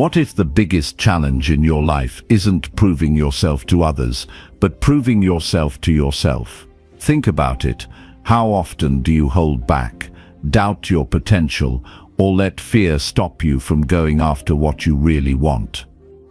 What if the biggest challenge in your life isn't proving yourself to others, but proving yourself to yourself? Think about it. How often do you hold back, doubt your potential, or let fear stop you from going after what you really want?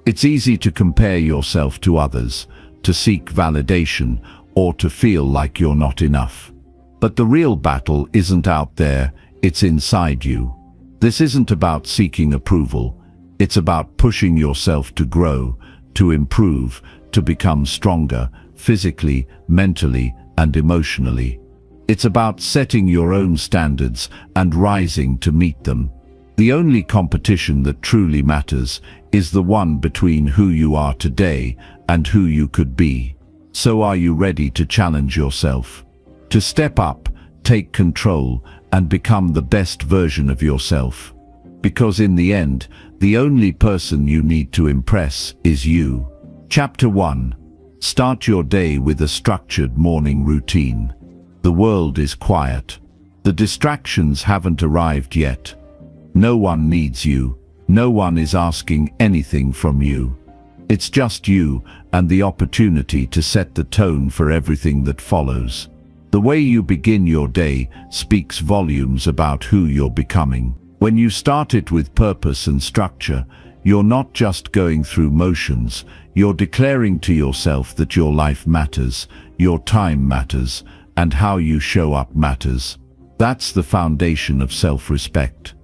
It's easy to compare yourself to others, to seek validation, or to feel like you're not enough. But the real battle isn't out there, it's inside you. This isn't about seeking approval. It's about pushing yourself to grow, to improve, to become stronger, physically, mentally, and emotionally. It's about setting your own standards and rising to meet them. The only competition that truly matters is the one between who you are today and who you could be. So are you ready to challenge yourself? To step up, take control, and become the best version of yourself? Because in the end, the only person you need to impress is you. Chapter 1. Start your day with a structured morning routine. The world is quiet. The distractions haven't arrived yet. No one needs you. No one is asking anything from you. It's just you and the opportunity to set the tone for everything that follows. The way you begin your day speaks volumes about who you're becoming. When you start it with purpose and structure, you're not just going through motions, you're declaring to yourself that your life matters, your time matters, and how you show up matters. That's the foundation of self-respect.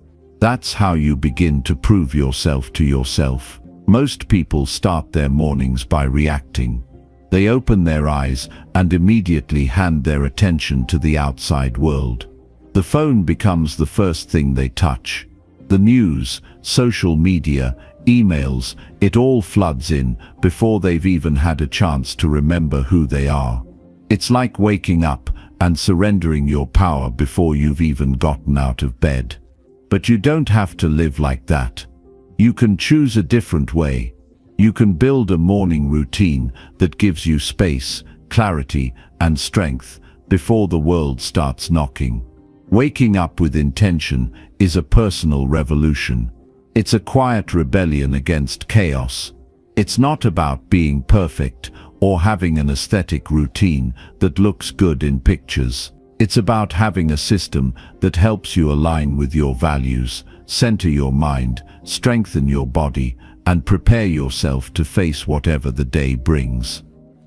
That's how you begin to prove yourself to yourself. Most people start their mornings by reacting. They open their eyes and immediately hand their attention to the outside world. The phone becomes the first thing they touch. The news, social media, emails, it all floods in before they've even had a chance to remember who they are. It's like waking up and surrendering your power before you've even gotten out of bed. But you don't have to live like that. You can choose a different way. You can build a morning routine that gives you space, clarity, and strength before the world starts knocking. Waking up with intention is a personal revolution. It's a quiet rebellion against chaos. It's not about being perfect or having an aesthetic routine that looks good in pictures. It's about having a system that helps you align with your values, center your mind, strengthen your body, and prepare yourself to face whatever the day brings.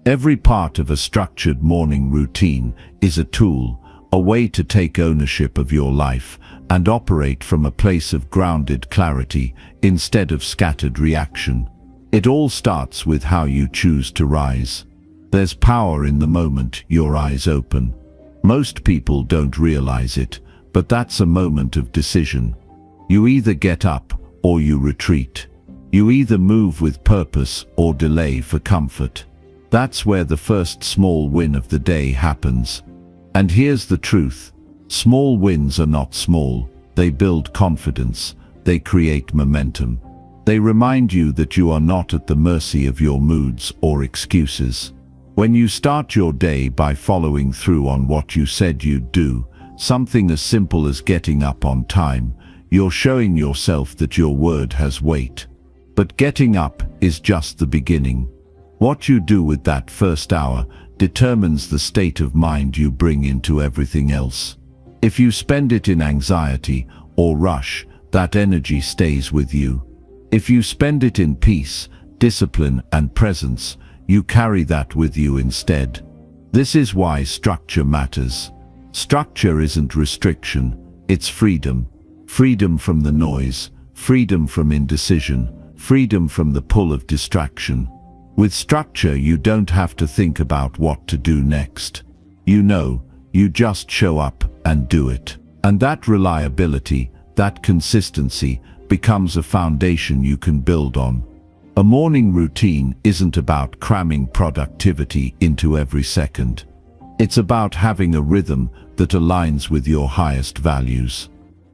Every part of a structured morning routine is a tool, a way to take ownership of your life and operate from a place of grounded clarity instead of scattered reaction. It all starts with how you choose to rise. There's power in the moment your eyes open. Most people don't realize it, but that's a moment of decision. You either get up or you retreat. You either move with purpose or delay for comfort. That's where the first small win of the day happens. And here's the truth. Small wins are not small. They build confidence. They create momentum. They remind you that you are not at the mercy of your moods or excuses. When you start your day by following through on what you said you'd do, something as simple as getting up on time, you're showing yourself that your word has weight. But getting up is just the beginning. What you do with that first hour determines the state of mind you bring into everything else. If you spend it in anxiety or rush, that energy stays with you. If you spend it in peace, discipline, and presence, you carry that with you instead. This is why structure matters. Structure isn't restriction, it's freedom. Freedom from the noise, freedom from indecision, freedom from the pull of distraction. With structure, you don't have to think about what to do next. You just show up and do it. And that reliability, that consistency, becomes a foundation you can build on. A morning routine isn't about cramming productivity into every second. It's about having a rhythm that aligns with your highest values.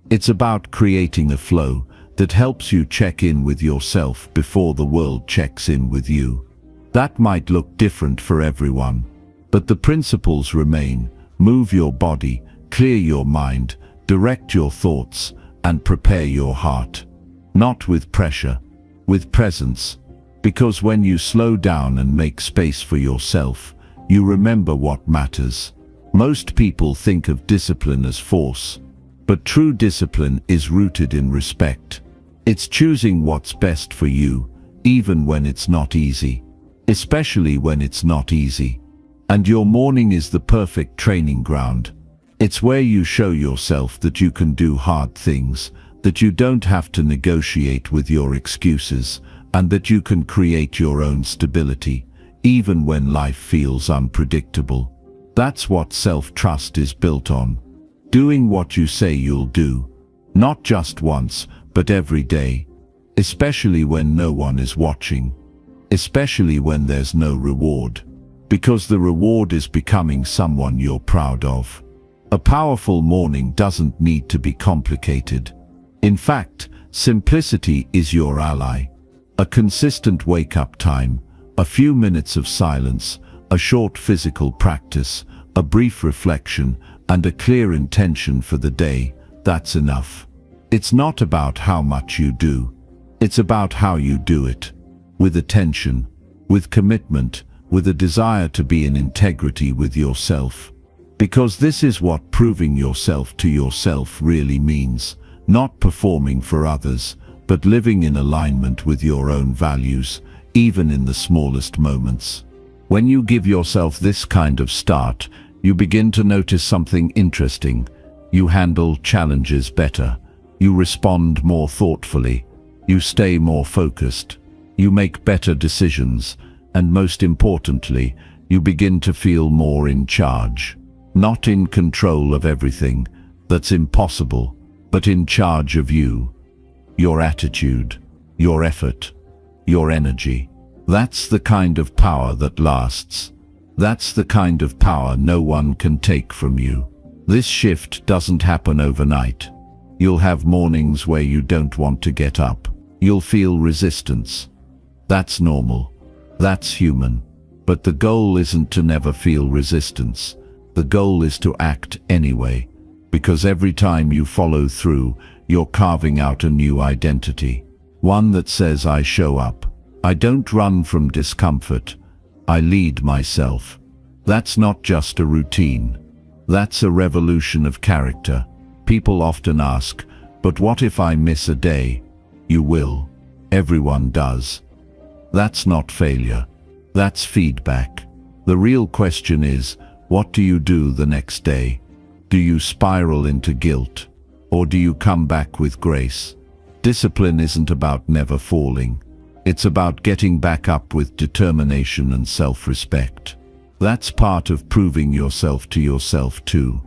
It's about creating a flow that helps you check in with yourself before the world checks in with you. That might look different for everyone, but the principles remain. Move your body, clear your mind, direct your thoughts, and prepare your heart. Not with pressure, with presence. Because when you slow down and make space for yourself, you remember what matters. Most people think of discipline as force, but true discipline is rooted in respect. It's choosing what's best for you, even when it's not easy. Especially when it's not easy. And your morning is the perfect training ground. It's where you show yourself that you can do hard things, that you don't have to negotiate with your excuses, and that you can create your own stability, even when life feels unpredictable. That's what self-trust is built on. Doing what you say you'll do, not just once, but every day. Especially when no one is watching. Especially when there's no reward. Because the reward is becoming someone you're proud of. A powerful morning doesn't need to be complicated. In fact, simplicity is your ally. A consistent wake-up time, a few minutes of silence, a short physical practice, a brief reflection, and a clear intention for the day, that's enough. It's not about how much you do. It's about how you do it. With attention, with commitment, with a desire to be in integrity with yourself. Because this is what proving yourself to yourself really means. Not performing for others, but living in alignment with your own values, even in the smallest moments. When you give yourself this kind of start, you begin to notice something interesting. You handle challenges better. You respond more thoughtfully. You stay more focused. You make better decisions. And most importantly, you begin to feel more in charge. Not in control of everything. That's impossible. But in charge of you. Your attitude. Your effort. Your energy. That's the kind of power that lasts. That's the kind of power no one can take from you. This shift doesn't happen overnight. You'll have mornings where you don't want to get up. You'll feel resistance. That's normal. That's human. But the goal isn't to never feel resistance. The goal is to act anyway. Because every time you follow through, you're carving out a new identity. One that says, I show up. I don't run from discomfort. I lead myself. That's not just a routine. That's a revolution of character. People often ask, but what if I miss a day? You will. Everyone does. That's not failure. That's feedback. The real question is, what do you do the next day? Do you spiral into guilt? Or do you come back with grace? Discipline isn't about never falling. It's about getting back up with determination and self-respect. That's part of proving yourself to yourself too.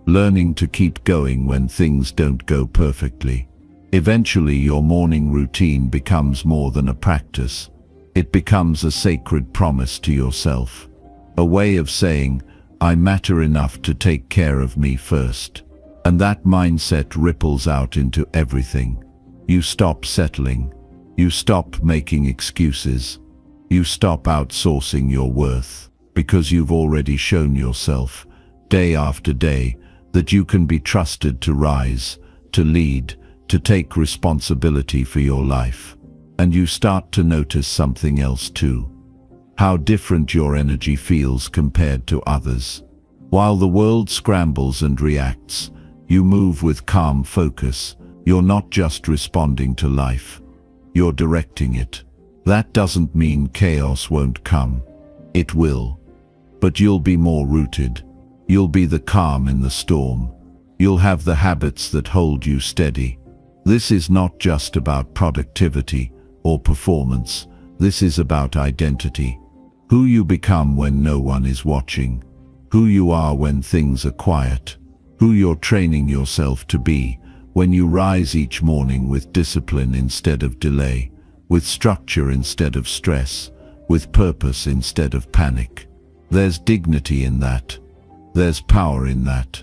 Learning to keep going when things don't go perfectly. Eventually your morning routine becomes more than a practice. It becomes a sacred promise to yourself. A way of saying, I matter enough to take care of me first. And that mindset ripples out into everything. You stop settling. You stop making excuses. You stop outsourcing your worth, because you've already shown yourself, day after day, that you can be trusted to rise, to lead, to take responsibility for your life. And you start to notice something else too. How different your energy feels compared to others. While the world scrambles and reacts, you move with calm focus. You're not just responding to life. You're directing it. That doesn't mean chaos won't come. It will. But you'll be more rooted. You'll be the calm in the storm. You'll have the habits that hold you steady. This is not just about productivity or performance. This is about identity. Who you become when no one is watching. Who you are when things are quiet. Who you're training yourself to be when you rise each morning with discipline instead of delay, with structure instead of stress, with purpose instead of panic. There's dignity in that. There's power in that.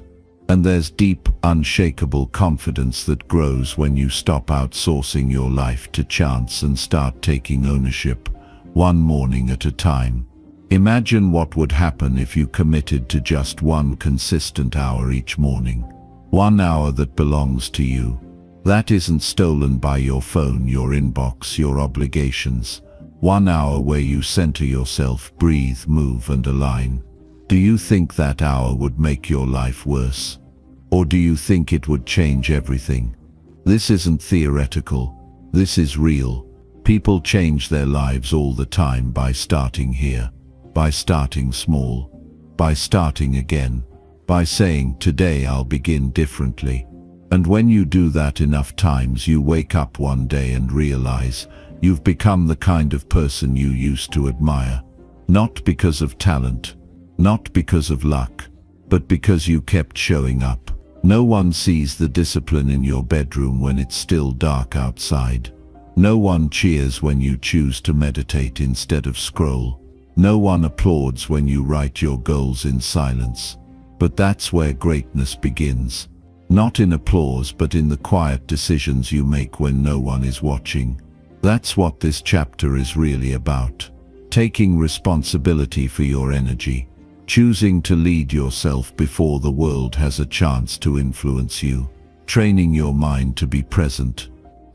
And there's deep, unshakable confidence that grows when you stop outsourcing your life to chance and start taking ownership, one morning at a time. Imagine what would happen if you committed to just one consistent hour each morning. 1 hour that belongs to you. That isn't stolen by your phone, your inbox, your obligations. 1 hour where you center yourself, breathe, move, and align. Do you think that hour would make your life worse? Or do you think it would change everything? This isn't theoretical. This is real. People change their lives all the time by starting here, by starting small, by starting again, by saying, today I'll begin differently. And when you do that enough times, you wake up one day and realize you've become the kind of person you used to admire. Not because of talent, not because of luck, but because you kept showing up. No one sees the discipline in your bedroom when it's still dark outside. No one cheers when you choose to meditate instead of scroll. No one applauds when you write your goals in silence. But that's where greatness begins. Not in applause, but in the quiet decisions you make when no one is watching. That's what this chapter is really about. Taking responsibility for your energy. Choosing to lead yourself before the world has a chance to influence you. Training your mind to be present.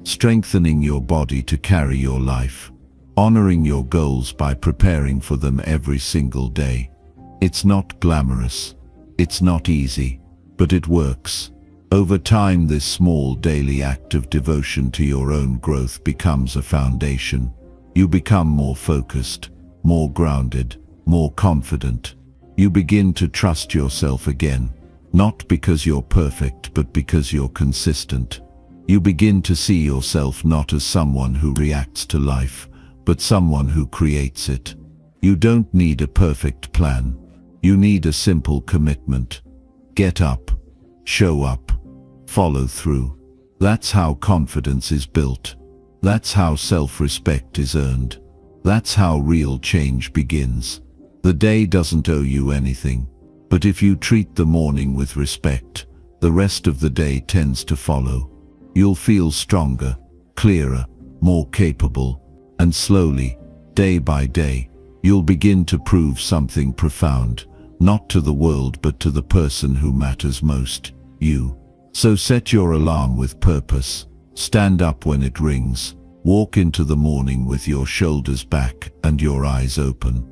Strengthening your body to carry your life. Honoring your goals by preparing for them every single day. It's not glamorous. It's not easy. But it works. Over time, this small daily act of devotion to your own growth becomes a foundation. You become more focused, more grounded, more confident. You begin to trust yourself again, not because you're perfect, but because you're consistent. You begin to see yourself not as someone who reacts to life, but someone who creates it. You don't need a perfect plan. You need a simple commitment. Get up, show up, follow through. That's how confidence is built. That's how self-respect is earned. That's how real change begins. The day doesn't owe you anything, but if you treat the morning with respect, the rest of the day tends to follow. You'll feel stronger, clearer, more capable, and slowly, day by day, you'll begin to prove something profound, not to the world but to the person who matters most, you. So set your alarm with purpose. Stand up when it rings. Walk into the morning with your shoulders back and your eyes open.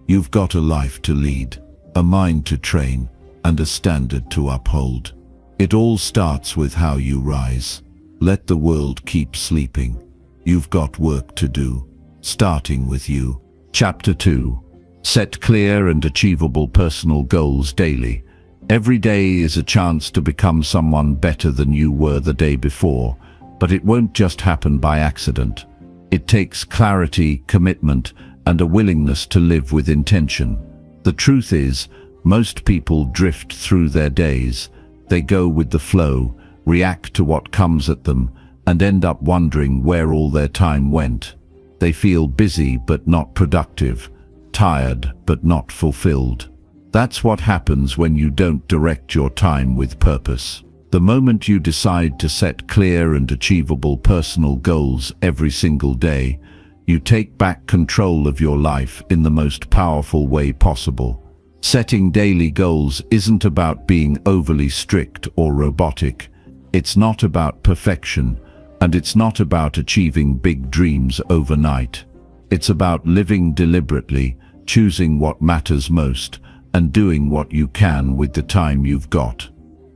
You've got a life to lead, a mind to train, and a standard to uphold. It all starts with how you rise. Let the world keep sleeping. You've got work to do, starting with you. Chapter 2. Set clear and achievable personal goals daily. Every day is a chance to become someone better than you were the day before, but it won't just happen by accident. It takes clarity, commitment, and a willingness to live with intention. The truth is, most people drift through their days. They go with the flow, react to what comes at them, and end up wondering where all their time went. They feel busy but not productive, tired but not fulfilled. That's what happens when you don't direct your time with purpose. The moment you decide to set clear and achievable personal goals every single day, you take back control of your life in the most powerful way possible. Setting daily goals isn't about being overly strict or robotic. It's not about perfection, and it's not about achieving big dreams overnight. It's about living deliberately, choosing what matters most, and doing what you can with the time you've got.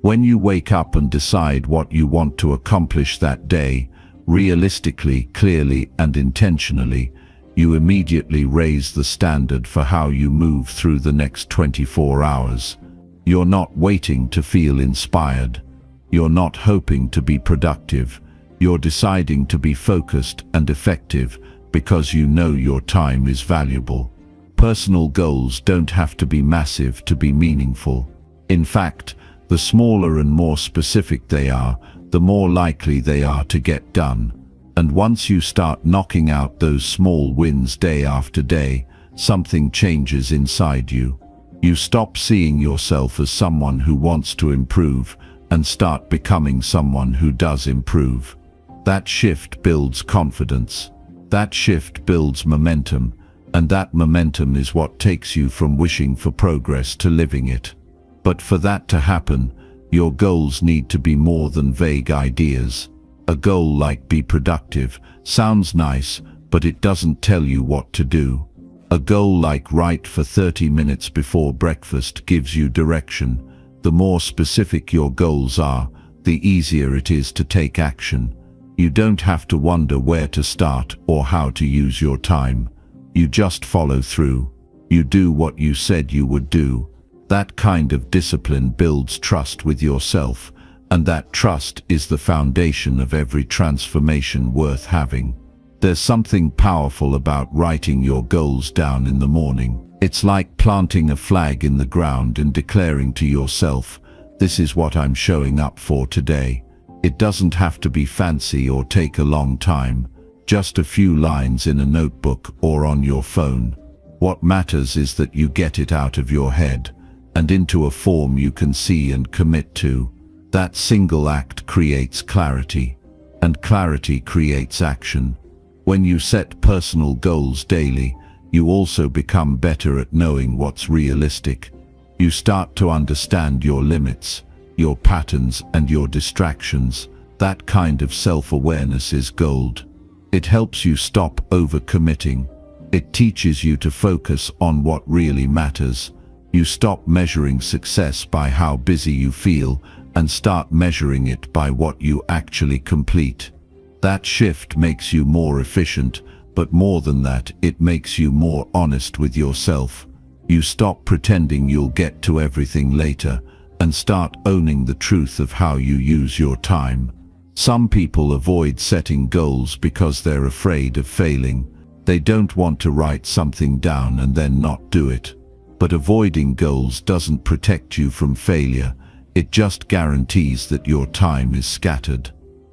When you wake up and decide what you want to accomplish that day, realistically, clearly, and intentionally, you immediately raise the standard for how you move through the next 24 hours. You're not waiting to feel inspired. You're not hoping to be productive. You're deciding to be focused and effective because you know your time is valuable. Personal goals don't have to be massive to be meaningful. In fact, the smaller and more specific they are, the more likely they are to get done. And once you start knocking out those small wins day after day, something changes inside you. You stop seeing yourself as someone who wants to improve and start becoming someone who does improve. That shift builds confidence. That shift builds momentum. And that momentum is what takes you from wishing for progress to living it. But for that to happen, your goals need to be more than vague ideas. A goal like be productive sounds nice, but it doesn't tell you what to do. A goal like write for 30 minutes before breakfast gives you direction. The more specific your goals are, the easier it is to take action. You don't have to wonder where to start or how to use your time. You just follow through. You do what you said you would do. That kind of discipline builds trust with yourself, and that trust is the foundation of every transformation worth having. There's something powerful about writing your goals down in the morning. It's like planting a flag in the ground and declaring to yourself, "This is what I'm showing up for today." It doesn't have to be fancy or take a long time, just a few lines in a notebook or on your phone. What matters is that you get it out of your head and into a form you can see and commit to. That single act creates clarity, and clarity creates action. When you set personal goals daily, you also become better at knowing what's realistic. You start to understand your limits, your patterns and your distractions. That kind of self-awareness is gold. It helps you stop overcommitting. It teaches you to focus on what really matters. You stop measuring success by how busy you feel and start measuring it by what you actually complete. That shift makes you more efficient, but more than that, it makes you more honest with yourself. You stop pretending you'll get to everything later and start owning the truth of how you use your time. Some people avoid setting goals because they're afraid of failing. They don't want to write something down and then not do it. But avoiding goals doesn't protect you from failure. It just guarantees that your time is scattered.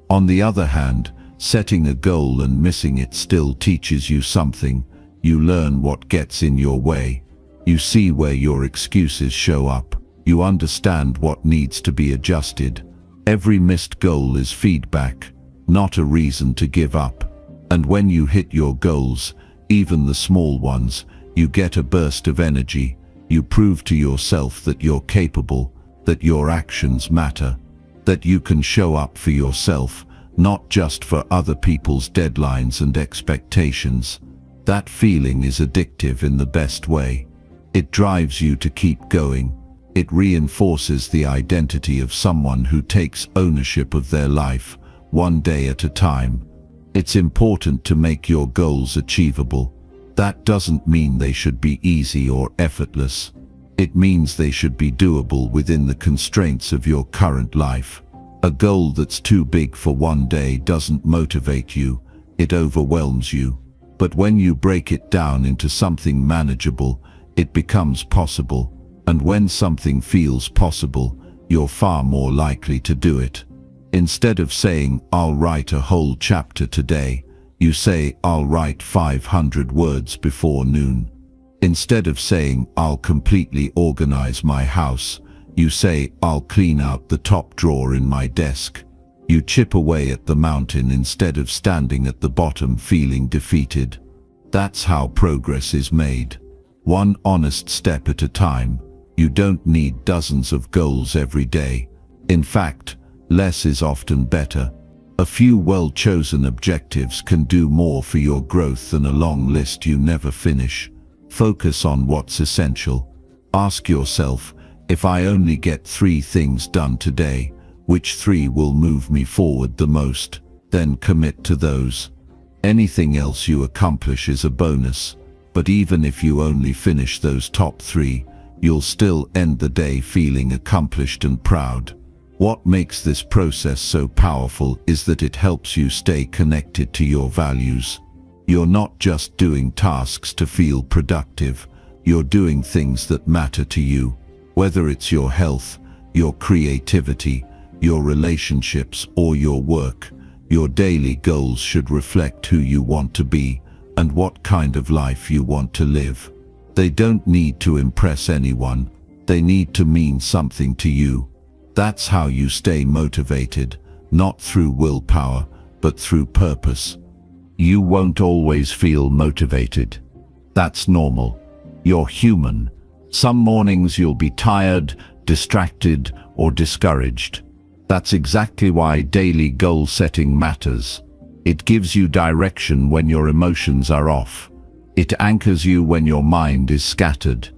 On the other hand, setting a goal and missing it still teaches you something. You learn what gets in your way. You see where your excuses show up. You understand what needs to be adjusted. Every missed goal is feedback, not a reason to give up. And when you hit your goals, even the small ones, you get a burst of energy. You prove to yourself that you're capable, that your actions matter, that you can show up for yourself, not just for other people's deadlines and expectations. That feeling is addictive in the best way. It drives you to keep going. It reinforces the identity of someone who takes ownership of their life, one day at a time. It's important to make your goals achievable. That doesn't mean they should be easy or effortless. It means they should be doable within the constraints of your current life. A goal that's too big for one day doesn't motivate you, it overwhelms you. But when you break it down into something manageable, it becomes possible. And when something feels possible, you're far more likely to do it. Instead of saying, "I'll write a whole chapter today," you say, "I'll write 500 words before noon." Instead of saying, "I'll completely organize my house," you say, "I'll clean out the top drawer in my desk." You chip away at the mountain instead of standing at the bottom feeling defeated. That's how progress is made. One honest step at a time. You don't need dozens of goals every day. In fact, less is often better. A few well-chosen objectives can do more for your growth than a long list you never finish. Focus on what's essential. Ask yourself, if I only get 3 things done today, which 3 will move me forward the most? Then commit to those. Anything else you accomplish is a bonus, but even if you only finish those top 3, you'll still end the day feeling accomplished and proud. What makes this process so powerful is that it helps you stay connected to your values. You're not just doing tasks to feel productive, you're doing things that matter to you. Whether it's your health, your creativity, your relationships, or your work, your daily goals should reflect who you want to be and what kind of life you want to live. They don't need to impress anyone, they need to mean something to you. That's how you stay motivated, not through willpower, but through purpose. You won't always feel motivated. That's normal. You're human. Some mornings you'll be tired, distracted, or discouraged. That's exactly why daily goal setting matters. It gives you direction when your emotions are off. It anchors you when your mind is scattered.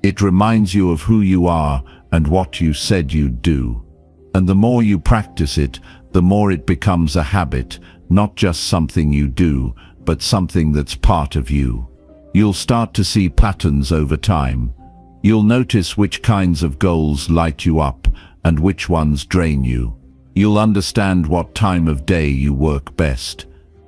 It reminds you of who you are and what you said you'd do. And the more you practice it, the more it becomes a habit, not just something you do, but something that's part of you. You'll start to see patterns over time. You'll notice which kinds of goals light you up and which ones drain you. You'll understand what time of day you work best.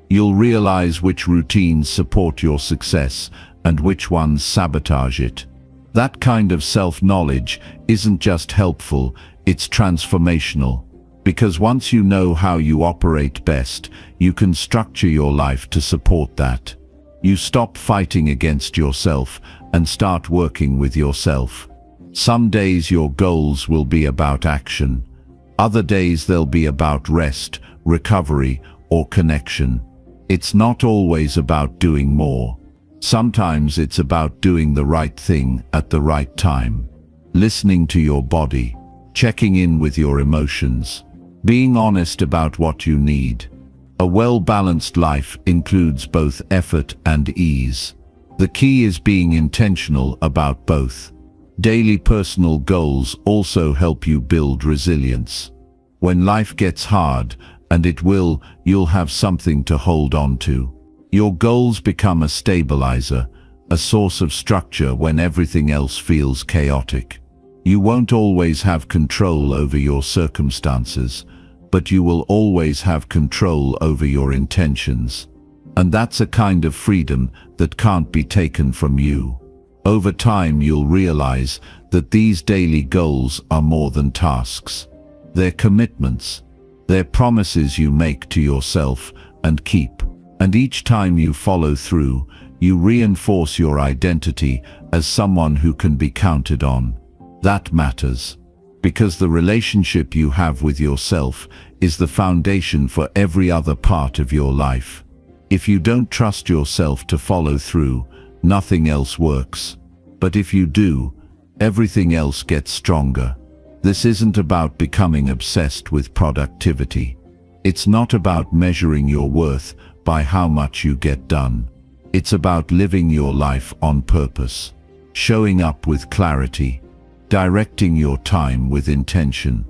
You'll realize which routines support your success and which ones sabotage it. That kind of self-knowledge isn't just helpful, it's transformational. Because once you know how you operate best, you can structure your life to support that. You stop fighting against yourself and start working with yourself. Some days your goals will be about action. Other days they'll be about rest, recovery, or connection. It's not always about doing more. Sometimes it's about doing the right thing at the right time. Listening to your body, checking in with your emotions, being honest about what you need. A well-balanced life includes both effort and ease. The key is being intentional about both. Daily personal goals also help you build resilience. When life gets hard, and it will, you'll have something to hold on to. Your goals become a stabilizer, a source of structure when everything else feels chaotic. You won't always have control over your circumstances, but you will always have control over your intentions. And that's a kind of freedom that can't be taken from you. Over time you'll realize that these daily goals are more than tasks. They're commitments. They're promises you make to yourself and keep. And each time you follow through, you reinforce your identity as someone who can be counted on. That matters. Because the relationship you have with yourself is the foundation for every other part of your life. If you don't trust yourself to follow through, nothing else works. But if you do, everything else gets stronger. This isn't about becoming obsessed with productivity. It's not about measuring your worth by how much you get done. It's about living your life on purpose, showing up with clarity, directing your time with intention,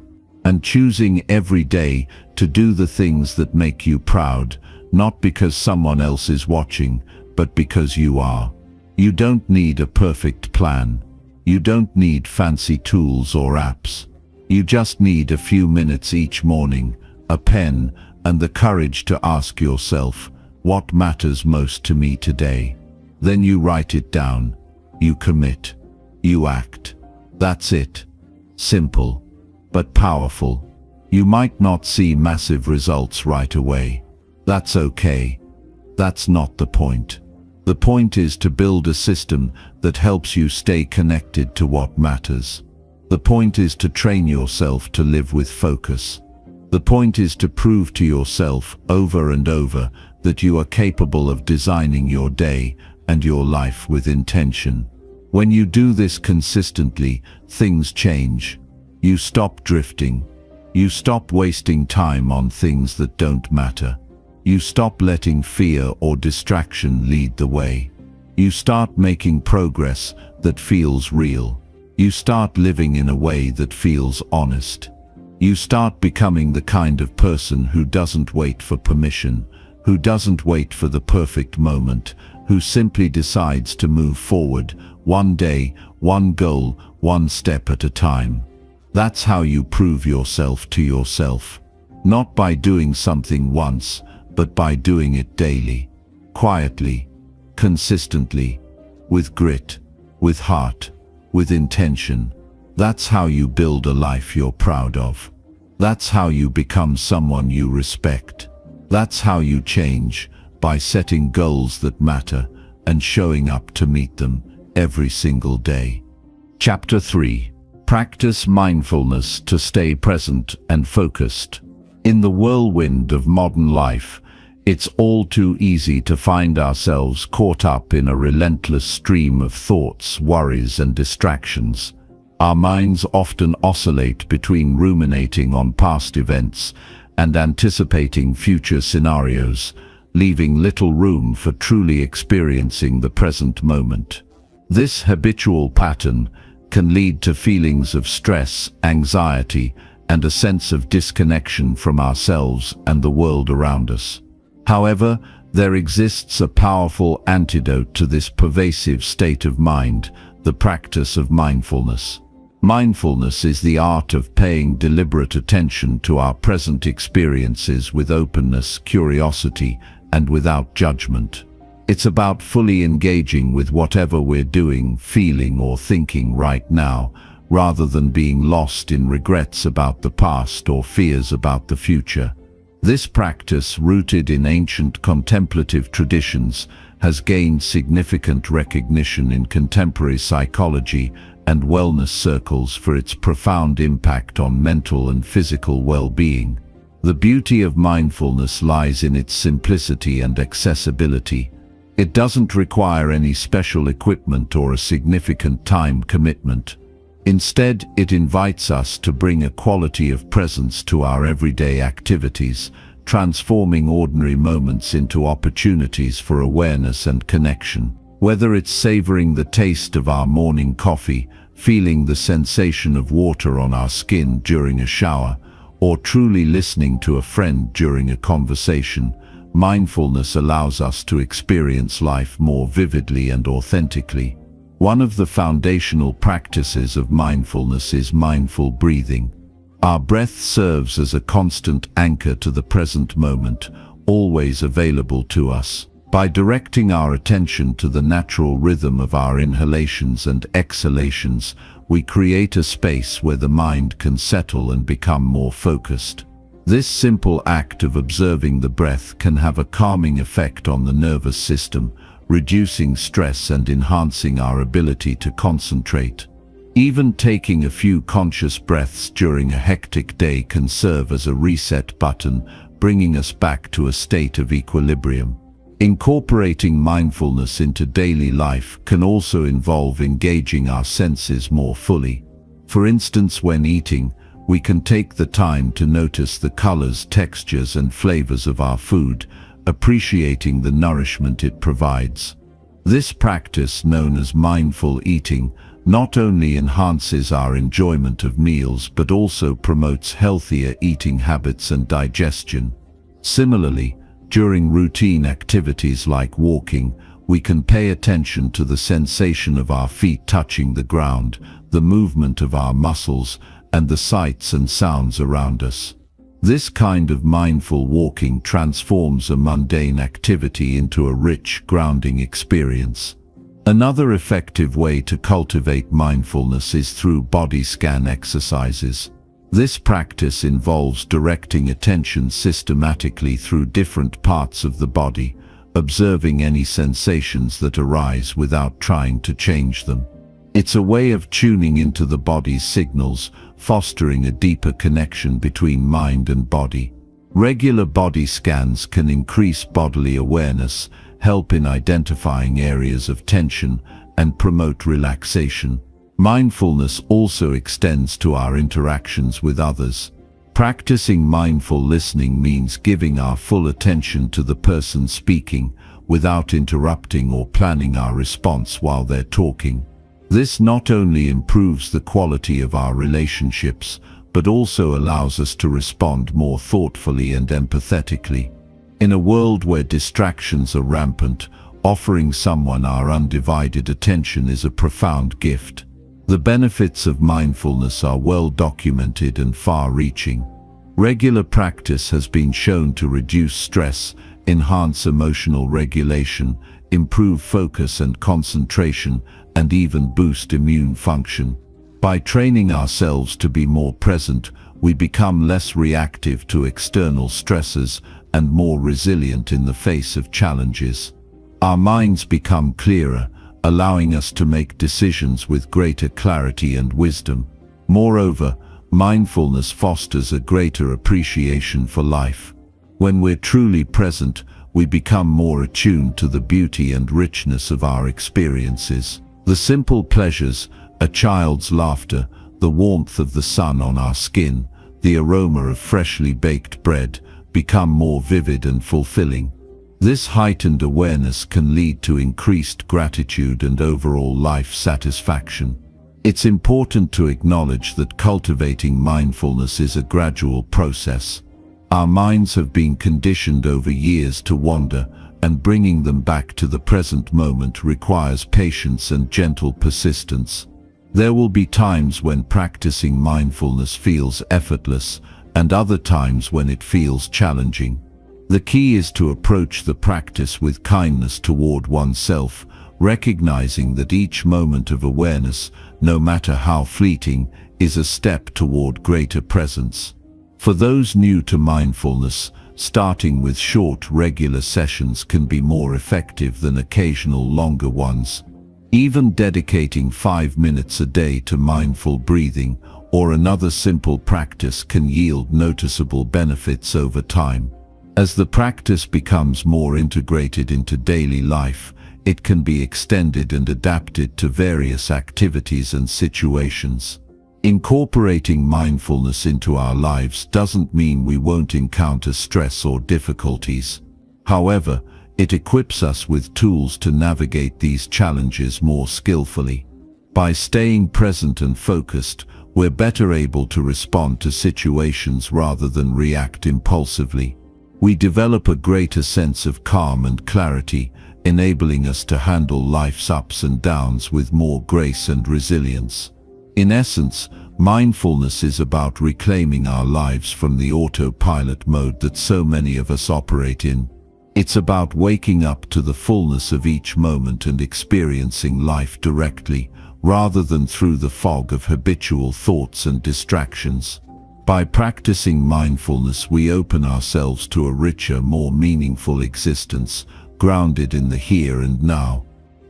and choosing every day to do the things that make you proud, not because someone else is watching, but because you are. You don't need a perfect plan. You don't need fancy tools or apps. You just need a few minutes each morning, a pen, and the courage to ask yourself, what matters most to me today? Then you write it down. You commit. You act. That's it. Simple, but powerful. You might not see massive results right away. That's okay. That's not the point. The point is to build a system that helps you stay connected to what matters. The point is to train yourself to live with focus. The point is to prove to yourself over and over that you are capable of designing your day and your life with intention. When you do this consistently, things change. You stop drifting. You stop wasting time on things that don't matter. You stop letting fear or distraction lead the way. You start making progress that feels real. You start living in a way that feels honest. You start becoming the kind of person who doesn't wait for permission, who doesn't wait for the perfect moment, who simply decides to move forward, one day, one goal, one step at a time. That's how you prove yourself to yourself. Not by doing something once, but by doing it daily, quietly, consistently, with grit, with heart, with intention. That's how you build a life you're proud of. That's how you become someone you respect. That's how you change, by setting goals that matter and showing up to meet them every single day. Chapter 3. Practice mindfulness to stay present and focused. In the whirlwind of modern life, it's all too easy to find ourselves caught up in a relentless stream of thoughts, worries, and distractions. Our minds often oscillate between ruminating on past events and anticipating future scenarios, leaving little room for truly experiencing the present moment. This habitual pattern can lead to feelings of stress, anxiety, and a sense of disconnection from ourselves and the world around us. However, there exists a powerful antidote to this pervasive state of mind: the practice of mindfulness. Mindfulness is the art of paying deliberate attention to our present experiences with openness, curiosity, and without judgment. It's about fully engaging with whatever we're doing, feeling, or thinking right now, rather than being lost in regrets about the past or fears about the future. This practice, rooted in ancient contemplative traditions, has gained significant recognition in contemporary psychology and wellness circles for its profound impact on mental and physical well-being. The beauty of mindfulness lies in its simplicity and accessibility. It doesn't require any special equipment or a significant time commitment. Instead, it invites us to bring a quality of presence to our everyday activities, transforming ordinary moments into opportunities for awareness and connection. Whether it's savoring the taste of our morning coffee, feeling the sensation of water on our skin during a shower, or truly listening to a friend during a conversation, mindfulness allows us to experience life more vividly and authentically. One of the foundational practices of mindfulness is mindful breathing. Our breath serves as a constant anchor to the present moment, always available to us. By directing our attention to the natural rhythm of our inhalations and exhalations, we create a space where the mind can settle and become more focused. This simple act of observing the breath can have a calming effect on the nervous system, reducing stress and enhancing our ability to concentrate. Even taking a few conscious breaths during a hectic day can serve as a reset button, bringing us back to a state of equilibrium. Incorporating mindfulness into daily life can also involve engaging our senses more fully. For instance, when eating, we can take the time to notice the colors, textures, and flavors of our food, appreciating the nourishment it provides. This practice, known as mindful eating, not only enhances our enjoyment of meals but also promotes healthier eating habits and digestion. Similarly, during routine activities like walking, we can pay attention to the sensation of our feet touching the ground, the movement of our muscles, and the sights and sounds around us. This kind of mindful walking transforms a mundane activity into a rich, grounding experience. Another effective way to cultivate mindfulness is through body scan exercises. This practice involves directing attention systematically through different parts of the body, observing any sensations that arise without trying to change them. It's a way of tuning into the body's signals, fostering a deeper connection between mind and body. Regular body scans can increase bodily awareness, help in identifying areas of tension, and promote relaxation. Mindfulness also extends to our interactions with others. Practicing mindful listening means giving our full attention to the person speaking, without interrupting or planning our response while they're talking. This not only improves the quality of our relationships, but also allows us to respond more thoughtfully and empathetically. In a world where distractions are rampant, offering someone our undivided attention is a profound gift. The benefits of mindfulness are well documented and far-reaching. Regular practice has been shown to reduce stress, enhance emotional regulation, improve focus and concentration, and even boost immune function. By training ourselves to be more present, we become less reactive to external stresses and more resilient in the face of challenges. Our minds become clearer, allowing us to make decisions with greater clarity and wisdom. Moreover, mindfulness fosters a greater appreciation for life. When we're truly present, we become more attuned to the beauty and richness of our experiences. The simple pleasures, A child's laughter, the warmth of the sun on our skin, the aroma of freshly baked bread become more vivid and fulfilling. This heightened awareness can lead to increased gratitude and overall life satisfaction. It's important to acknowledge that cultivating mindfulness is a gradual process. Our minds have been conditioned over years to wander, and bringing them back to the present moment requires patience and gentle persistence. There will be times when practicing mindfulness feels effortless, and other times when it feels challenging. The key is to approach the practice with kindness toward oneself, recognizing that each moment of awareness, no matter how fleeting, is a step toward greater presence. For those new to mindfulness, starting with short, regular sessions can be more effective than occasional longer ones. Even dedicating 5 minutes a day to mindful breathing or another simple practice can yield noticeable benefits over time. As the practice becomes more integrated into daily life, it can be extended and adapted to various activities and situations. Incorporating mindfulness into our lives doesn't mean we won't encounter stress or difficulties. However, it equips us with tools to navigate these challenges more skillfully. By staying present and focused, we're better able to respond to situations rather than react impulsively. We develop a greater sense of calm and clarity, enabling us to handle life's ups and downs with more grace and resilience. In essence, mindfulness is about reclaiming our lives from the autopilot mode that so many of us operate in. It's about waking up to the fullness of each moment and experiencing life directly, rather than through the fog of habitual thoughts and distractions. By practicing mindfulness, we open ourselves to a richer, more meaningful existence, grounded in the here and now.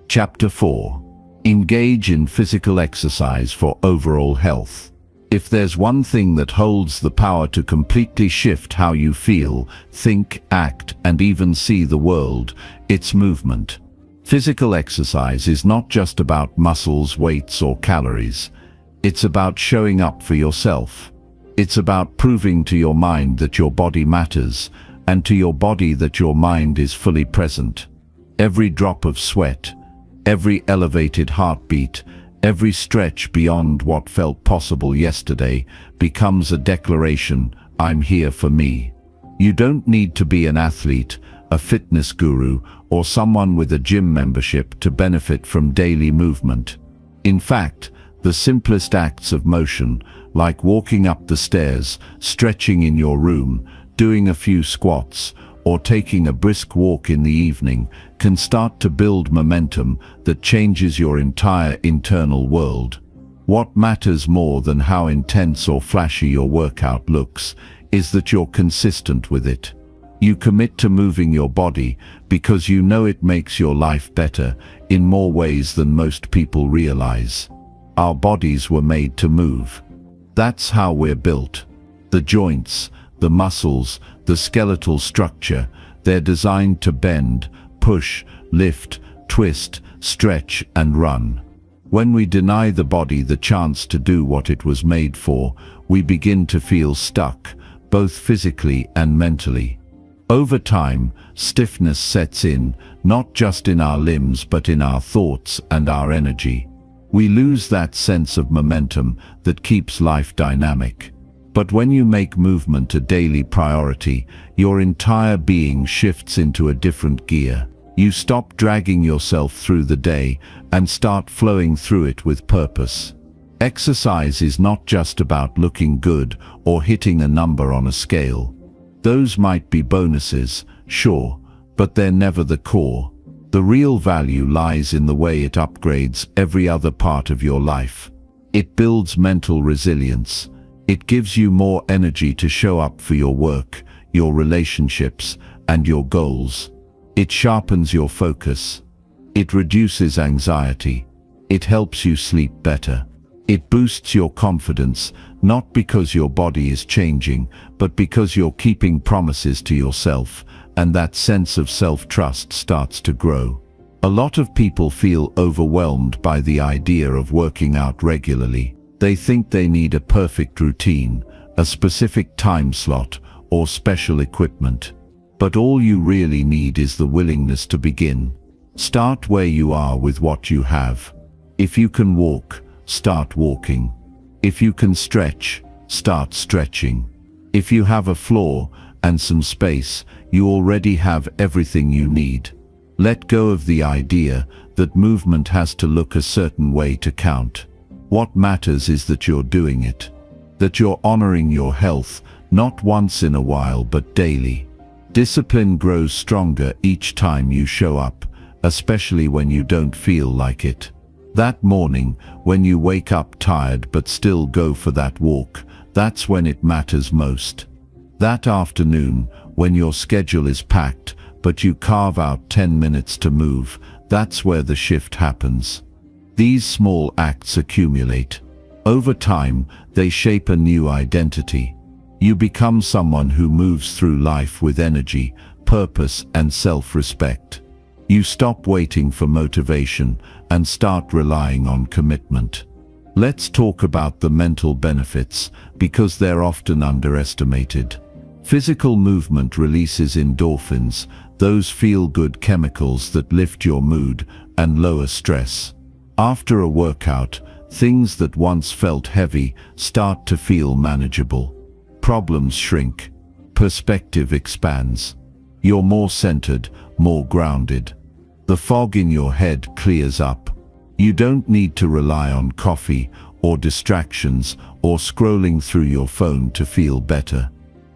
Chapter 4. Engage in physical exercise for overall health. If there's one thing that holds the power to completely shift how you feel, think, act, and even see the world, it's movement. Physical exercise is not just about muscles, weights, or calories. It's about showing up for yourself. It's about proving to your mind that your body matters, and to your body that your mind is fully present. Every drop of sweat, every elevated heartbeat, every stretch beyond what felt possible yesterday becomes a declaration, I'm here for me. You don't need to be an athlete, a fitness guru, or someone with a gym membership to benefit from daily movement. In fact, the simplest acts of motion, like walking up the stairs, stretching in your room, doing a few squats, or taking a brisk walk in the evening, can start to build momentum that changes your entire internal world. What matters more than how intense or flashy your workout looks is that you're consistent with it. You commit to moving your body because you know it makes your life better in more ways than most people realize. Our bodies were made to move. That's how we're built. The joints, the muscles, the skeletal structure, they're designed to bend, push, lift, twist, stretch, and run. When we deny the body the chance to do what it was made for, we begin to feel stuck, both physically and mentally. Over time, stiffness sets in, not just in our limbs but in our thoughts and our energy. We lose that sense of momentum that keeps life dynamic. But when you make movement a daily priority, your entire being shifts into a different gear. You stop dragging yourself through the day and start flowing through it with purpose. Exercise is not just about looking good or hitting a number on a scale. Those might be bonuses, sure, but they're never the core. The real value lies in the way it upgrades every other part of your life. It builds mental resilience. It gives you more energy to show up for your work, your relationships, and your goals. It sharpens your focus. It reduces anxiety. It helps you sleep better. It boosts your confidence, not because your body is changing, but because you're keeping promises to yourself, and that sense of self-trust starts to grow. A lot of people feel overwhelmed by the idea of working out regularly. They think they need a perfect routine, a specific time slot, or special equipment. But all you really need is the willingness to begin. Start where you are with what you have. If you can walk, start walking. If you can stretch, start stretching. If you have a floor and some space, you already have everything you need. Let go of the idea that movement has to look a certain way to count. What matters is that you're doing it. That you're honoring your health, not once in a while but daily. Discipline grows stronger each time you show up, especially when you don't feel like it. That morning, when you wake up tired but still go for that walk, that's when it matters most. That afternoon, when your schedule is packed, but you carve out 10 minutes to move, that's where the shift happens. These small acts accumulate. Over time, they shape a new identity. You become someone who moves through life with energy, purpose, and self-respect. You stop waiting for motivation and start relying on commitment. Let's talk about the mental benefits, because they're often underestimated. Physical movement releases endorphins, those feel-good chemicals that lift your mood and lower stress. After a workout, things that once felt heavy start to feel manageable. Problems shrink. Perspective expands. You're more centered, more grounded. The fog in your head clears up. You don't need to rely on coffee or distractions or scrolling through your phone to feel better.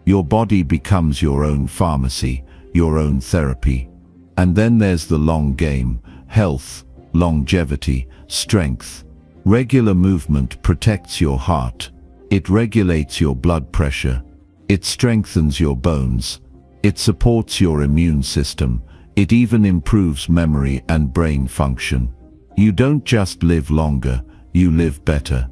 Your body becomes your own pharmacy, your own therapy. And then there's the long game: health, longevity, strength. Regular movement protects your heart. It regulates your blood pressure. It strengthens your bones. It supports your immune system. It even improves memory and brain function. You don't just live longer, you live better.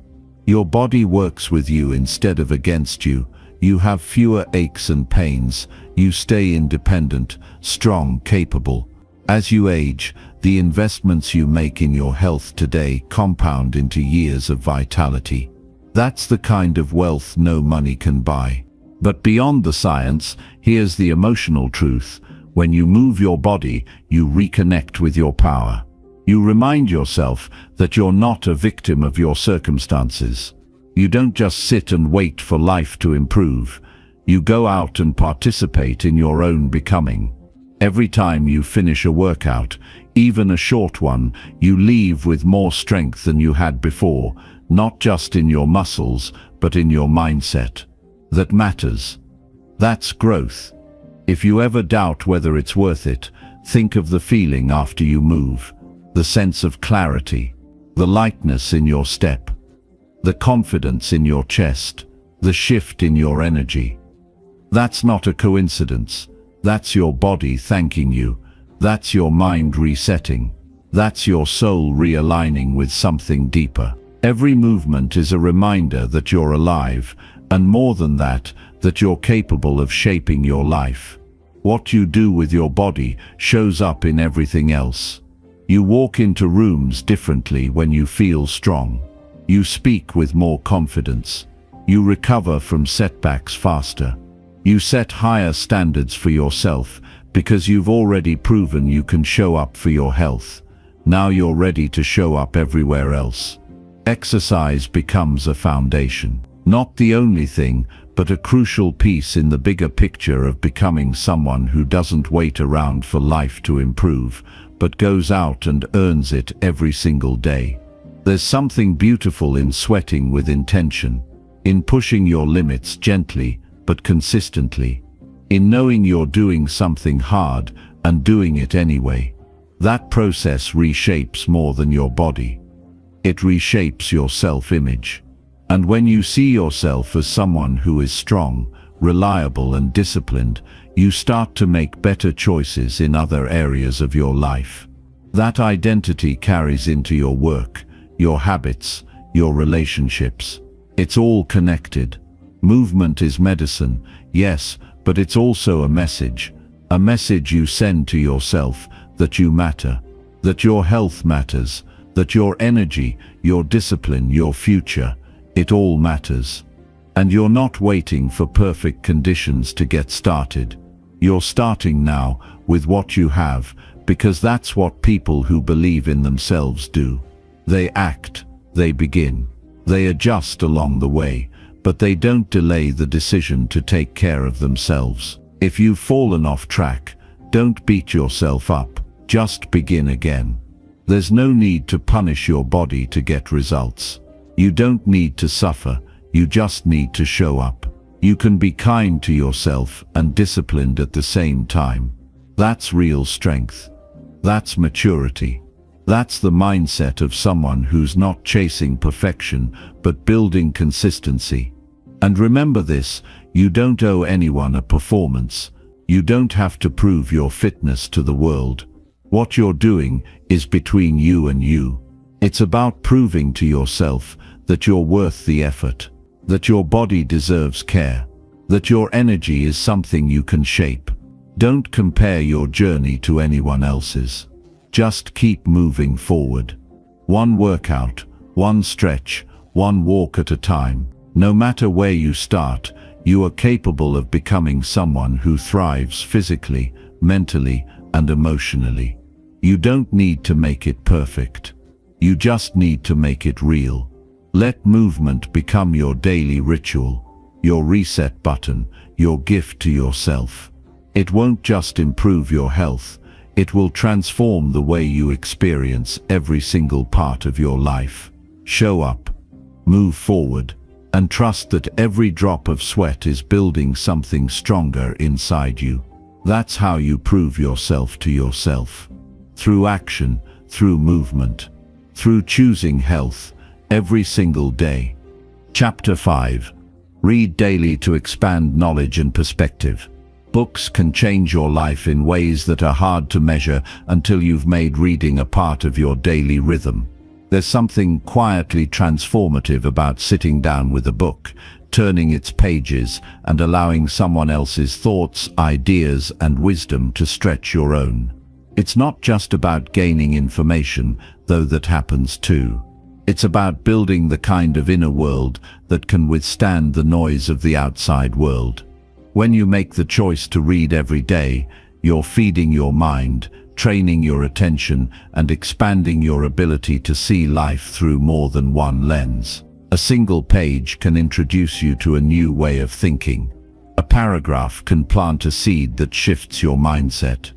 Your body works with you instead of against you. You have fewer aches and pains. You stay independent, strong, capable. As you age, the investments you make in your health today compound into years of vitality. That's the kind of wealth no money can buy. But beyond the science, here's the emotional truth. When you move your body, you reconnect with your power. You remind yourself that you're not a victim of your circumstances. You don't just sit and wait for life to improve. You go out and participate in your own becoming. Every time you finish a workout, even a short one, you leave with more strength than you had before, not just in your muscles, but in your mindset. That matters. That's growth. If you ever doubt whether it's worth it, think of the feeling after you move. The sense of clarity, the lightness in your step, the confidence in your chest, the shift in your energy. That's not a coincidence. That's your body thanking you. That's your mind resetting. That's your soul realigning with something deeper. Every movement is a reminder that you're alive, and more than that, that you're capable of shaping your life. What you do with your body shows up in everything else. You walk into rooms differently when you feel strong. You speak with more confidence. You recover from setbacks faster. You set higher standards for yourself because you've already proven you can show up for your health. Now you're ready to show up everywhere else. Exercise becomes a foundation. Not the only thing, but a crucial piece in the bigger picture of becoming someone who doesn't wait around for life to improve, but goes out and earns it every single day. There's something beautiful in sweating with intention, in pushing your limits gently but consistently, in knowing you're doing something hard and doing it anyway. That process reshapes more than your body. It reshapes your self-image. And when you see yourself as someone who is strong, reliable, and disciplined, you start to make better choices in other areas of your life. That identity carries into your work, your habits, your relationships. It's all connected. Movement is medicine, yes, but it's also a message you send to yourself that you matter, that your health matters, that your energy, your discipline, your future, it all matters. And you're not waiting for perfect conditions to get started. You're starting now with what you have, because that's what people who believe in themselves do. They act, they begin, they adjust along the way, but they don't delay the decision to take care of themselves. If you've fallen off track, don't beat yourself up, just begin again. There's no need to punish your body to get results. You don't need to suffer, you just need to show up. You can be kind to yourself and disciplined at the same time. That's real strength. That's maturity. That's the mindset of someone who's not chasing perfection, but building consistency. And remember this, you don't owe anyone a performance. You don't have to prove your fitness to the world. What you're doing is between you and you. It's about proving to yourself that you're worth the effort, that your body deserves care, that your energy is something you can shape. Don't compare your journey to anyone else's. Just keep moving forward. One workout, one stretch, one walk at a time. No matter where you start, you are capable of becoming someone who thrives physically, mentally, and emotionally. You don't need to make it perfect. You just need to make it real. Let movement become your daily ritual, your reset button, your gift to yourself. It won't just improve your health, it will transform the way you experience every single part of your life. Show up, move forward, and trust that every drop of sweat is building something stronger inside you. That's how you prove yourself to yourself. Through action, through movement, through choosing health every single day. Chapter 5. Read daily to expand knowledge and perspective. Books can change your life in ways that are hard to measure until you've made reading a part of your daily rhythm. There's something quietly transformative about sitting down with a book, turning its pages, and allowing someone else's thoughts, ideas, and wisdom to stretch your own. It's not just about gaining information, though that happens too. It's about building the kind of inner world that can withstand the noise of the outside world. When you make the choice to read every day, you're feeding your mind, training your attention, and expanding your ability to see life through more than one lens. A single page can introduce you to a new way of thinking. A paragraph can plant a seed that shifts your mindset.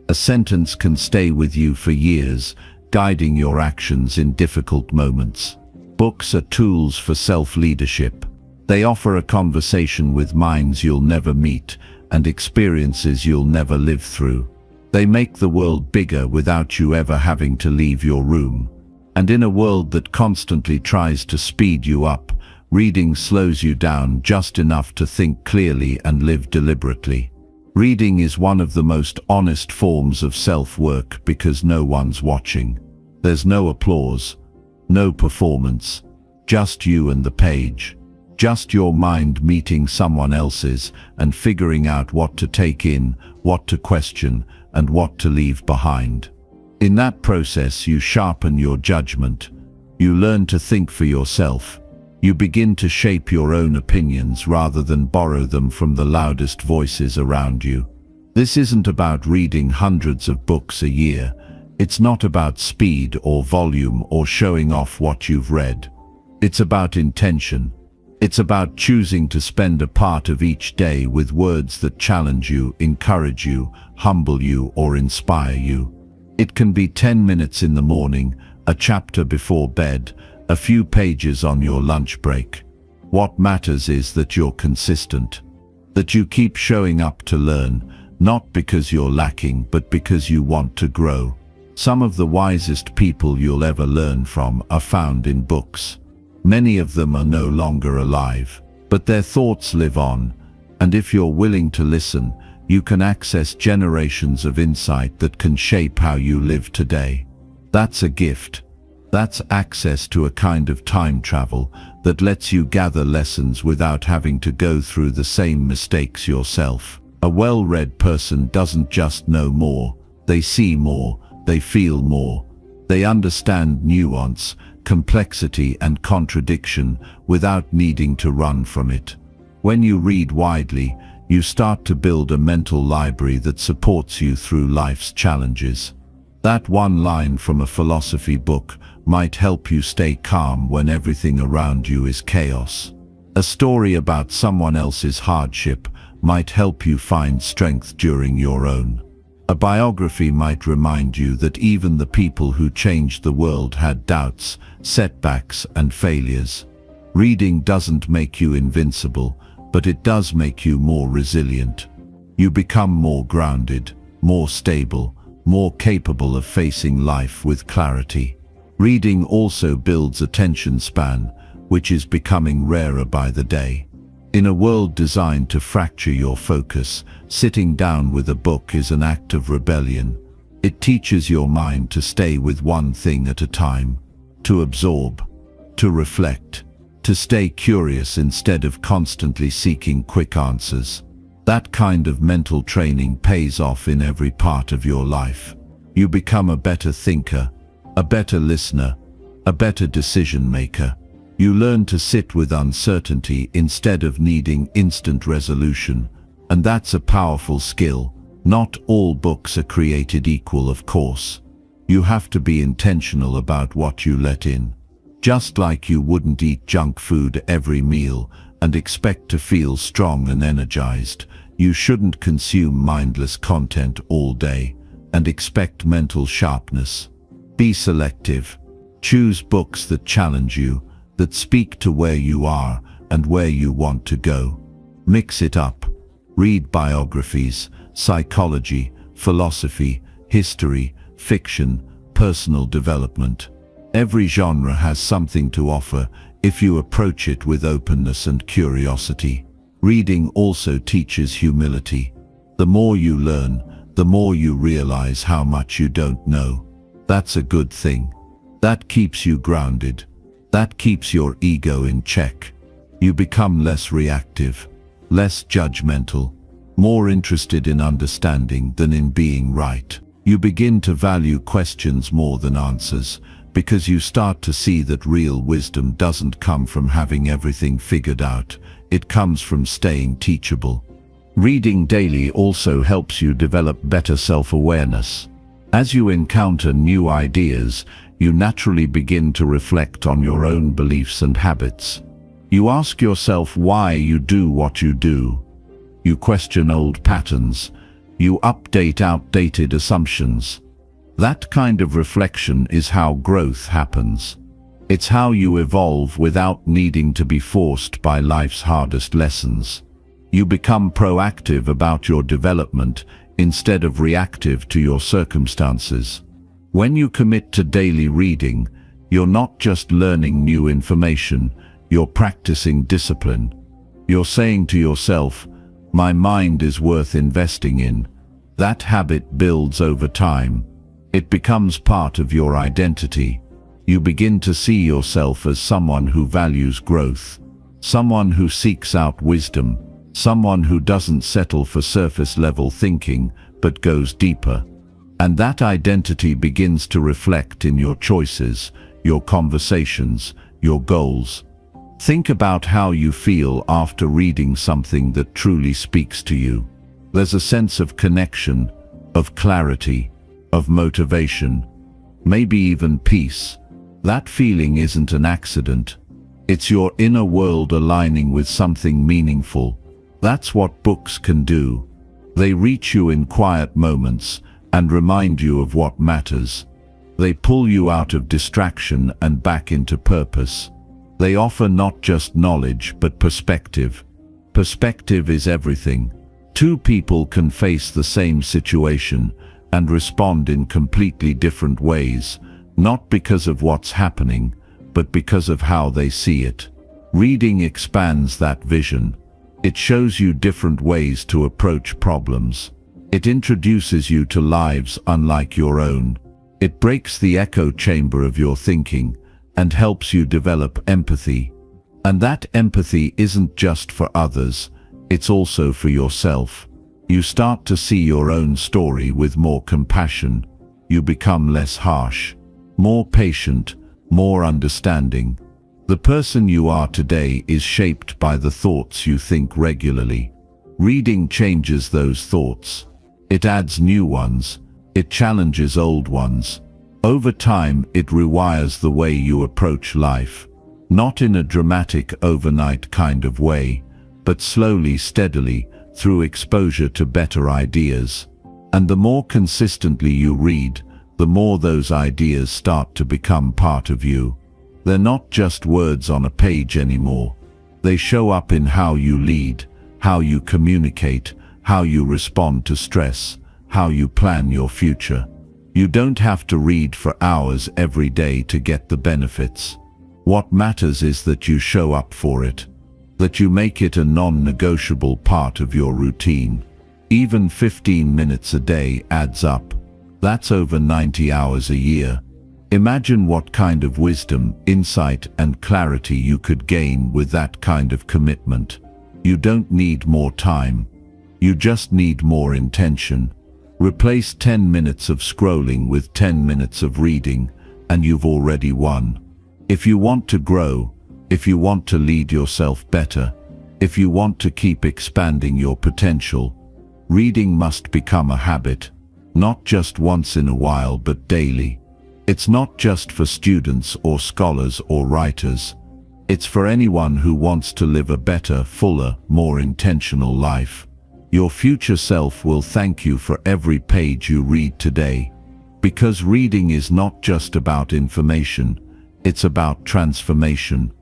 A sentence can stay with you for years, guiding your actions in difficult moments. Books are tools for self-leadership. They offer a conversation with minds you'll never meet and experiences you'll never live through. They make the world bigger without you ever having to leave your room. And in a world that constantly tries to speed you up, reading slows you down just enough to think clearly and live deliberately. Reading is one of the most honest forms of self-work because no one's watching. There's no applause, no performance, just you and the page. Just your mind meeting someone else's and figuring out what to take in, what to question, and what to leave behind. In that process, you sharpen your judgment. You learn to think for yourself. You begin to shape your own opinions rather than borrow them from the loudest voices around you. This isn't about reading hundreds of books a year. It's not about speed or volume or showing off what you've read. It's about intention. It's about choosing to spend a part of each day with words that challenge you, encourage you, humble you, or inspire you. It can be 10 minutes in the morning, a chapter before bed, a few pages on your lunch break. What matters is that you're consistent, that you keep showing up to learn, not because you're lacking, but because you want to grow. Some of the wisest people you'll ever learn from are found in books. Many of them are no longer alive, but their thoughts live on, and if you're willing to listen, you can access generations of insight that can shape how you live today. That's a gift. That's access to a kind of time travel that lets you gather lessons without having to go through the same mistakes yourself. A well-read person doesn't just know more, they see more, They feel more. They understand nuance, complexity, and contradiction without needing to run from it. When you read widely, you start to build a mental library that supports you through life's challenges. That one line from a philosophy book might help you stay calm when everything around you is chaos. A story about someone else's hardship might help you find strength during your own. A biography might remind you that even the people who changed the world had doubts, setbacks, and failures. Reading doesn't make you invincible, but it does make you more resilient. You become more grounded, more stable, more capable of facing life with clarity. Reading also builds attention span, which is becoming rarer by the day. In a world designed to fracture your focus, sitting down with a book is an act of rebellion. It teaches your mind to stay with one thing at a time, to absorb, to reflect, to stay curious instead of constantly seeking quick answers. That kind of mental training pays off in every part of your life. You become a better thinker, a better listener, a better decision maker. You learn to sit with uncertainty instead of needing instant resolution, and that's a powerful skill. Not all books are created equal, of course. You have to be intentional about what you let in. Just like you wouldn't eat junk food every meal and expect to feel strong and energized, you shouldn't consume mindless content all day and expect mental sharpness. Be selective. Choose books that challenge you, that speak to where you are and where you want to go. Mix it up. Read biographies, psychology, philosophy, history, fiction, personal development. Every genre has something to offer if you approach it with openness and curiosity. Reading also teaches humility. The more you learn, the more you realize how much you don't know. That's a good thing. That keeps you grounded. That keeps your ego in check. You become less reactive, less judgmental, more interested in understanding than in being right. You begin to value questions more than answers, because you start to see that real wisdom doesn't come from having everything figured out. It comes from staying teachable. Reading daily also helps you develop better self-awareness. As you encounter new ideas, you naturally begin to reflect on your own beliefs and habits. You ask yourself why you do what you do. You question old patterns. You update outdated assumptions. That kind of reflection is how growth happens. It's how you evolve without needing to be forced by life's hardest lessons. You become proactive about your development instead of reactive to your circumstances. When you commit to daily reading, you're not just learning new information, you're practicing discipline. You're saying to yourself, "My mind is worth investing in." That habit builds over time. It becomes part of your identity. You begin to see yourself as someone who values growth, someone who seeks out wisdom, someone who doesn't settle for surface-level thinking, but goes deeper. And that identity begins to reflect in your choices, your conversations, your goals. Think about how you feel after reading something that truly speaks to you. There's a sense of connection, of clarity, of motivation, maybe even peace. That feeling isn't an accident. It's your inner world aligning with something meaningful. That's what books can do. They reach you in quiet moments and remind you of what matters. They pull you out of distraction and back into purpose. They offer not just knowledge, but perspective. Perspective is everything. Two people can face the same situation and respond in completely different ways, not because of what's happening, but because of how they see it. Reading expands that vision. It shows you different ways to approach problems. It introduces you to lives unlike your own. It breaks the echo chamber of your thinking and helps you develop empathy. And that empathy isn't just for others, it's also for yourself. You start to see your own story with more compassion. you become less harsh, more patient, more understanding. The person you are today is shaped by the thoughts you think regularly. Reading changes those thoughts. It adds new ones. It challenges old ones. Over time, it rewires the way you approach life. Not in a dramatic overnight kind of way, but slowly, steadily, through exposure to better ideas. And the more consistently you read, the more those ideas start to become part of you. They're not just words on a page anymore. They show up in how you lead, how you communicate, how you respond to stress, how you plan your future. You don't have to read for hours every day to get the benefits. What matters is that you show up for it, that you make it a non-negotiable part of your routine. Even 15 minutes a day adds up. That's over 90 hours a year. Imagine what kind of wisdom, insight, and clarity you could gain with that kind of commitment. You don't need more time. You just need more intention. Replace 10 minutes of scrolling with 10 minutes of reading, and you've already won. If you want to grow, if you want to lead yourself better, if you want to keep expanding your potential, reading must become a habit, not just once in a while but daily. It's not just for students or scholars or writers. It's for anyone who wants to live a better, fuller, more intentional life. Your future self will thank you for every page you read today. Because reading is not just about information, it's about transformation.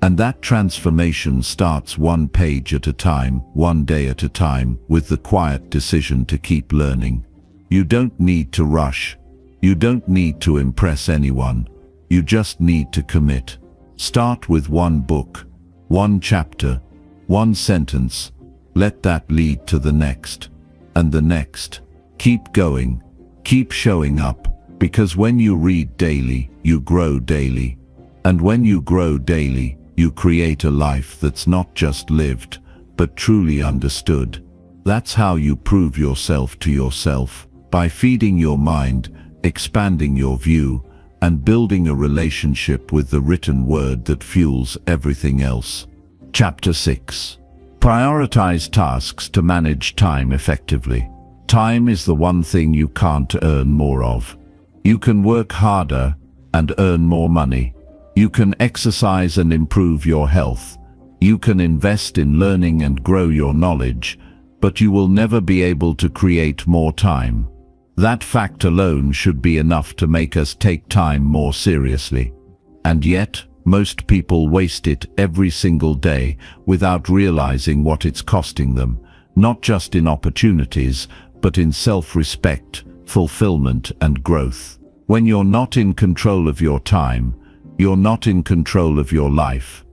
And that transformation starts one page at a time, one day at a time, with the quiet decision to keep learning. You don't need to rush. You don't need to impress anyone. You just need to commit. Start with one book, one chapter, one sentence. Let that lead to the next, and the next. Keep going. Keep showing up, because when you read daily, you grow daily. And when you grow daily, you create a life that's not just lived, but truly understood. That's how you prove yourself to yourself, by feeding your mind, expanding your view, and building a relationship with the written word that fuels everything else. Chapter 6. Prioritize tasks to manage time effectively. Time is the one thing you can't earn more of. You can work harder and earn more money. You can exercise and improve your health. You can invest in learning and grow your knowledge, but you will never be able to create more time. That fact alone should be enough to make us take time more seriously. And yet, most people waste it every single day without realizing what it's costing them, not just in opportunities, but in self-respect, fulfillment, and growth. When you're not in control of your time, you're not in control of your life.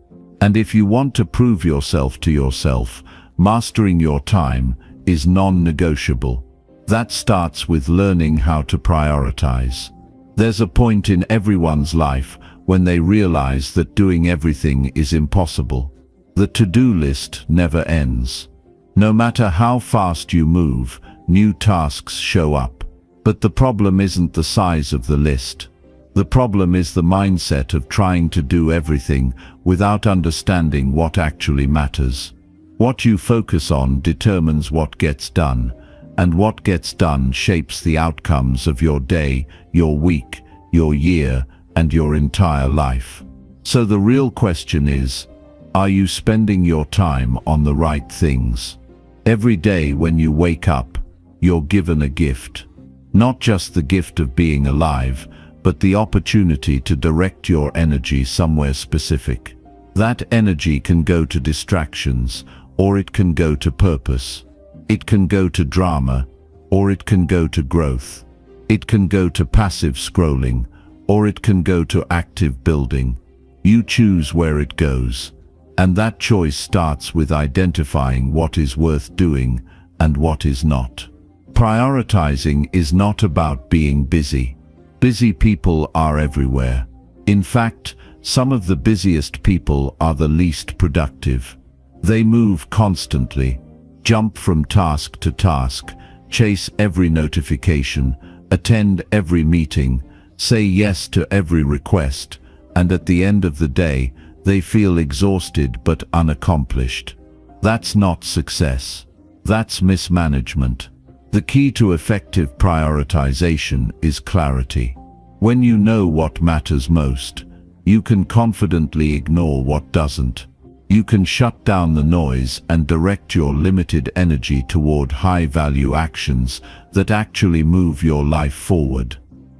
And if you want to prove yourself to yourself, mastering your time is non-negotiable. That starts with learning how to prioritize. There's a point in everyone's life when they realize that doing everything is impossible. The to-do list never ends. No matter how fast you move, new tasks show up. But the problem isn't the size of the list. The problem is the mindset of trying to do everything without understanding what actually matters. What you focus on determines what gets done, and what gets done shapes the outcomes of your day, your week, your year, and your entire life. So the real question is, are you spending your time on the right things? Every day when you wake up, you're given a gift. Not just the gift of being alive, but the opportunity to direct your energy somewhere specific. That energy can go to distractions, or it can go to purpose. It can go to drama, or it can go to growth. It can go to passive scrolling, or it can go to active building. You choose where it goes. And that choice starts with identifying what is worth doing and what is not. Prioritizing is not about being busy. Busy people are everywhere. In fact, some of the busiest people are the least productive. They move constantly, jump from task to task, chase every notification, attend every meeting, say yes to every request, and at the end of the day, they feel exhausted but unaccomplished. That's not success. That's mismanagement. The key to effective prioritization is clarity. When you know what matters most, you can confidently ignore what doesn't. You can shut down the noise and direct your limited energy toward high-value actions that actually move your life forward.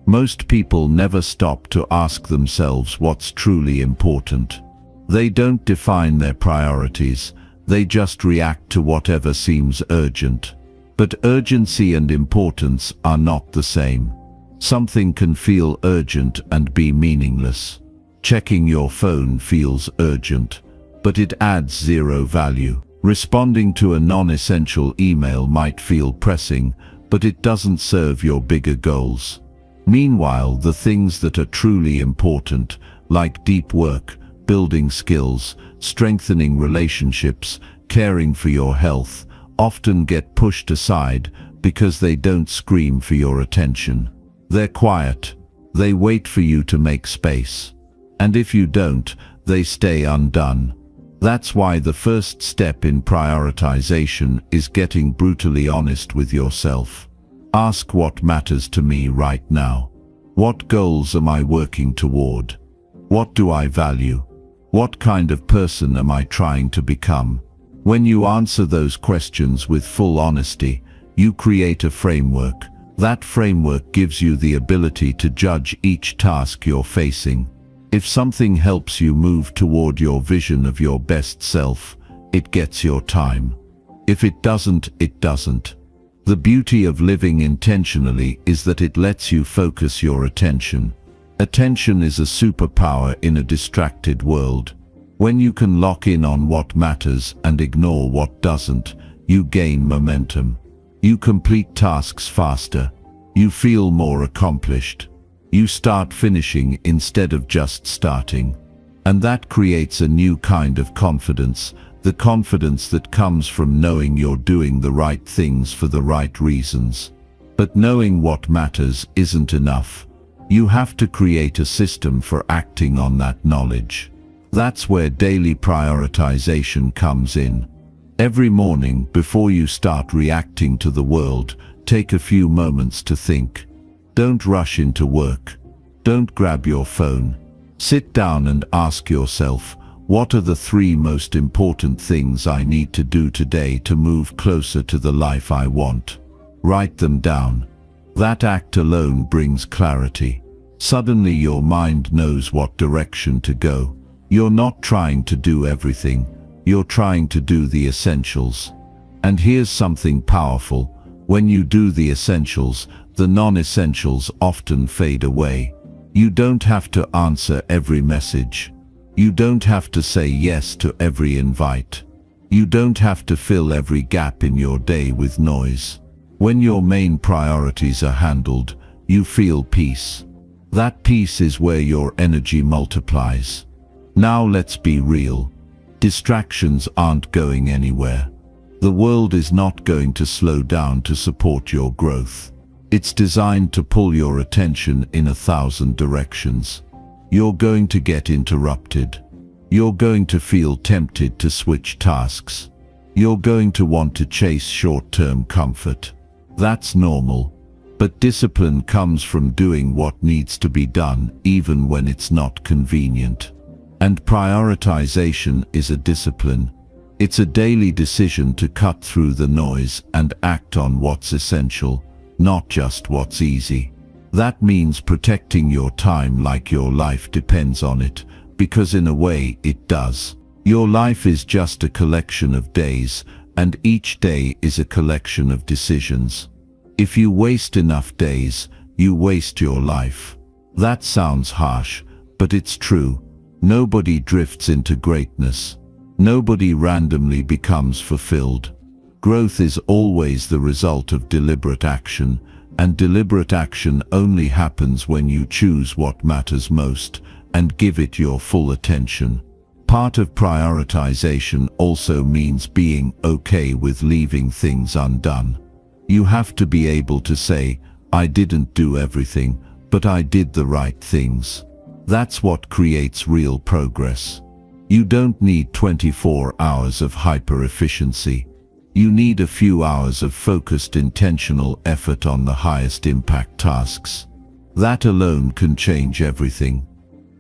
Most people never stop to ask themselves what's truly important. They don't define their priorities, they just react to whatever seems urgent. But urgency and importance are not the same. Something can feel urgent and be meaningless. Checking your phone feels urgent, but it adds zero value. Responding to a non-essential email might feel pressing, but it doesn't serve your bigger goals. Meanwhile, the things that are truly important, like deep work, building skills, strengthening relationships, caring for your health, often get pushed aside because they don't scream for your attention. They're quiet. They wait for you to make space. And if you don't, they stay undone. That's why the first step in prioritization is getting brutally honest with yourself. Ask what matters to me right now. What goals am I working toward? What do I value? What kind of person am I trying to become? When you answer those questions with full honesty, you create a framework. That framework gives you the ability to judge each task you're facing. If something helps you move toward your vision of your best self, it gets your time. If it doesn't, it doesn't. The beauty of living intentionally is that it lets you focus your attention. Attention is a superpower in a distracted world. When you can lock in on what matters and ignore what doesn't, you gain momentum. You complete tasks faster. You feel more accomplished. You start finishing instead of just starting. And that creates a new kind of confidence, the confidence that comes from knowing you're doing the right things for the right reasons. But knowing what matters isn't enough. You have to create a system for acting on that knowledge. That's where daily prioritization comes in. Every morning, before you start reacting to the world, take a few moments to think. Don't rush into work. Don't grab your phone. Sit down and ask yourself, what are the 3 most important things I need to do today to move closer to the life I want? Write them down. That act alone brings clarity. Suddenly your mind knows what direction to go. You're not trying to do everything. You're trying to do the essentials. And here's something powerful. When you do the essentials, the non-essentials often fade away. You don't have to answer every message. You don't have to say yes to every invite. You don't have to fill every gap in your day with noise. When your main priorities are handled, you feel peace. That peace is where your energy multiplies. Now let's be real. Distractions aren't going anywhere. The world is not going to slow down to support your growth. It's designed to pull your attention in 1,000 directions. You're going to get interrupted. You're going to feel tempted to switch tasks. You're going to want to chase short-term comfort. That's normal. But discipline comes from doing what needs to be done, even when it's not convenient. And prioritization is a discipline. It's a daily decision to cut through the noise and act on what's essential, not just what's easy. That means protecting your time like your life depends on it, because in a way it does. Your life is just a collection of days, and each day is a collection of decisions. If you waste enough days, you waste your life. That sounds harsh, but it's true. Nobody drifts into greatness. Nobody randomly becomes fulfilled. Growth is always the result of deliberate action, and deliberate action only happens when you choose what matters most and give it your full attention. Part of prioritization also means being okay with leaving things undone. You have to be able to say, I didn't do everything, but I did the right things. That's what creates real progress. You don't need 24 hours of hyper-efficiency. You need a few hours of focused, intentional effort on the highest impact tasks. That alone can change everything.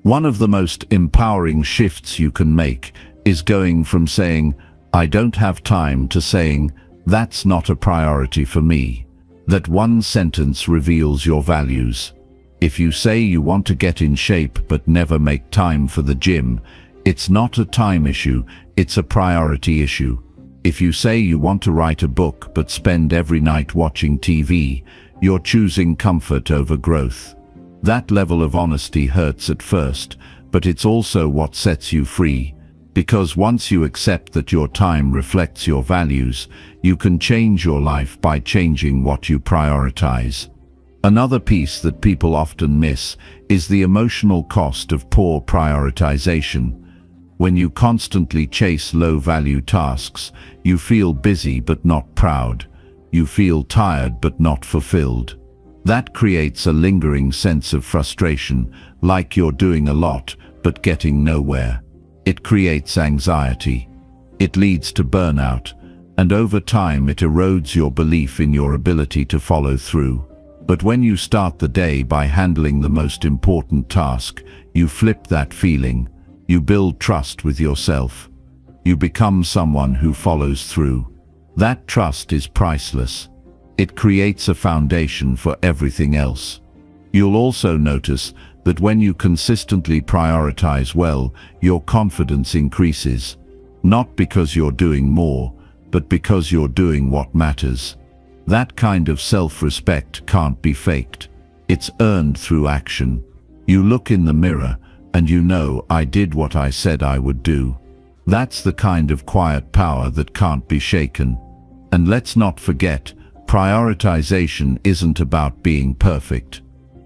One of the most empowering shifts you can make is going from saying, "I don't have time," to saying, "That's not a priority for me." That one sentence reveals your values. If you say you want to get in shape but never make time for the gym, it's not a time issue, it's a priority issue. If you say you want to write a book but spend every night watching TV, you're choosing comfort over growth. That level of honesty hurts at first, but it's also what sets you free. Because once you accept that your time reflects your values, you can change your life by changing what you prioritize. Another piece that people often miss is the emotional cost of poor prioritization. When you constantly chase low-value tasks, you feel busy but not proud. You feel tired but not fulfilled. That creates a lingering sense of frustration, like you're doing a lot but getting nowhere. It creates anxiety. It leads to burnout, and over time it erodes your belief in your ability to follow through. But when you start the day by handling the most important task, you flip that feeling. You build trust with yourself. You become someone who follows through. That trust is priceless. It creates a foundation for everything else. You'll also notice that when you consistently prioritize well, your confidence increases. Not because you're doing more, but because you're doing what matters. That kind of self-respect can't be faked. It's earned through action. You look in the mirror and you know, "I did what I said I would do." That's the kind of quiet power that can't be shaken. And let's not forget, prioritization isn't about being perfect.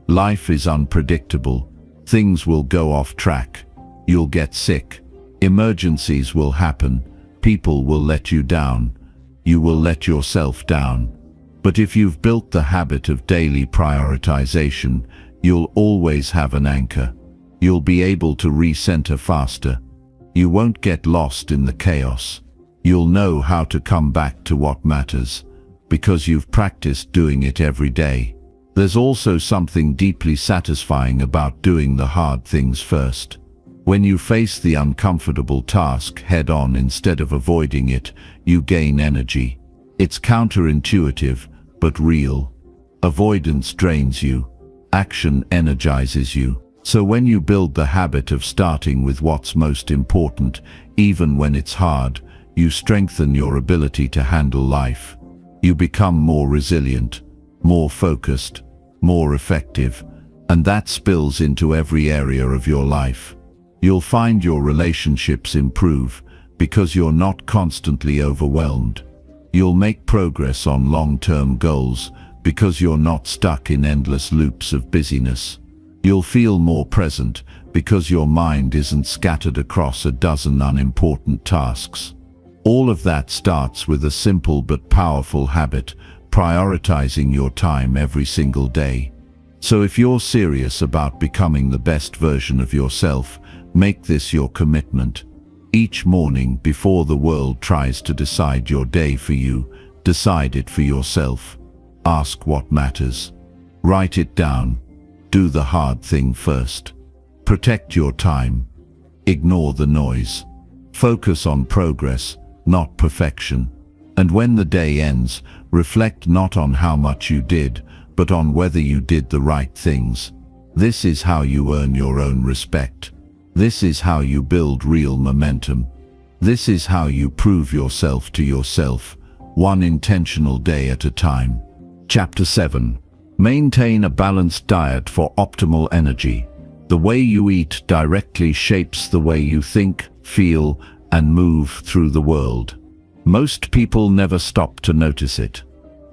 Life is unpredictable. Things will go off track. You'll get sick. Emergencies will happen. People will let you down. You will let yourself down. But if you've built the habit of daily prioritization, you'll always have an anchor. You'll be able to recenter faster. You won't get lost in the chaos. You'll know how to come back to what matters, because you've practiced doing it every day. There's also something deeply satisfying about doing the hard things first. When you face the uncomfortable task head-on instead of avoiding it, you gain energy. It's counterintuitive, but real. Avoidance drains you. Action energizes you. So when you build the habit of starting with what's most important, even when it's hard, you strengthen your ability to handle life. You become more resilient, more focused, more effective, and that spills into every area of your life. You'll find your relationships improve because you're not constantly overwhelmed. You'll make progress on long-term goals because you're not stuck in endless loops of busyness. You'll feel more present because your mind isn't scattered across a dozen unimportant tasks. All of that starts with a simple but powerful habit, prioritizing your time every single day. So if you're serious about becoming the best version of yourself, make this your commitment. Each morning, before the world tries to decide your day for you, decide it for yourself. Ask what matters. Write it down. Do the hard thing first. Protect your time. Ignore the noise. Focus on progress, not perfection. And when the day ends, reflect not on how much you did, but on whether you did the right things. This is how you earn your own respect. This is how you build real momentum. This is how you prove yourself to yourself, one intentional day at a time. Chapter 7. Maintain a balanced diet for optimal energy. The way you eat directly shapes the way you think, feel, and move through the world. Most people never stop to notice it.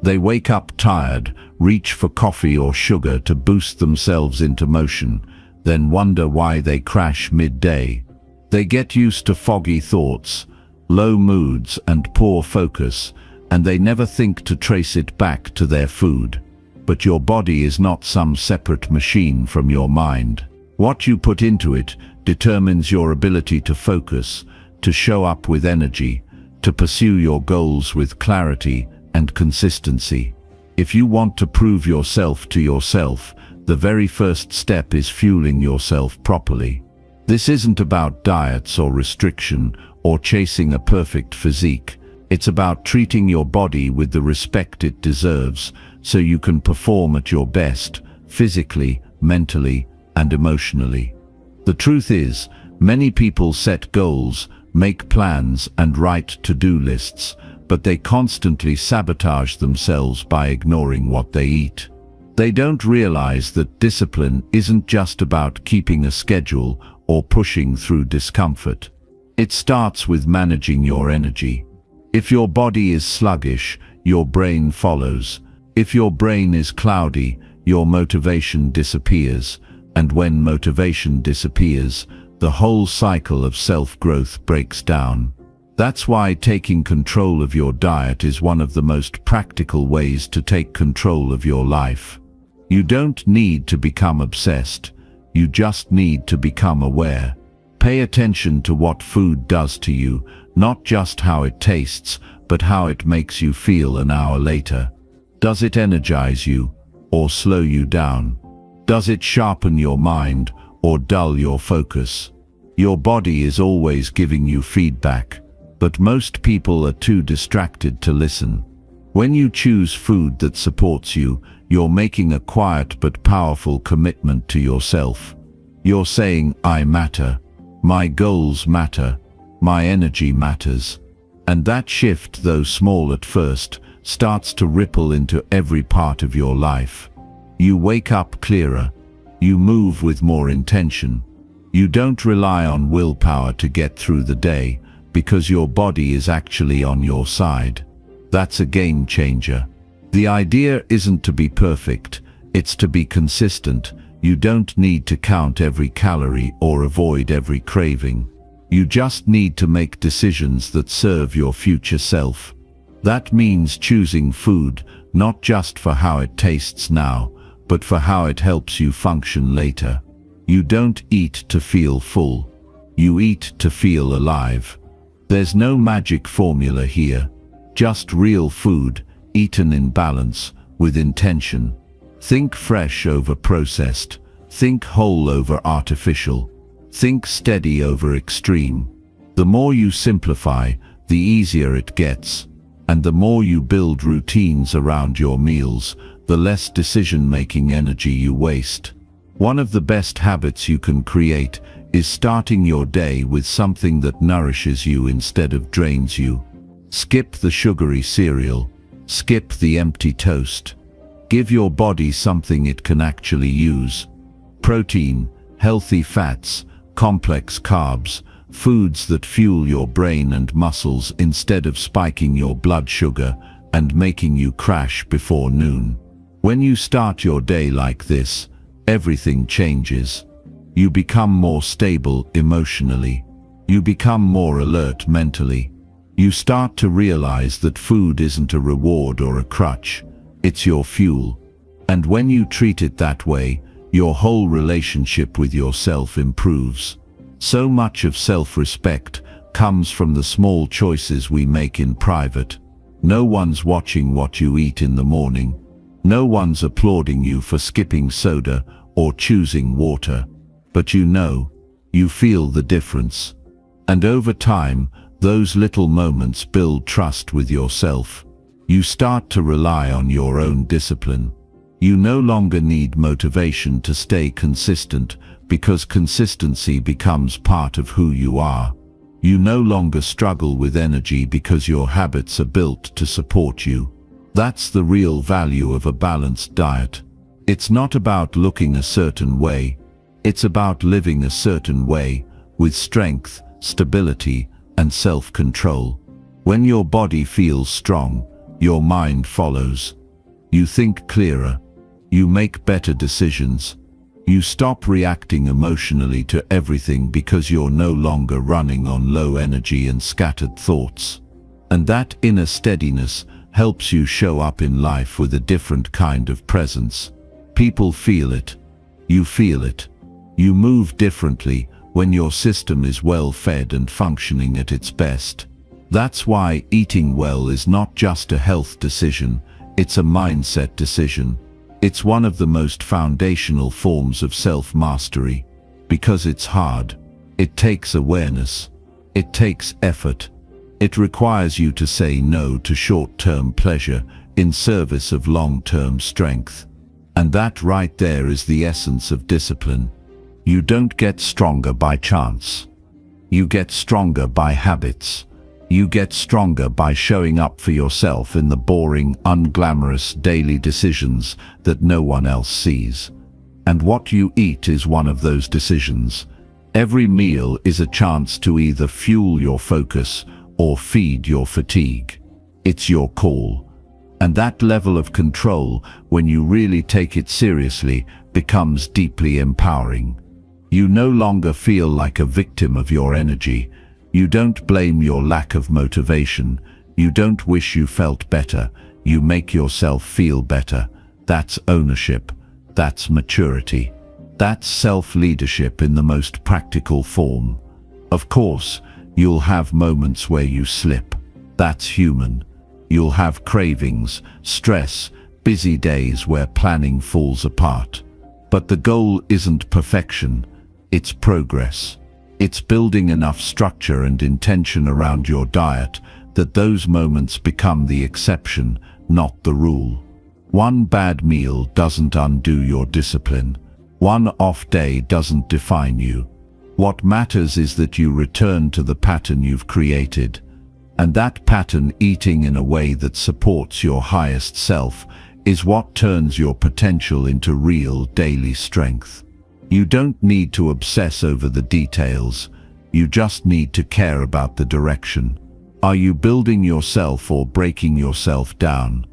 They wake up tired, reach for coffee or sugar to boost themselves into motion, then wonder why they crash midday. They get used to foggy thoughts, low moods, and poor focus, and they never think to trace it back to their food. but your body is not some separate machine from your mind. What you put into it determines your ability to focus, to show up with energy, to pursue your goals with clarity and consistency. If you want to prove yourself to yourself, the very first step is fueling yourself properly. This isn't about diets or restriction or chasing a perfect physique. It's about treating your body with the respect it deserves so you can perform at your best, physically, mentally, and emotionally. The truth is, many people set goals, make plans, and write to-do lists, but they constantly sabotage themselves by ignoring what they eat. They don't realize that discipline isn't just about keeping a schedule or pushing through discomfort. It starts with managing your energy. If your body is sluggish, your brain follows. If your brain is cloudy, your motivation disappears. And when motivation disappears, the whole cycle of self-growth breaks down. That's why taking control of your diet is one of the most practical ways to take control of your life. You don't need to become obsessed. You just need to become aware. Pay attention to what food does to you, not just how it tastes, but how it makes you feel an hour later. Does it energize you or slow you down? Does it sharpen your mind or dull your focus? Your body is always giving you feedback, but most people are too distracted to listen. When you choose food that supports you, you're making a quiet but powerful commitment to yourself. You're saying, I matter, my goals matter, my energy matters. And that shift, though small at first, starts to ripple into every part of your life. You wake up clearer. You move with more intention. You don't rely on willpower to get through the day, because your body is actually on your side. That's a game changer. The idea isn't to be perfect, it's to be consistent. You don't need to count every calorie or avoid every craving. You just need to make decisions that serve your future self. That means choosing food, not just for how it tastes now, but for how it helps you function later. You don't eat to feel full. You eat to feel alive. There's no magic formula here, just real food, eaten in balance, with intention. Think fresh over processed. Think whole over artificial. Think steady over extreme. The more you simplify, the easier it gets. And the more you build routines around your meals, the less decision-making energy you waste. One of the best habits you can create is starting your day with something that nourishes you instead of drains you. Skip the sugary cereal. Skip the empty toast. Give your body something it can actually use. Protein, healthy fats, complex carbs, foods that fuel your brain and muscles instead of spiking your blood sugar and making you crash before noon. When you start your day like this, everything changes. You become more stable emotionally. You become more alert mentally. You start to realize that food isn't a reward or a crutch, it's your fuel. And when you treat it that way, your whole relationship with yourself improves. So much of self-respect comes from the small choices we make in private. No one's watching what you eat in the morning. No one's applauding you for skipping soda or choosing water. But you feel the difference. And over time, those little moments build trust with yourself. You start to rely on your own discipline. You no longer need motivation to stay consistent, because consistency becomes part of who you are. You no longer struggle with energy because your habits are built to support you. That's the real value of a balanced diet. It's not about looking a certain way. It's about living a certain way, with strength, stability, and self-control. When your body feels strong, your mind follows. You think clearer. You make better decisions. You stop reacting emotionally to everything because you're no longer running on low energy and scattered thoughts. And that inner steadiness helps you show up in life with a different kind of presence. People feel it. You feel it. You move differently when your system is well fed and functioning at its best. That's why eating well is not just a health decision, it's a mindset decision. It's one of the most foundational forms of self-mastery, because it's hard. It takes awareness. It takes effort. It requires you to say no to short-term pleasure in service of long-term strength. And that right there is the essence of discipline. You don't get stronger by chance. You get stronger by habits. You get stronger by showing up for yourself in the boring, unglamorous daily decisions that no one else sees. And what you eat is one of those decisions. Every meal is a chance to either fuel your focus or feed your fatigue. It's your call. And that level of control, when you really take it seriously, becomes deeply empowering. You no longer feel like a victim of your energy. You don't blame your lack of motivation. You don't wish you felt better. You make yourself feel better. That's ownership. That's maturity. That's self-leadership in the most practical form. Of course, you'll have moments where you slip. That's human. You'll have cravings, stress, busy days where planning falls apart. But the goal isn't perfection, it's progress. It's building enough structure and intention around your diet that those moments become the exception, not the rule. One bad meal doesn't undo your discipline. One off day doesn't define you. What matters is that you return to the pattern you've created. And that pattern, eating in a way that supports your highest self, is what turns your potential into real daily strength. You don't need to obsess over the details. You just need to care about the direction. Are you building yourself or breaking yourself down?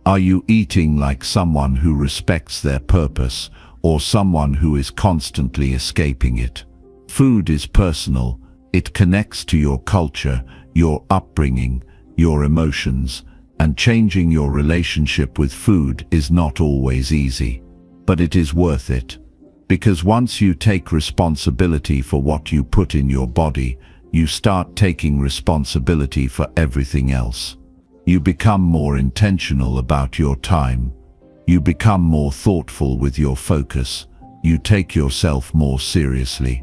Are you eating like someone who respects their purpose or someone who is constantly escaping it? Food is personal. It connects to your culture, your upbringing, your emotions, and changing your relationship with food is not always easy. But it is worth it. Because once you take responsibility for what you put in your body, you start taking responsibility for everything else. You become more intentional about your time. You become more thoughtful with your focus. You take yourself more seriously.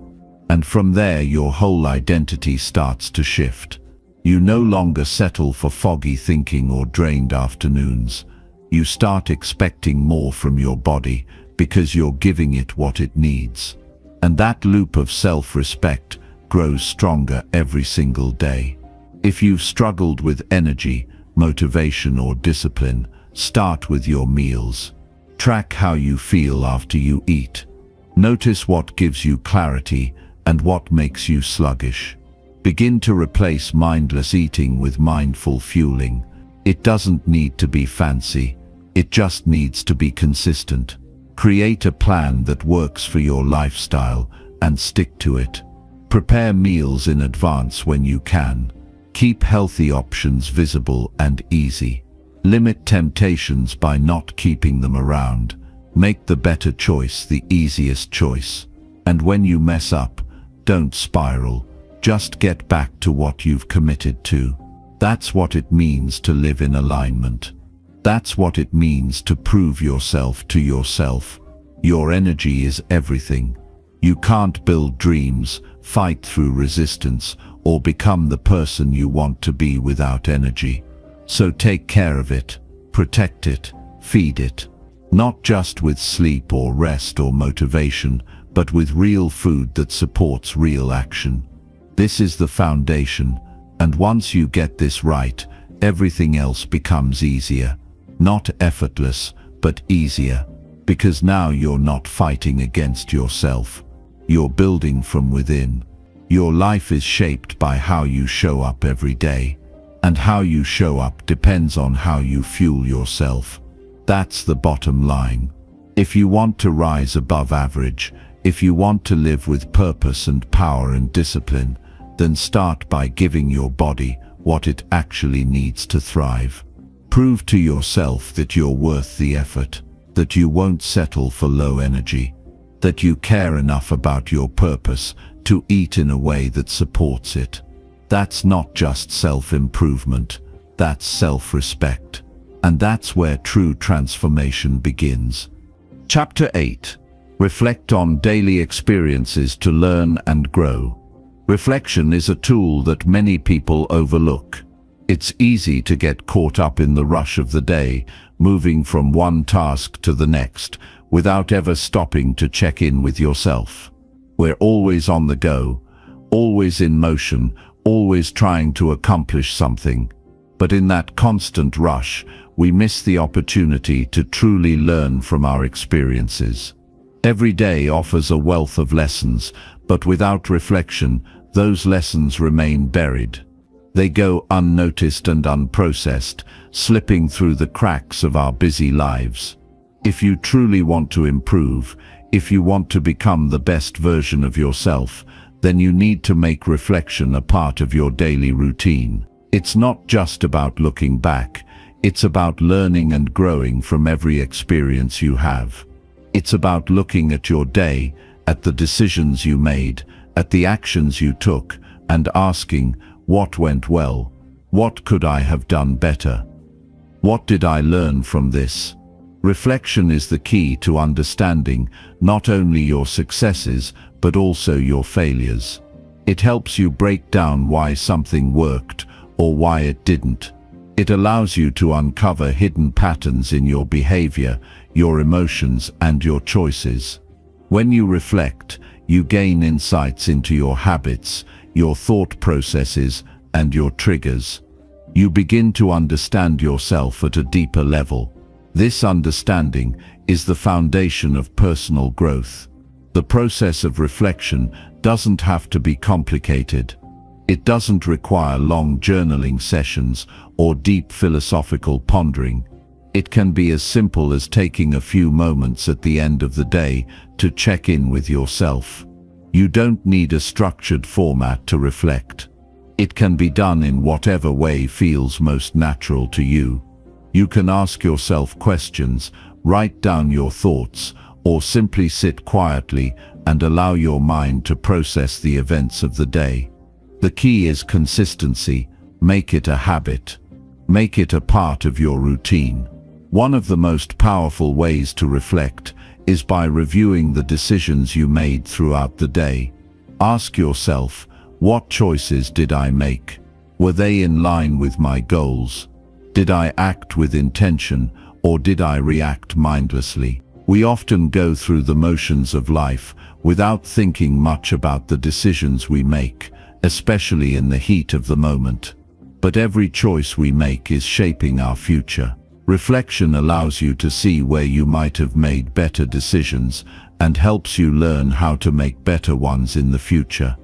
And from there, your whole identity starts to shift. You no longer settle for foggy thinking or drained afternoons. You start expecting more from your body because you're giving it what it needs. And that loop of self-respect grows stronger every single day. If you've struggled with energy, motivation, or discipline, start with your meals. Track how you feel after you eat. Notice what gives you clarity and what makes you sluggish. Begin to replace mindless eating with mindful fueling. It doesn't need to be fancy. It just needs to be consistent. Create a plan that works for your lifestyle and stick to it. Prepare meals in advance when you can. Keep healthy options visible and easy. Limit temptations by not keeping them around. Make the better choice the easiest choice. And when you mess up, don't spiral. Just get back to what you've committed to. That's what it means to live in alignment. That's what it means to prove yourself to yourself. Your energy is everything. You can't build dreams, fight through resistance, or become the person you want to be without energy. So take care of it, protect it, feed it. Not just with sleep or rest or motivation, but with real food that supports real action. This is the foundation, and once you get this right, everything else becomes easier. Not effortless, but easier. Because now you're not fighting against yourself. You're building from within. Your life is shaped by how you show up every day. And how you show up depends on how you fuel yourself. That's the bottom line. If you want to rise above average, if you want to live with purpose and power and discipline, then start by giving your body what it actually needs to thrive. Prove to yourself that you're worth the effort, that you won't settle for low energy, that you care enough about your purpose to eat in a way that supports it. That's not just self-improvement, that's self-respect. And that's where true transformation begins. Chapter 8. Reflect on daily experiences to learn and grow. Reflection is a tool that many people overlook. It's easy to get caught up in the rush of the day, moving from one task to the next, without ever stopping to check in with yourself. We're always on the go, always in motion, always trying to accomplish something. But in that constant rush, we miss the opportunity to truly learn from our experiences. Every day offers a wealth of lessons, but without reflection, those lessons remain buried. They go unnoticed and unprocessed, slipping through the cracks of our busy lives. If you truly want to improve, if you want to become the best version of yourself, then you need to make reflection a part of your daily routine. It's not just about looking back, it's about learning and growing from every experience you have. It's about looking at your day, at the decisions you made, at the actions you took, and asking, what went well? What could I have done better? What did I learn from this? Reflection is the key to understanding not only your successes, but also your failures. It helps you break down why something worked or why it didn't. It allows you to uncover hidden patterns in your behavior, your emotions, and your choices. When you reflect, you gain insights into your habits, your thought processes, and your triggers. You begin to understand yourself at a deeper level. This understanding is the foundation of personal growth. The process of reflection doesn't have to be complicated. It doesn't require long journaling sessions or deep philosophical pondering. It can be as simple as taking a few moments at the end of the day to check in with yourself. You don't need a structured format to reflect. It can be done in whatever way feels most natural to you. You can ask yourself questions, write down your thoughts, or simply sit quietly and allow your mind to process the events of the day. The key is consistency. Make it a habit. Make it a part of your routine. One of the most powerful ways to reflect is by reviewing the decisions you made throughout the day. Ask yourself, what choices did I make? Were they in line with my goals? Did I act with intention, or did I react mindlessly? We often go through the motions of life without thinking much about the decisions we make, especially in the heat of the moment. But every choice we make is shaping our future. Reflection allows you to see where you might have made better decisions and helps you learn how to make better ones in the future.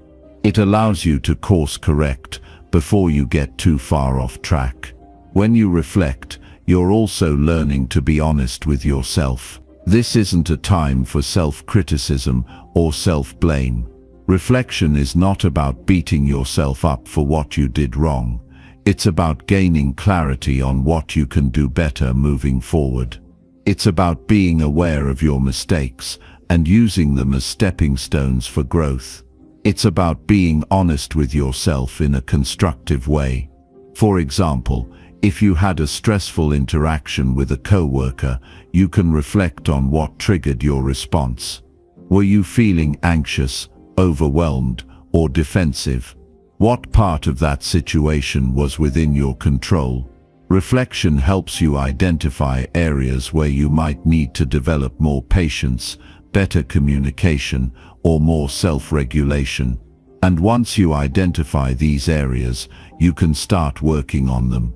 It allows you to course correct before you get too far off track. When you reflect, you're also learning to be honest with yourself. This isn't a time for self-criticism or self-blame. Reflection is not about beating yourself up for what you did wrong. It's about gaining clarity on what you can do better moving forward. It's about being aware of your mistakes and using them as stepping stones for growth. It's about being honest with yourself in a constructive way. For example, if you had a stressful interaction with a coworker, you can reflect on what triggered your response. Were you feeling anxious, overwhelmed, or defensive? What part of that situation was within your control? Reflection helps you identify areas where you might need to develop more patience, better communication, or more self-regulation. And once you identify these areas, you can start working on them.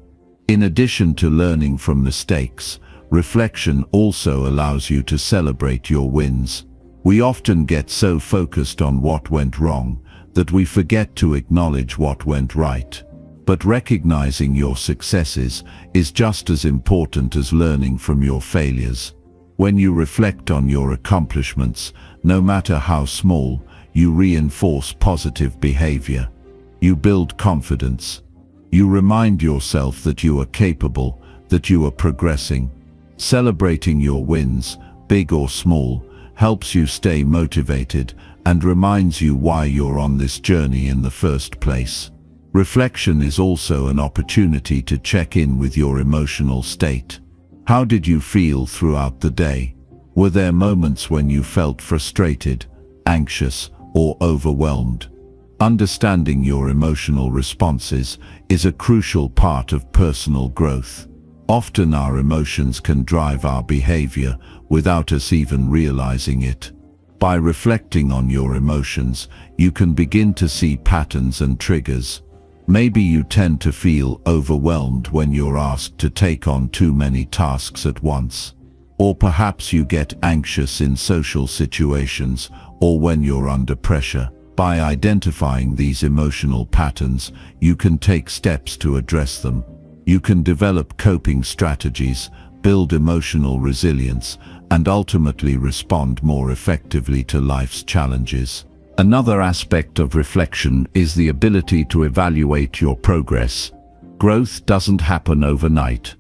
In addition to learning from mistakes, reflection also allows you to celebrate your wins. We often get so focused on what went wrong that we forget to acknowledge what went right. But recognizing your successes is just as important as learning from your failures. When you reflect on your accomplishments, no matter how small, you reinforce positive behavior. You build confidence. You remind yourself that you are capable, that you are progressing. Celebrating your wins, big or small, helps you stay motivated and reminds you why you're on this journey in the first place. Reflection is also an opportunity to check in with your emotional state. How did you feel throughout the day? Were there moments when you felt frustrated, anxious, or overwhelmed? Understanding your emotional responses is a crucial part of personal growth. Often our emotions can drive our behavior without us even realizing it. By reflecting on your emotions, you can begin to see patterns and triggers. Maybe you tend to feel overwhelmed when you're asked to take on too many tasks at once. Or perhaps you get anxious in social situations or when you're under pressure. By identifying these emotional patterns, you can take steps to address them. You can develop coping strategies, build emotional resilience, and ultimately respond more effectively to life's challenges. Another aspect of reflection is the ability to evaluate your progress. Growth doesn't happen overnight.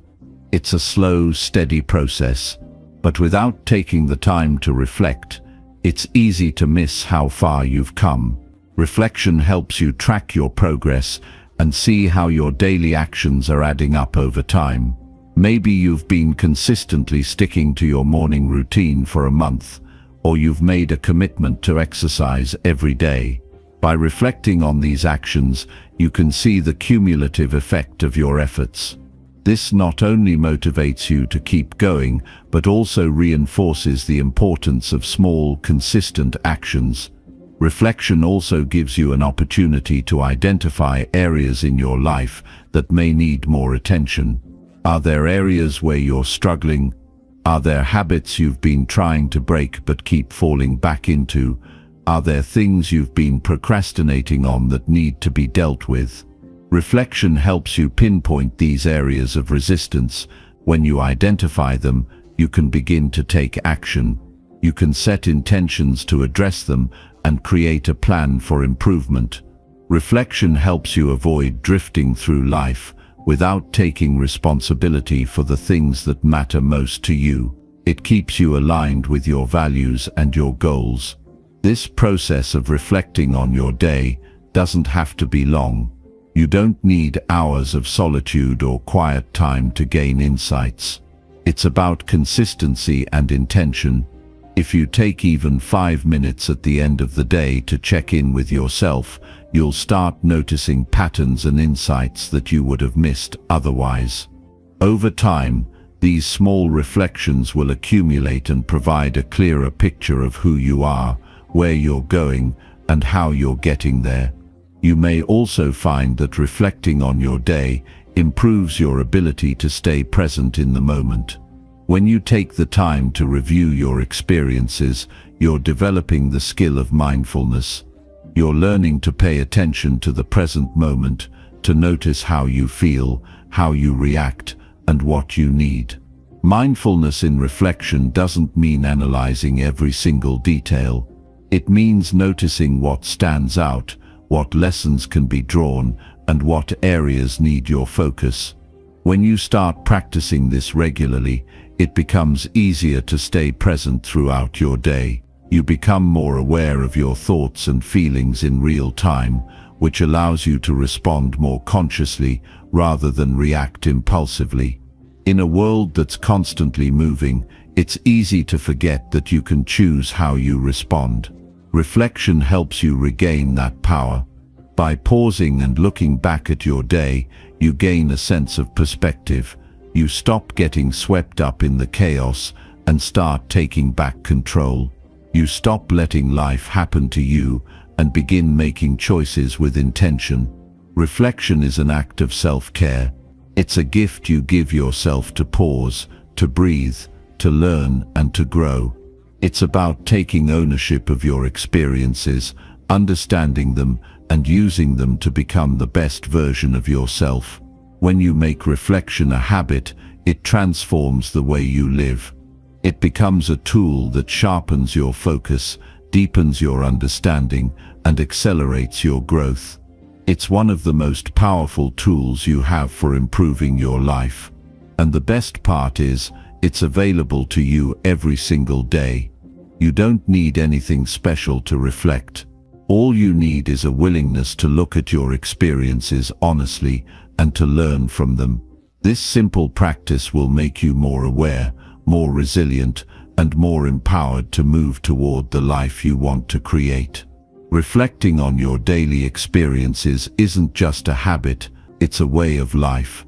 It's a slow, steady process. But without taking the time to reflect, it's easy to miss how far you've come. Reflection helps you track your progress and see how your daily actions are adding up over time. Maybe you've been consistently sticking to your morning routine for a month, or you've made a commitment to exercise every day. By reflecting on these actions, you can see the cumulative effect of your efforts. This not only motivates you to keep going, but also reinforces the importance of small, consistent actions. Reflection also gives you an opportunity to identify areas in your life that may need more attention. Are there areas where you're struggling? Are there habits you've been trying to break but keep falling back into? Are there things you've been procrastinating on that need to be dealt with? Reflection helps you pinpoint these areas of resistance. When you identify them, you can begin to take action. You can set intentions to address them and create a plan for improvement. Reflection helps you avoid drifting through life without taking responsibility for the things that matter most to you. It keeps you aligned with your values and your goals. This process of reflecting on your day doesn't have to be long. You don't need hours of solitude or quiet time to gain insights. It's about consistency and intention. If you take even 5 minutes at the end of the day to check in with yourself, you'll start noticing patterns and insights that you would have missed otherwise. Over time, these small reflections will accumulate and provide a clearer picture of who you are, where you're going, and how you're getting there. You may also find that reflecting on your day improves your ability to stay present in the moment. When you take the time to review your experiences, you're developing the skill of mindfulness. You're learning to pay attention to the present moment, to notice how you feel, how you react, and what you need. Mindfulness in reflection doesn't mean analyzing every single detail. It means noticing what stands out, what lessons can be drawn, and what areas need your focus. When you start practicing this regularly, it becomes easier to stay present throughout your day. You become more aware of your thoughts and feelings in real time, which allows you to respond more consciously rather than react impulsively. In a world that's constantly moving, it's easy to forget that you can choose how you respond. Reflection helps you regain that power. By pausing and looking back at your day, you gain a sense of perspective. You stop getting swept up in the chaos and start taking back control. You stop letting life happen to you and begin making choices with intention. Reflection is an act of self-care. It's a gift you give yourself to pause, to breathe, to learn, and to grow. It's about taking ownership of your experiences, understanding them, and using them to become the best version of yourself. When you make reflection a habit, it transforms the way you live. It becomes a tool that sharpens your focus, deepens your understanding, and accelerates your growth. It's one of the most powerful tools you have for improving your life. And the best part is, it's available to you every single day. You don't need anything special to reflect. All you need is a willingness to look at your experiences honestly and to learn from them. This simple practice will make you more aware, more resilient, and more empowered to move toward the life you want to create. Reflecting on your daily experiences isn't just a habit, it's a way of life.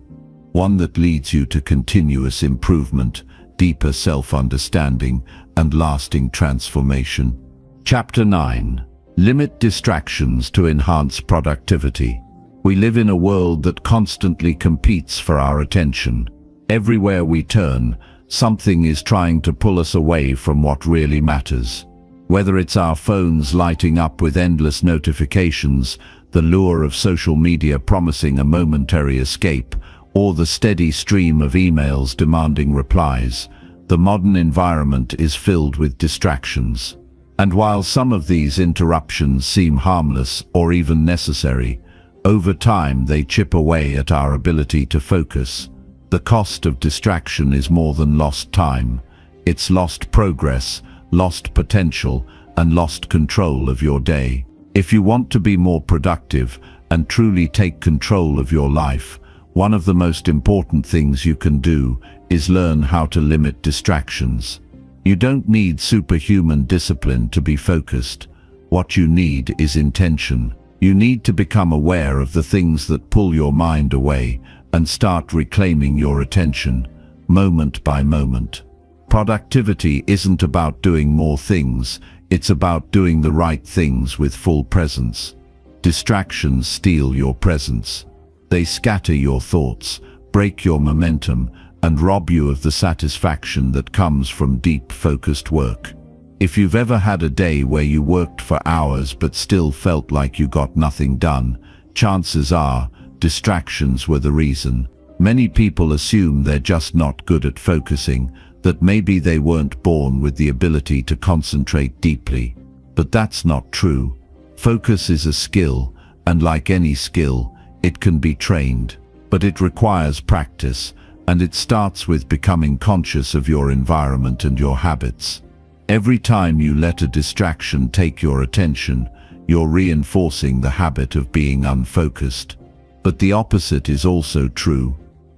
One that leads you to continuous improvement, deeper self-understanding, and lasting transformation. Chapter 9. Limit distractions to enhance productivity. We live in a world that constantly competes for our attention. Everywhere we turn, something is trying to pull us away from what really matters. Whether it's our phones lighting up with endless notifications, the lure of social media promising a momentary escape, or the steady stream of emails demanding replies, the modern environment is filled with distractions. And while some of these interruptions seem harmless or even necessary, over time they chip away at our ability to focus. The cost of distraction is more than lost time. It's lost progress, lost potential, and lost control of your day. If you want to be more productive and truly take control of your life, one of the most important things you can do is learn how to limit distractions. You don't need superhuman discipline to be focused. What you need is intention. You need to become aware of the things that pull your mind away and start reclaiming your attention, moment by moment. Productivity isn't about doing more things, it's about doing the right things with full presence. Distractions steal your presence. They scatter your thoughts, break your momentum, and rob you of the satisfaction that comes from deep, focused work. If you've ever had a day where you worked for hours but still felt like you got nothing done, chances are distractions were the reason. Many people assume they're just not good at focusing, that maybe they weren't born with the ability to concentrate deeply. But that's not true. Focus is a skill, and like any skill, it can be trained. But it requires practice, and it starts with becoming conscious of your environment and your habits. Every time you let a distraction take your attention, you're reinforcing the habit of being unfocused. But the opposite is also true.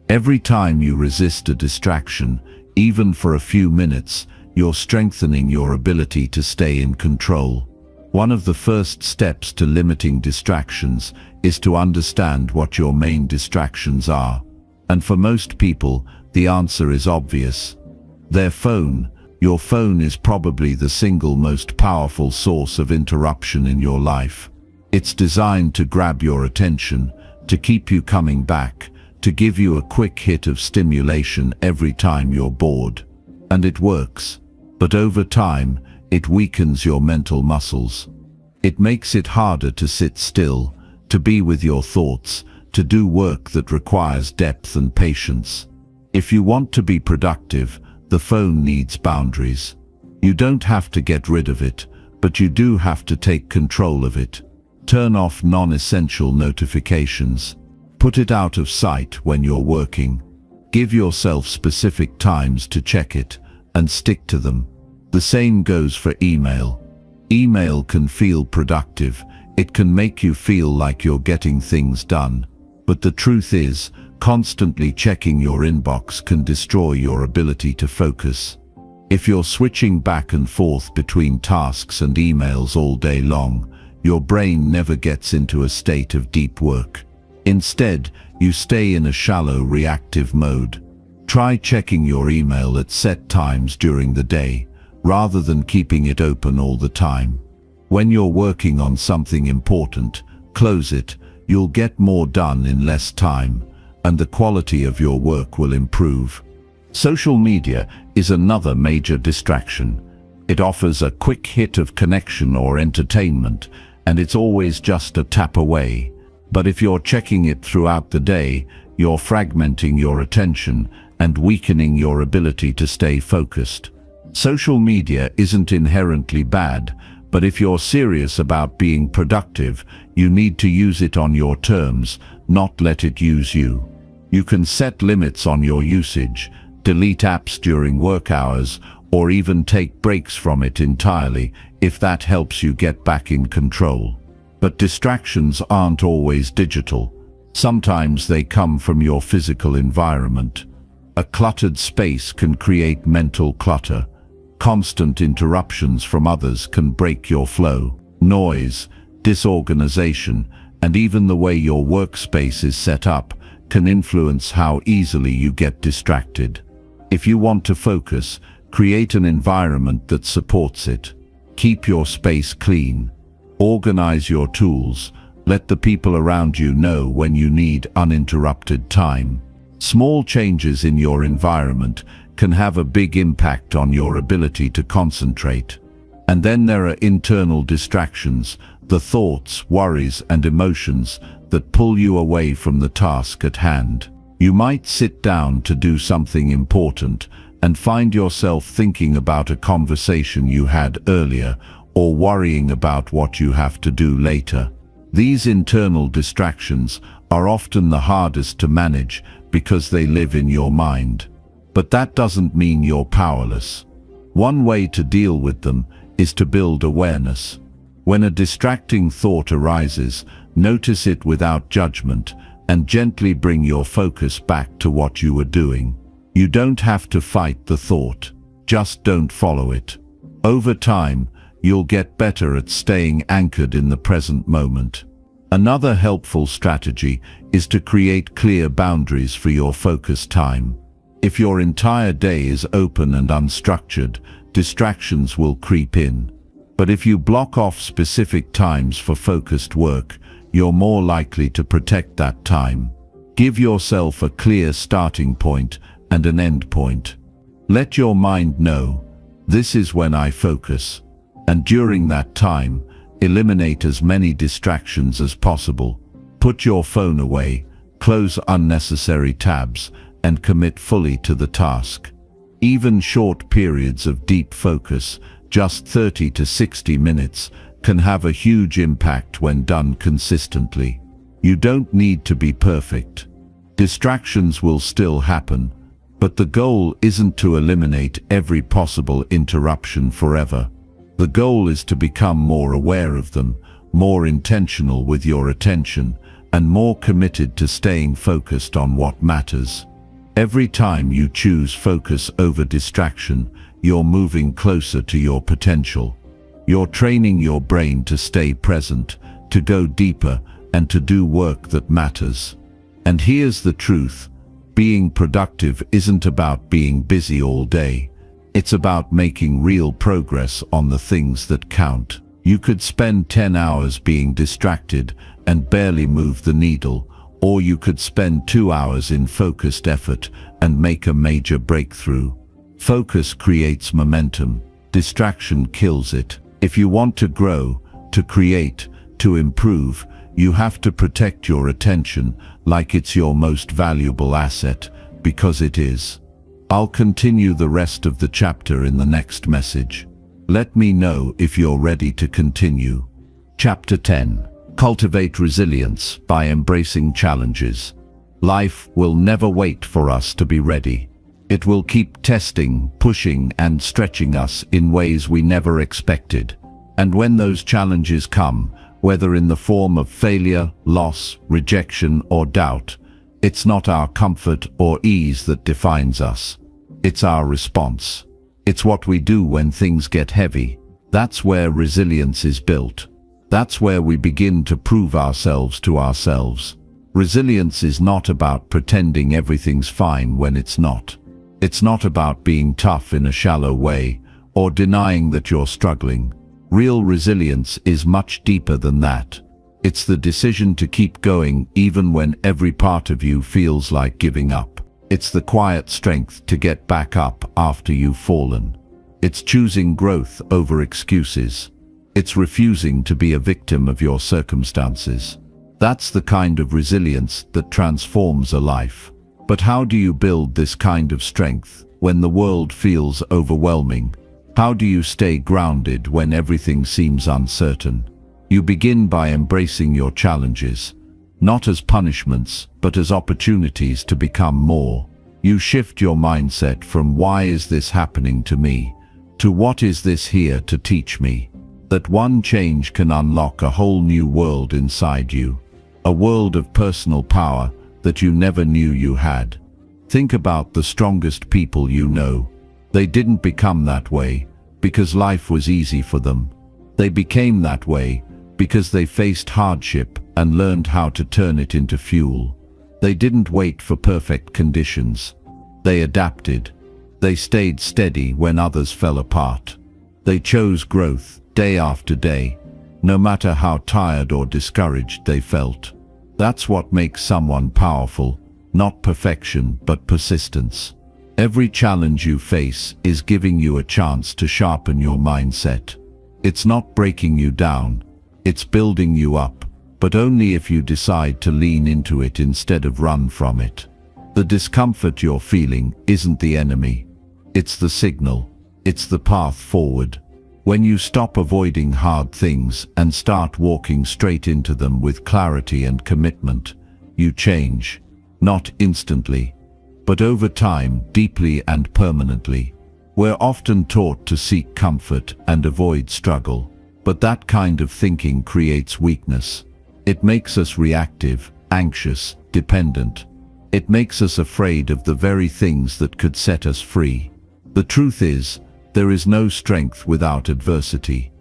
Every time you resist a distraction, even for a few minutes, you're strengthening your ability to stay in control. One of the first steps to limiting distractions is to understand what your main distractions are. And for most people, the answer is obvious. Their phone. Your phone is probably the single most powerful source of interruption in your life. It's designed to grab your attention, to keep you coming back, to give you a quick hit of stimulation every time you're bored. And it works. But over time, it weakens your mental muscles. It makes it harder to sit still, to be with your thoughts, to do work that requires depth and patience. If you want to be productive, the phone needs boundaries. You don't have to get rid of it, but you do have to take control of it. Turn off non-essential notifications. Put it out of sight when you're working. Give yourself specific times to check it, and stick to them. The same goes for email. Email can feel productive. It can make you feel like you're getting things done. But the truth is, constantly checking your inbox can destroy your ability to focus. If you're switching back and forth between tasks and emails all day long, your brain never gets into a state of deep work. Instead, you stay in a shallow, reactive mode. Try checking your email at set times during the day, rather than keeping it open all the time. When you're working on something important, close it. You'll get more done in less time, and the quality of your work will improve. Social media is another major distraction. It offers a quick hit of connection or entertainment, and it's always just a tap away. But if you're checking it throughout the day, you're fragmenting your attention and weakening your ability to stay focused. Social media isn't inherently bad, but if you're serious about being productive, you need to use it on your terms, not let it use you. You can set limits on your usage, delete apps during work hours, or even take breaks from it entirely if that helps you get back in control. But distractions aren't always digital. Sometimes they come from your physical environment. A cluttered space can create mental clutter. Constant interruptions from others can break your flow. Noise, disorganization, and even the way your workspace is set up can influence how easily you get distracted. If you want to focus, create an environment that supports it. Keep your space clean. Organize your tools. Let the people around you know when you need uninterrupted time. Small changes in your environment can have a big impact on your ability to concentrate. And then there are internal distractions, the thoughts, worries, and emotions that pull you away from the task at hand. You might sit down to do something important and find yourself thinking about a conversation you had earlier or worrying about what you have to do later. These internal distractions are often the hardest to manage because they live in your mind. But that doesn't mean you're powerless. One way to deal with them is to build awareness. When a distracting thought arises, notice it without judgment and gently bring your focus back to what you are doing. You don't have to fight the thought, just don't follow it. Over time, you'll get better at staying anchored in the present moment. Another helpful strategy is to create clear boundaries for your focus time. If your entire day is open and unstructured, distractions will creep in. But if you block off specific times for focused work, you're more likely to protect that time. Give yourself a clear starting point and an end point. Let your mind know, this is when I focus. And during that time, eliminate as many distractions as possible. Put your phone away, close unnecessary tabs, and commit fully to the task. Even short periods of deep focus, just 30 to 60 minutes, can have a huge impact when done consistently. You don't need to be perfect. Distractions will still happen, but the goal isn't to eliminate every possible interruption forever. The goal is to become more aware of them, more intentional with your attention, and more committed to staying focused on what matters. Every time you choose focus over distraction, you're moving closer to your potential. You're training your brain to stay present, to go deeper, and to do work that matters. And here's the truth: being productive isn't about being busy all day. It's about making real progress on the things that count. You could spend 10 hours being distracted and barely move the needle, or you could spend 2 hours in focused effort and make a major breakthrough. Focus creates momentum. Distraction kills it. If you want to grow, to create, to improve, you have to protect your attention like it's your most valuable asset, because it is. I'll continue the rest of the chapter in the next message. Let me know if you're ready to continue. Chapter 10. Cultivate resilience by embracing challenges. Life will never wait for us to be ready. It will keep testing, pushing, and stretching us in ways we never expected. And when those challenges come, whether in the form of failure, loss, rejection, or doubt, it's not our comfort or ease that defines us. It's our response. It's what we do when things get heavy. That's where resilience is built. That's where we begin to prove ourselves to ourselves. Resilience is not about pretending everything's fine when it's not. It's not about being tough in a shallow way or denying that you're struggling. Real resilience is much deeper than that. It's the decision to keep going even when every part of you feels like giving up. It's the quiet strength to get back up after you've fallen. It's choosing growth over excuses. It's refusing to be a victim of your circumstances. That's the kind of resilience that transforms a life. But how do you build this kind of strength when the world feels overwhelming? How do you stay grounded when everything seems uncertain? You begin by embracing your challenges. not as punishments, but as opportunities to become more. You shift your mindset from "why is this happening to me?" to "what is this here to teach me?" That one change can unlock a whole new world inside you. A world of personal power that you never knew you had. Think about the strongest people you know. They didn't become that way because life was easy for them. They became that way because they faced hardship and learned how to turn it into fuel. They didn't wait for perfect conditions. They adapted. They stayed steady when others fell apart. They chose growth day after day, no matter how tired or discouraged they felt. That's what makes someone powerful, not perfection, but persistence. Every challenge you face is giving you a chance to sharpen your mindset. It's not breaking you down, it's building you up, but only if you decide to lean into it instead of run from it. The discomfort you're feeling isn't the enemy. It's the signal. It's the path forward. When you stop avoiding hard things and start walking straight into them with clarity and commitment, you change. Not instantly, but over time, deeply and permanently. We're often taught to seek comfort and avoid struggle, but that kind of thinking creates weakness. It makes us reactive, anxious, dependent. It makes us afraid of the very things that could set us free. The truth is, there is no strength without adversity.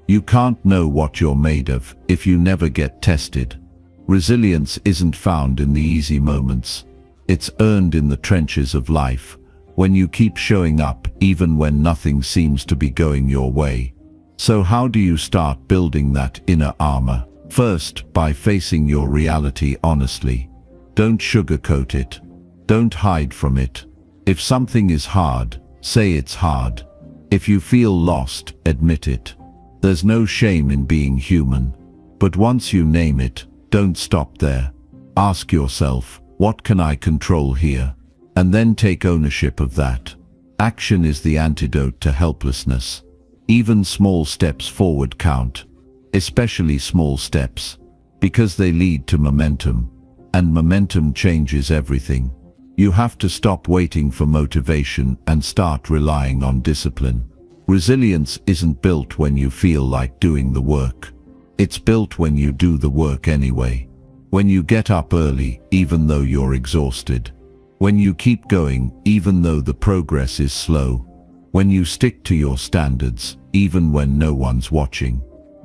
You can't know what you're made of if you never get tested. Resilience isn't found in the easy moments. It's earned in the trenches of life, when you keep showing up even when nothing seems to be going your way. So how do you start building that inner armor? First, by facing your reality honestly. Don't sugarcoat it. Don't hide from it. If something is hard, say it's hard. If you feel lost, admit it. There's no shame in being human. But once you name it, don't stop there. Ask yourself, what can I control here? And then take ownership of that. Action is the antidote to helplessness. Even small steps forward count, especially small steps, because they lead to momentum, and momentum changes everything. You have to stop waiting for motivation and start relying on discipline. Resilience isn't built when you feel like doing the work. It's built when you do the work anyway. When you get up early, even though you're exhausted. When you keep going, even though the progress is slow. When you stick to your standards, even when no one's watching.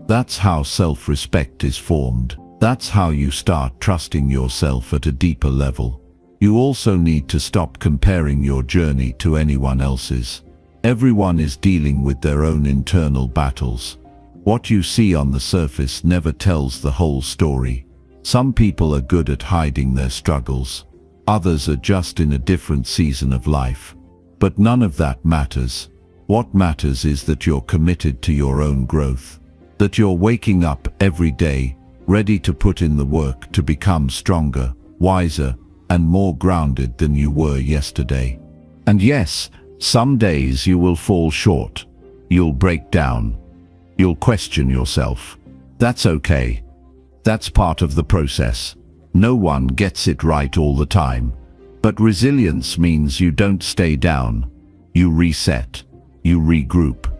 That's how self-respect is formed. That's how you start trusting yourself at a deeper level. You also need to stop comparing your journey to anyone else's. Everyone is dealing with their own internal battles. What you see on the surface never tells the whole story. Some people are good at hiding their struggles. Others are just in a different season of life. But none of that matters. What matters is that you're committed to your own growth. That you're waking up every day, ready to put in the work to become stronger, wiser, and more grounded than you were yesterday. And yes, some days you will fall short. You'll break down. You'll question yourself. That's okay. That's part of the process. No one gets it right all the time. But resilience means you don't stay down. You reset. You regroup.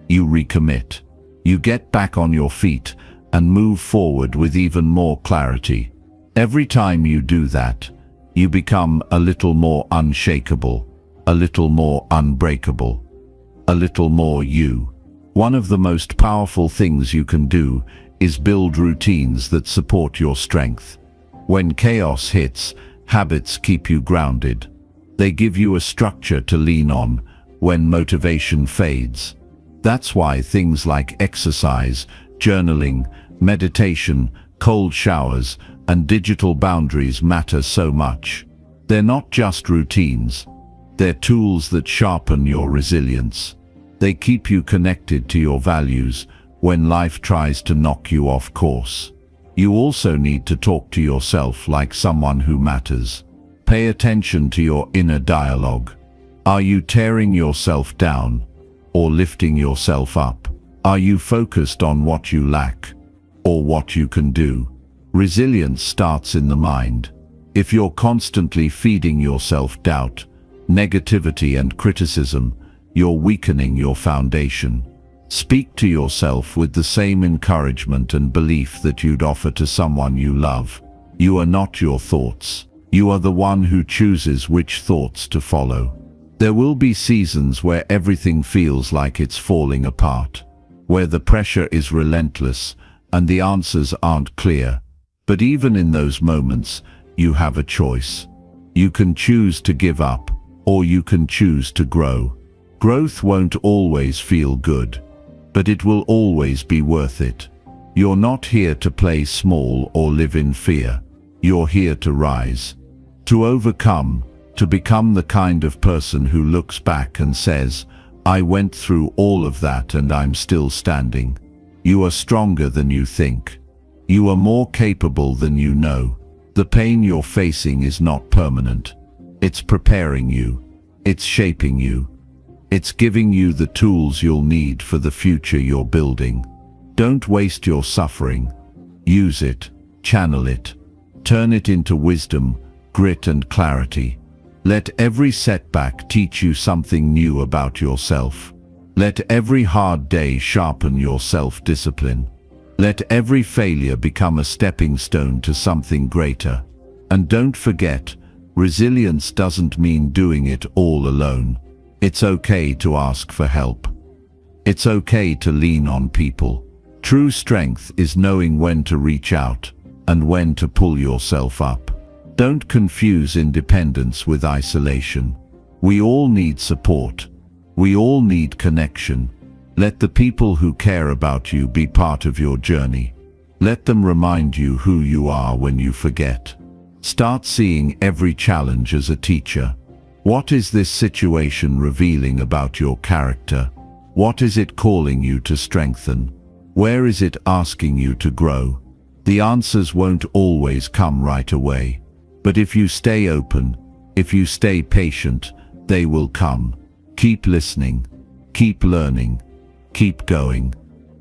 You recommit. You get back on your feet and move forward with even more clarity. Every time you do that, you become a little more unshakable, a little more unbreakable, a little more you. One of the most powerful things you can do is build routines that support your strength. When chaos hits, habits keep you grounded. They give you a structure to lean on when motivation fades. That's why things like exercise, journaling, meditation, cold showers, and digital boundaries matter so much. They're not just routines. They're tools that sharpen your resilience. They keep you connected to your values when life tries to knock you off course. You also need to talk to yourself like someone who matters. Pay attention to your inner dialogue. Are you tearing yourself down or lifting yourself up? Are you focused on what you lack or what you can do? Resilience starts in the mind. If you're constantly feeding yourself doubt, negativity and criticism, you're weakening your foundation. Speak to yourself with the same encouragement and belief that you'd offer to someone you love. You are not your thoughts. You are the one who chooses which thoughts to follow. There will be seasons where everything feels like it's falling apart, where the pressure is relentless and the answers aren't clear. But even in those moments, you have a choice. You can choose to give up, or you can choose to grow. Growth won't always feel good, but it will always be worth it. You're not here to play small or live in fear. You're here to rise, to overcome, to become the kind of person who looks back and says, I went through all of that and I'm still standing. You are stronger than you think. You are more capable than you know. The pain you're facing is not permanent. It's preparing you. It's shaping you. It's giving you the tools you'll need for the future you're building. Don't waste your suffering. Use it, channel it, turn it into wisdom, grit and clarity. Let every setback teach you something new about yourself. Let every hard day sharpen your self-discipline. Let every failure become a stepping stone to something greater. And don't forget, resilience doesn't mean doing it all alone. It's okay to ask for help. It's okay to lean on people. True strength is knowing when to reach out and when to pull yourself up. Don't confuse independence with isolation. We all need support. We all need connection. Let the people who care about you be part of your journey. Let them remind you who you are when you forget. Start seeing every challenge as a teacher. What is this situation revealing about your character? What is it calling you to strengthen? Where is it asking you to grow? The answers won't always come right away. But if you stay open, if you stay patient, they will come. Keep listening. Keep learning. Keep going.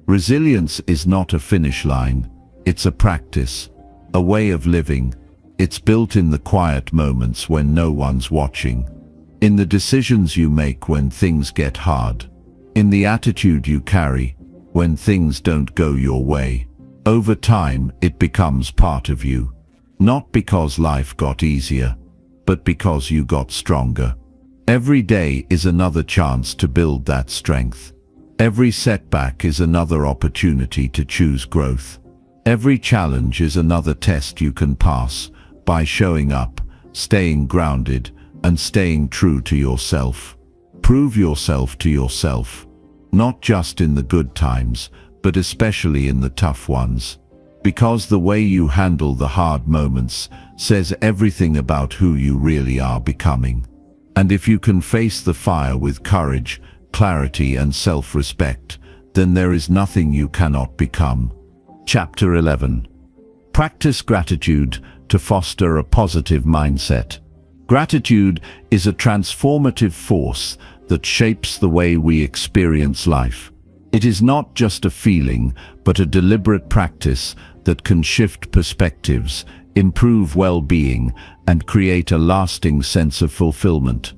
Resilience is not a finish line. It's a practice, a way of living. It's built in the quiet moments when no one's watching, in the decisions you make when things get hard, in the attitude you carry when things don't go your way. Over time, it becomes part of you, not because life got easier, but because you got stronger. Every day is another chance to build that strength. Every setback is another opportunity to choose growth. Every challenge is another test you can pass by showing up, staying grounded, and staying true to yourself. Prove yourself to yourself, not just in the good times, but especially in the tough ones. Because the way you handle the hard moments says everything about who you really are becoming. And if you can face the fire with courage, clarity, and self-respect, then there is nothing you cannot become. Chapter 11. Practice gratitude to foster a positive mindset. Gratitude is a transformative force that shapes the way we experience life. It is not just a feeling, but a deliberate practice that can shift perspectives, improve well-being, and create a lasting sense of fulfillment.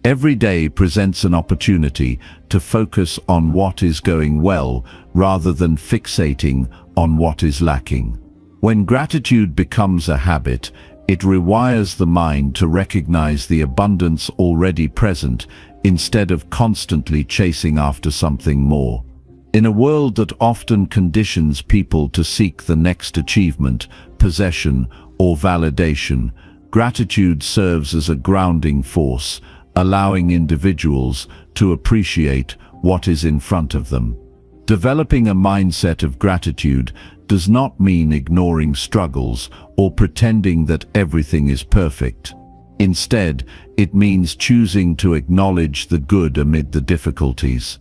Every day presents an opportunity to focus on what is going well rather than fixating on what is lacking. When gratitude becomes a habit, it rewires the mind to recognize the abundance already present instead of constantly chasing after something more. In a world that often conditions people to seek the next achievement, possession, or validation, gratitude serves as a grounding force, allowing individuals to appreciate what is in front of them. Developing a mindset of gratitude does not mean ignoring struggles or pretending that everything is perfect. Instead, it means choosing to acknowledge the good amid the difficulties.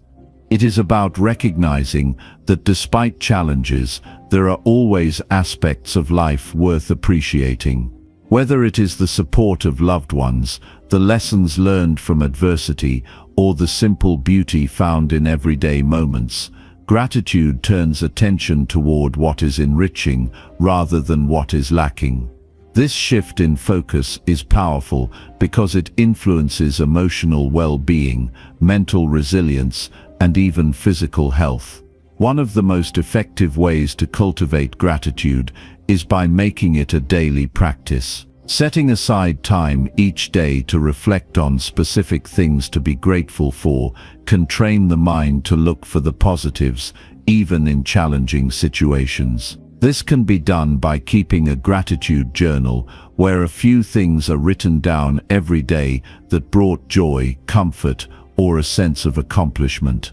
It is about recognizing that despite challenges, there are always aspects of life worth appreciating. Whether it is the support of loved ones, the lessons learned from adversity, or the simple beauty found in everyday moments, Gratitude turns attention toward what is enriching rather than what is lacking. This shift in focus is powerful because it influences emotional well-being, mental resilience, and even physical health. One of the most effective ways to cultivate gratitude is by making it a daily practice. Setting aside time each day to reflect on specific things to be grateful for can train the mind to look for the positives, even in challenging situations. This can be done by keeping a gratitude journal where a few things are written down every day that brought joy, comfort, or a sense of accomplishment.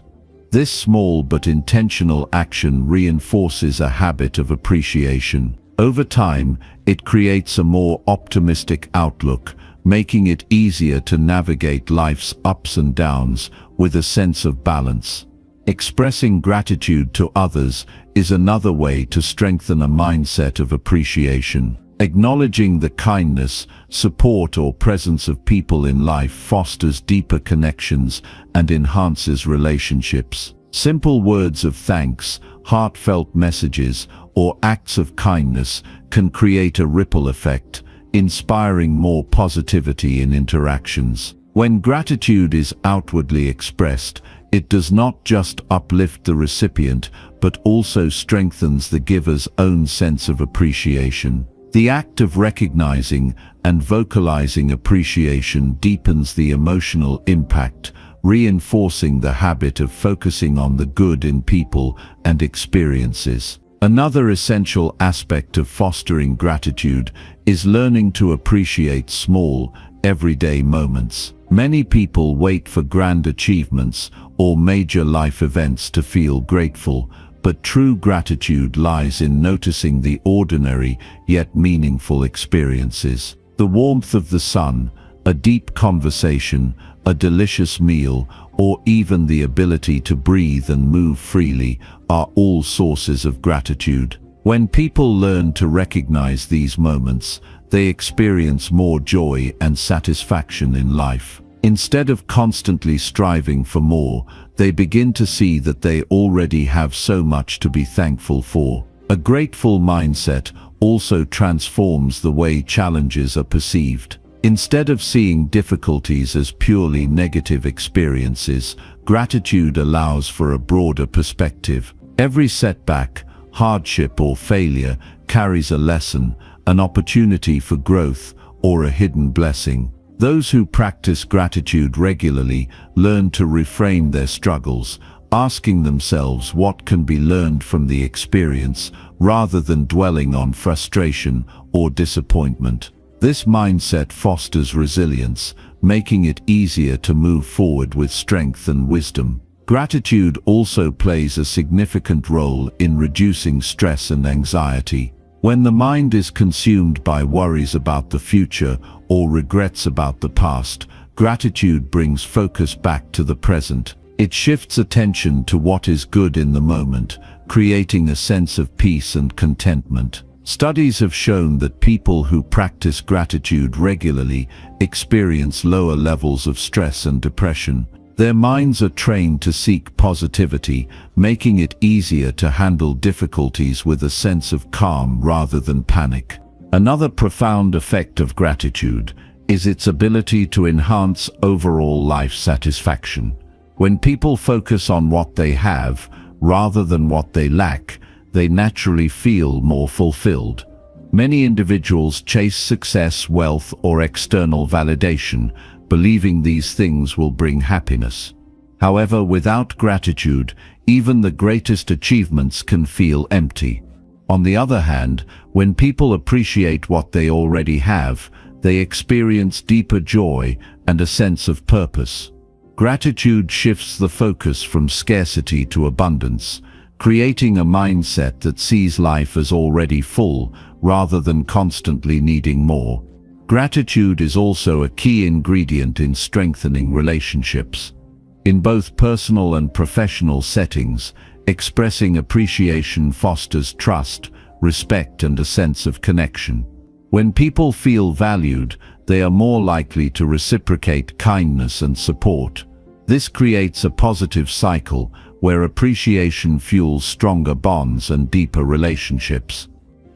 This small but intentional action reinforces a habit of appreciation. Over time, it creates a more optimistic outlook, making it easier to navigate life's ups and downs with a sense of balance. Expressing gratitude to others is another way to strengthen a mindset of appreciation. Acknowledging the kindness, support, or presence of people in life fosters deeper connections and enhances relationships. Simple words of thanks, heartfelt messages, or acts of kindness can create a ripple effect, inspiring more positivity in interactions. When gratitude is outwardly expressed, it does not just uplift the recipient, but also strengthens the giver's own sense of appreciation. The act of recognizing and vocalizing appreciation deepens the emotional impact, reinforcing the habit of focusing on the good in people and experiences. Another essential aspect of fostering gratitude is learning to appreciate small, everyday moments. Many people wait for grand achievements or major life events to feel grateful, but true gratitude lies in noticing the ordinary yet meaningful experiences. The warmth of the sun, a deep conversation, a delicious meal, or even the ability to breathe and move freely are all sources of gratitude. When people learn to recognize these moments, they experience more joy and satisfaction in life. Instead of constantly striving for more, they begin to see that they already have so much to be thankful for. A grateful mindset also transforms the way challenges are perceived. Instead of seeing difficulties as purely negative experiences, gratitude allows for a broader perspective. Every setback, hardship, or failure carries a lesson, an opportunity for growth, or a hidden blessing. Those who practice gratitude regularly learn to reframe their struggles, asking themselves what can be learned from the experience rather than dwelling on frustration or disappointment. This mindset fosters resilience, making it easier to move forward with strength and wisdom. Gratitude also plays a significant role in reducing stress and anxiety. When the mind is consumed by worries about the future or regrets about the past, gratitude brings focus back to the present. It shifts attention to what is good in the moment, creating a sense of peace and contentment. Studies have shown that people who practice gratitude regularly experience lower levels of stress and depression. Their minds are trained to seek positivity, making it easier to handle difficulties with a sense of calm rather than panic. Another profound effect of gratitude is its ability to enhance overall life satisfaction. When people focus on what they have rather than what they lack, they naturally feel more fulfilled. Many individuals chase success, wealth, or external validation, believing these things will bring happiness. However, without gratitude, even the greatest achievements can feel empty. On the other hand, when people appreciate what they already have, they experience deeper joy and a sense of purpose. Gratitude shifts the focus from scarcity to abundance, creating a mindset that sees life as already full rather than constantly needing more. Gratitude is also a key ingredient in strengthening relationships. In both personal and professional settings, expressing appreciation fosters trust, respect, and a sense of connection. When people feel valued, they are more likely to reciprocate kindness and support. This creates a positive cycle where appreciation fuels stronger bonds and deeper relationships.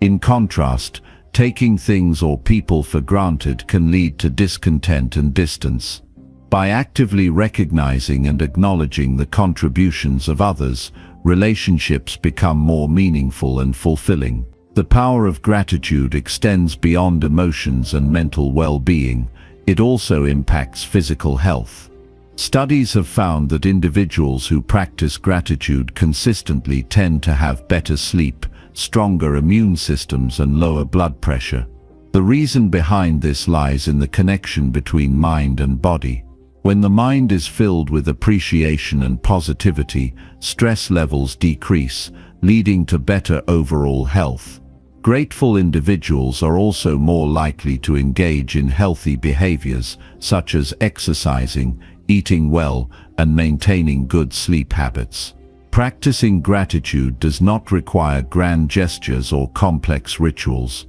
In contrast, taking things or people for granted can lead to discontent and distance. By actively recognizing and acknowledging the contributions of others, relationships become more meaningful and fulfilling. The power of gratitude extends beyond emotions and mental well-being. It also impacts physical health. Studies have found that individuals who practice gratitude consistently tend to have better sleep, stronger immune systems, and lower blood pressure. The reason behind this lies in the connection between mind and body. When the mind is filled with appreciation and positivity, stress levels decrease, leading to better overall health. Grateful individuals are also more likely to engage in healthy behaviors, such as exercising, eating well, and maintaining good sleep habits. Practicing gratitude does not require grand gestures or complex rituals.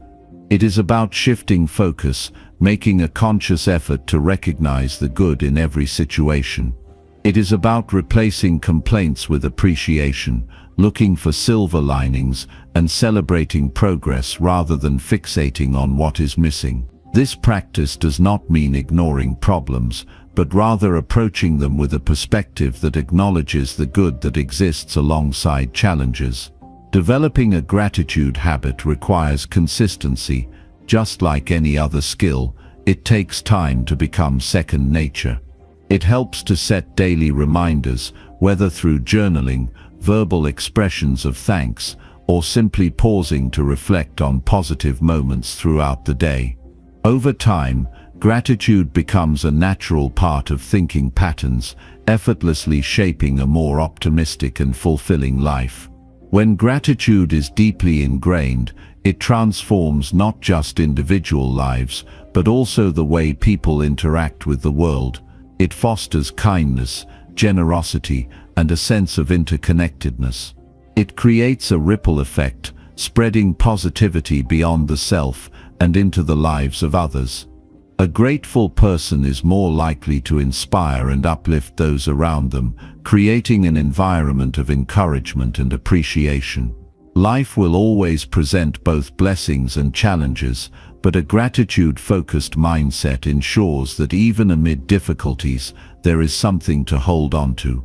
It is about shifting focus, making a conscious effort to recognize the good in every situation. It is about replacing complaints with appreciation, looking for silver linings, and celebrating progress rather than fixating on what is missing. This practice does not mean ignoring problems, but rather approaching them with a perspective that acknowledges the good that exists alongside challenges. Developing a gratitude habit requires consistency. Just like any other skill, it takes time to become second nature. It helps to set daily reminders, whether through journaling, verbal expressions of thanks, or simply pausing to reflect on positive moments throughout the day. Over time, gratitude becomes a natural part of thinking patterns, effortlessly shaping a more optimistic and fulfilling life. When gratitude is deeply ingrained, it transforms not just individual lives, but also the way people interact with the world. It fosters kindness, generosity, and a sense of interconnectedness. It creates a ripple effect, spreading positivity beyond the self and into the lives of others. A grateful person is more likely to inspire and uplift those around them, creating an environment of encouragement and appreciation. Life will always present both blessings and challenges, but a gratitude-focused mindset ensures that even amid difficulties, there is something to hold on to.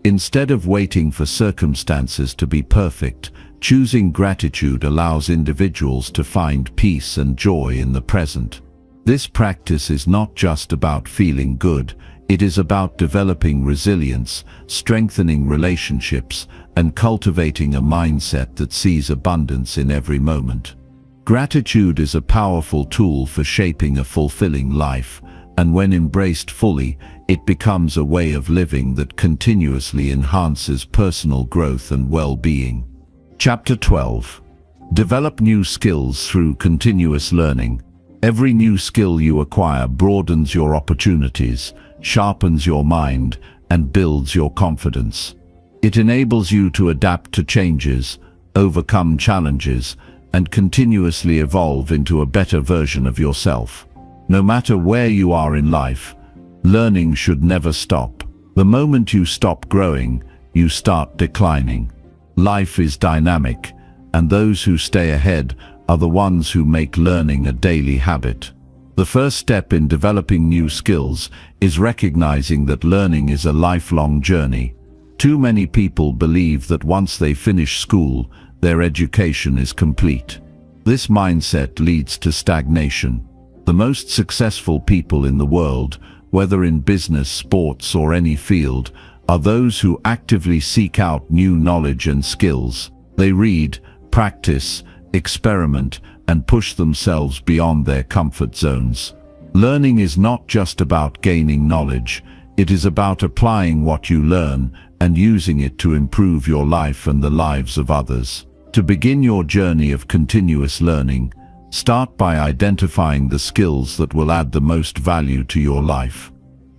Instead of waiting for circumstances to be perfect, choosing gratitude allows individuals to find peace and joy in the present. This practice is not just about feeling good, it is about developing resilience, strengthening relationships, and cultivating a mindset that sees abundance in every moment. Gratitude is a powerful tool for shaping a fulfilling life, and when embraced fully, it becomes a way of living that continuously enhances personal growth and well-being. Chapter 12. Develop new skills through continuous learning. Every new skill you acquire broadens your opportunities, sharpens your mind, and builds your confidence. It enables you to adapt to changes, overcome challenges, and continuously evolve into a better version of yourself. No matter where you are in life, learning should never stop. The moment you stop growing, you start declining. Life is dynamic, and those who stay ahead are the ones who make learning a daily habit. The first step in developing new skills is recognizing that learning is a lifelong journey. Too many people believe that once they finish school, their education is complete. This mindset leads to stagnation. The most successful people in the world, whether in business, sports, or any field, are those who actively seek out new knowledge and skills. They read, practice, experiment, and push themselves beyond their comfort zones. Learning is not just about gaining knowledge, it is about applying what you learn and using it to improve your life and the lives of others. To begin your journey of continuous learning, start by identifying the skills that will add the most value to your life.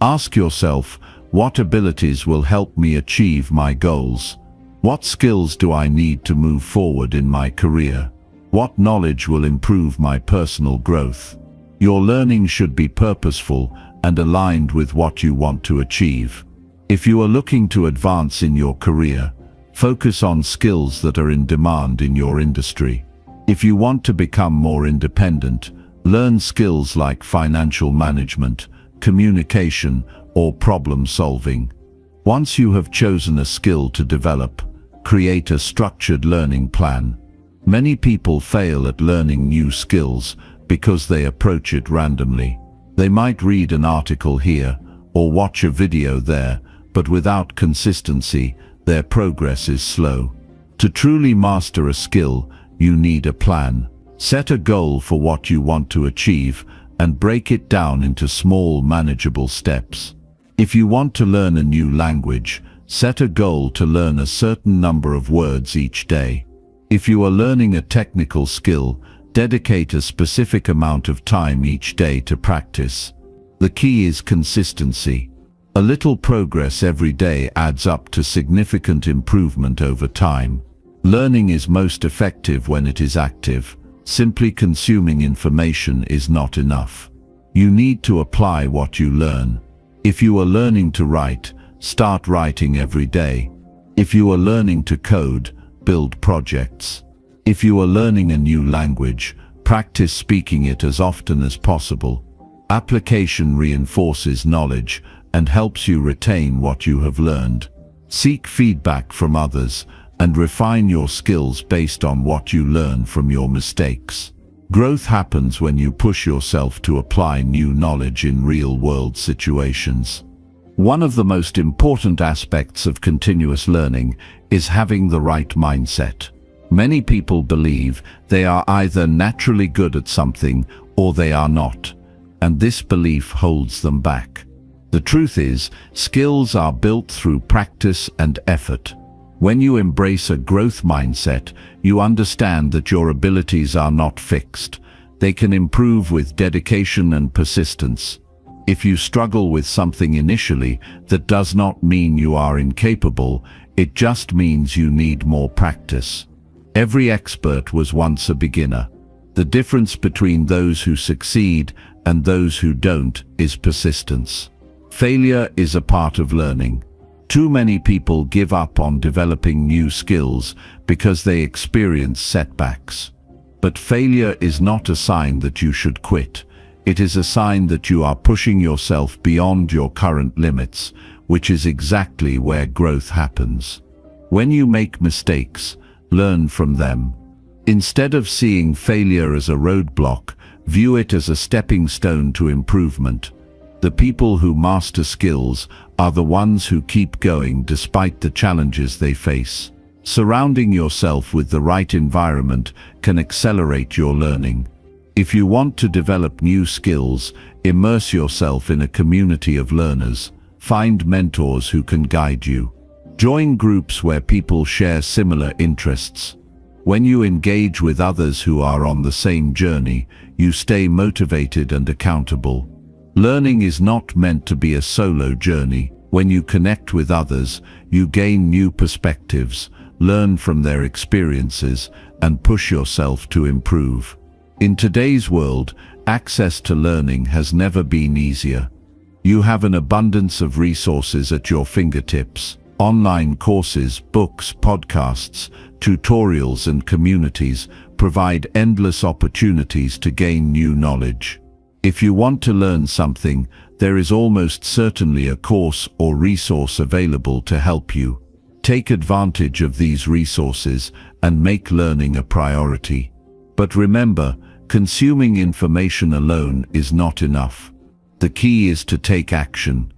Ask yourself, what abilities will help me achieve my goals? What skills do I need to move forward in my career? What knowledge will improve my personal growth? Your learning should be purposeful and aligned with what you want to achieve. If you are looking to advance in your career, focus on skills that are in demand in your industry. If you want to become more independent, learn skills like financial management, communication, or problem solving. Once you have chosen a skill to develop, create a structured learning plan. Many people fail at learning new skills because they approach it randomly. They might read an article here or watch a video there, but without consistency, their progress is slow. To truly master a skill, you need a plan. Set a goal for what you want to achieve and break it down into small, manageable steps. If you want to learn a new language, set a goal to learn a certain number of words each day. If you are learning a technical skill, dedicate a specific amount of time each day to practice. The key is consistency. A little progress every day adds up to significant improvement over time. Learning is most effective when it is active. Simply consuming information is not enough. You need to apply what you learn. If you are learning to write, start writing every day. If you are learning to code, build projects. If you are learning a new language, practice speaking it as often as possible. Application reinforces knowledge and helps you retain what you have learned. Seek feedback from others and refine your skills based on what you learn from your mistakes. Growth happens when you push yourself to apply new knowledge in real-world situations. One of the most important aspects of continuous learning is having the right mindset. Many people believe they are either naturally good at something or they are not, and this belief holds them back. The truth is, skills are built through practice and effort. When you embrace a growth mindset, you understand that your abilities are not fixed. They can improve with dedication and persistence. If you struggle with something initially, that does not mean you are incapable, it just means you need more practice. Every expert was once a beginner. The difference between those who succeed and those who don't is persistence. Failure is a part of learning. Too many people give up on developing new skills because they experience setbacks. But failure is not a sign that you should quit. It is a sign that you are pushing yourself beyond your current limits, which is exactly where growth happens. When you make mistakes, learn from them. Instead of seeing failure as a roadblock, view it as a stepping stone to improvement. The people who master skills are the ones who keep going despite the challenges they face. Surrounding yourself with the right environment can accelerate your learning. If you want to develop new skills, immerse yourself in a community of learners. Find mentors who can guide you. Join groups where people share similar interests. When you engage with others who are on the same journey, you stay motivated and accountable. Learning is not meant to be a solo journey. When you connect with others, you gain new perspectives, learn from their experiences, and push yourself to improve. In today's world, access to learning has never been easier. You have an abundance of resources at your fingertips. Online courses, books, podcasts, tutorials, and communities provide endless opportunities to gain new knowledge. If you want to learn something, there is almost certainly a course or resource available to help you. Take advantage of these resources and make learning a priority. But remember, consuming information alone is not enough. The key is to take action.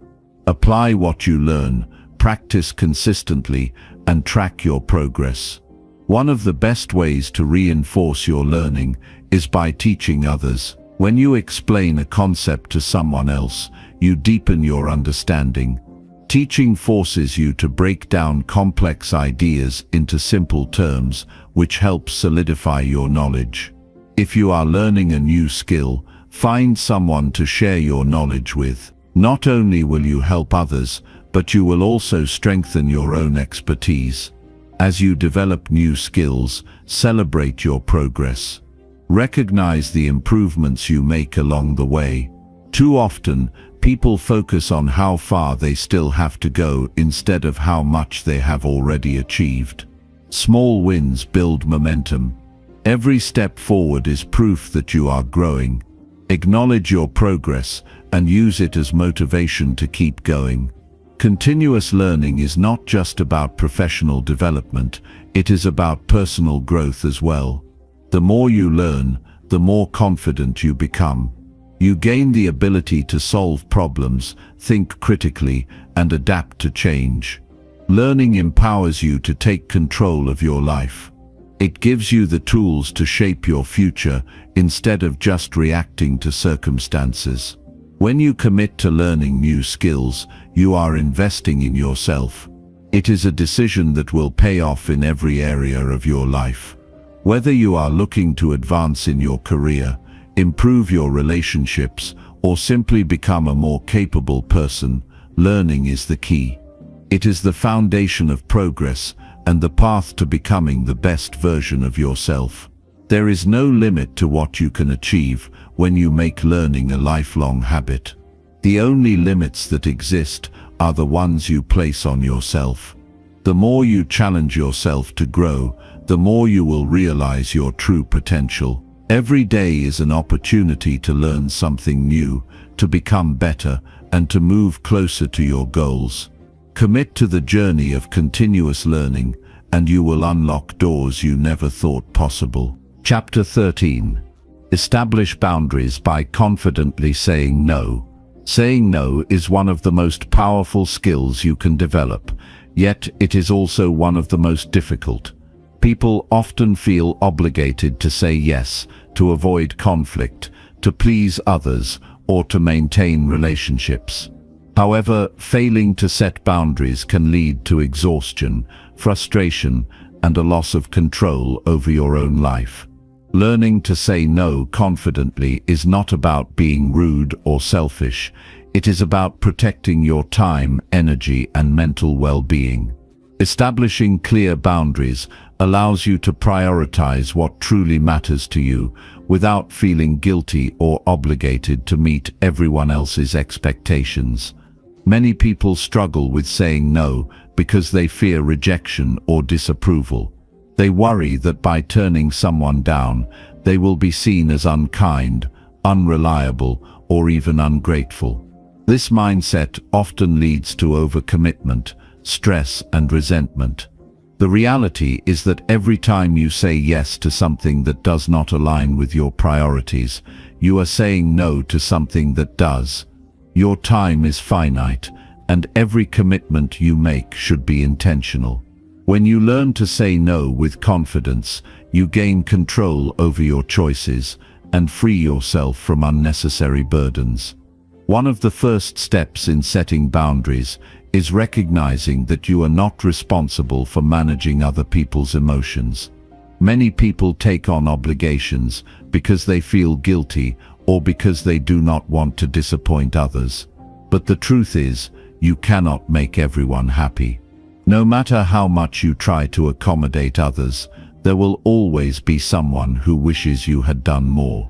Apply what you learn, practice consistently, and track your progress. One of the best ways to reinforce your learning is by teaching others. When you explain a concept to someone else, you deepen your understanding. Teaching forces you to break down complex ideas into simple terms, which helps solidify your knowledge. If you are learning a new skill, find someone to share your knowledge with. Not only will you help others, but you will also strengthen your own expertise. As you develop new skills, celebrate your progress. Recognize the improvements you make along the way. Too often, People focus on how far they still have to go instead of how much they have already achieved. Small wins build momentum. Every step forward is proof that you are growing. Acknowledge your progress and use it as motivation to keep going. Continuous learning is not just about professional development, it is about personal growth as well. The more you learn, the more confident you become. You gain the ability to solve problems, think critically, and adapt to change. Learning empowers you to take control of your life. It gives you the tools to shape your future instead of just reacting to circumstances. When you commit to learning new skills, you are investing in yourself. It is a decision that will pay off in every area of your life. Whether you are looking to advance in your career, improve your relationships, or simply become a more capable person, learning is the key. It is the foundation of progress and the path to becoming the best version of yourself. There is no limit to what you can achieve when you make learning a lifelong habit. The only limits that exist are the ones you place on yourself. The more you challenge yourself to grow, the more you will realize your true potential. Every day is an opportunity to learn something new, to become better, and to move closer to your goals. Commit to the journey of continuous learning, and you will unlock doors you never thought possible. Chapter 13. Establish boundaries by confidently saying no. Saying no is one of the most powerful skills you can develop, yet it is also one of the most difficult. People often feel obligated to say yes, to avoid conflict, to please others, or to maintain relationships. However, failing to set boundaries can lead to exhaustion, frustration, and a loss of control over your own life. Learning to say no confidently is not about being rude or selfish. It is about protecting your time, energy, and mental well-being. Establishing clear boundaries allows you to prioritize what truly matters to you without feeling guilty or obligated to meet everyone else's expectations. Many people struggle with saying no because they fear rejection or disapproval. They worry that by turning someone down, they will be seen as unkind, unreliable, or even ungrateful. This mindset often leads to overcommitment, stress, and resentment. The reality is that every time you say yes to something that does not align with your priorities, you are saying no to something that does. Your time is finite, and every commitment you make should be intentional. When you learn to say no with confidence, you gain control over your choices and free yourself from unnecessary burdens. One of the first steps in setting boundaries is recognizing that you are not responsible for managing other people's emotions. Many people take on obligations because they feel guilty or because they do not want to disappoint others. But the truth is, you cannot make everyone happy. No matter how much you try to accommodate others, there will always be someone who wishes you had done more.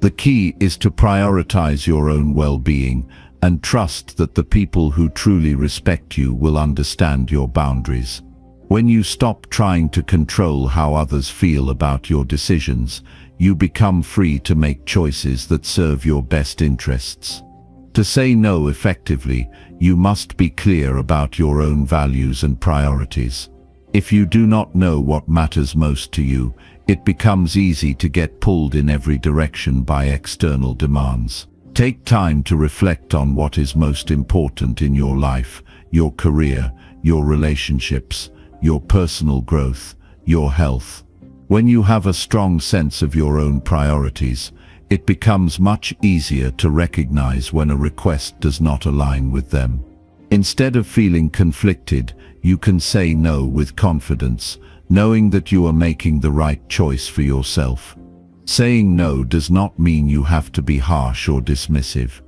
The key is to prioritize your own well-being and trust that the people who truly respect you will understand your boundaries. When you stop trying to control how others feel about your decisions, you become free to make choices that serve your best interests. To say no effectively, you must be clear about your own values and priorities. If you do not know what matters most to you, it becomes easy to get pulled in every direction by external demands. Take time to reflect on what is most important in your life, your career, your relationships, your personal growth, your health. When you have a strong sense of your own priorities, it becomes much easier to recognize when a request does not align with them. Instead of feeling conflicted, you can say no with confidence, knowing that you are making the right choice for yourself. Saying no does not mean you have to be harsh or dismissive.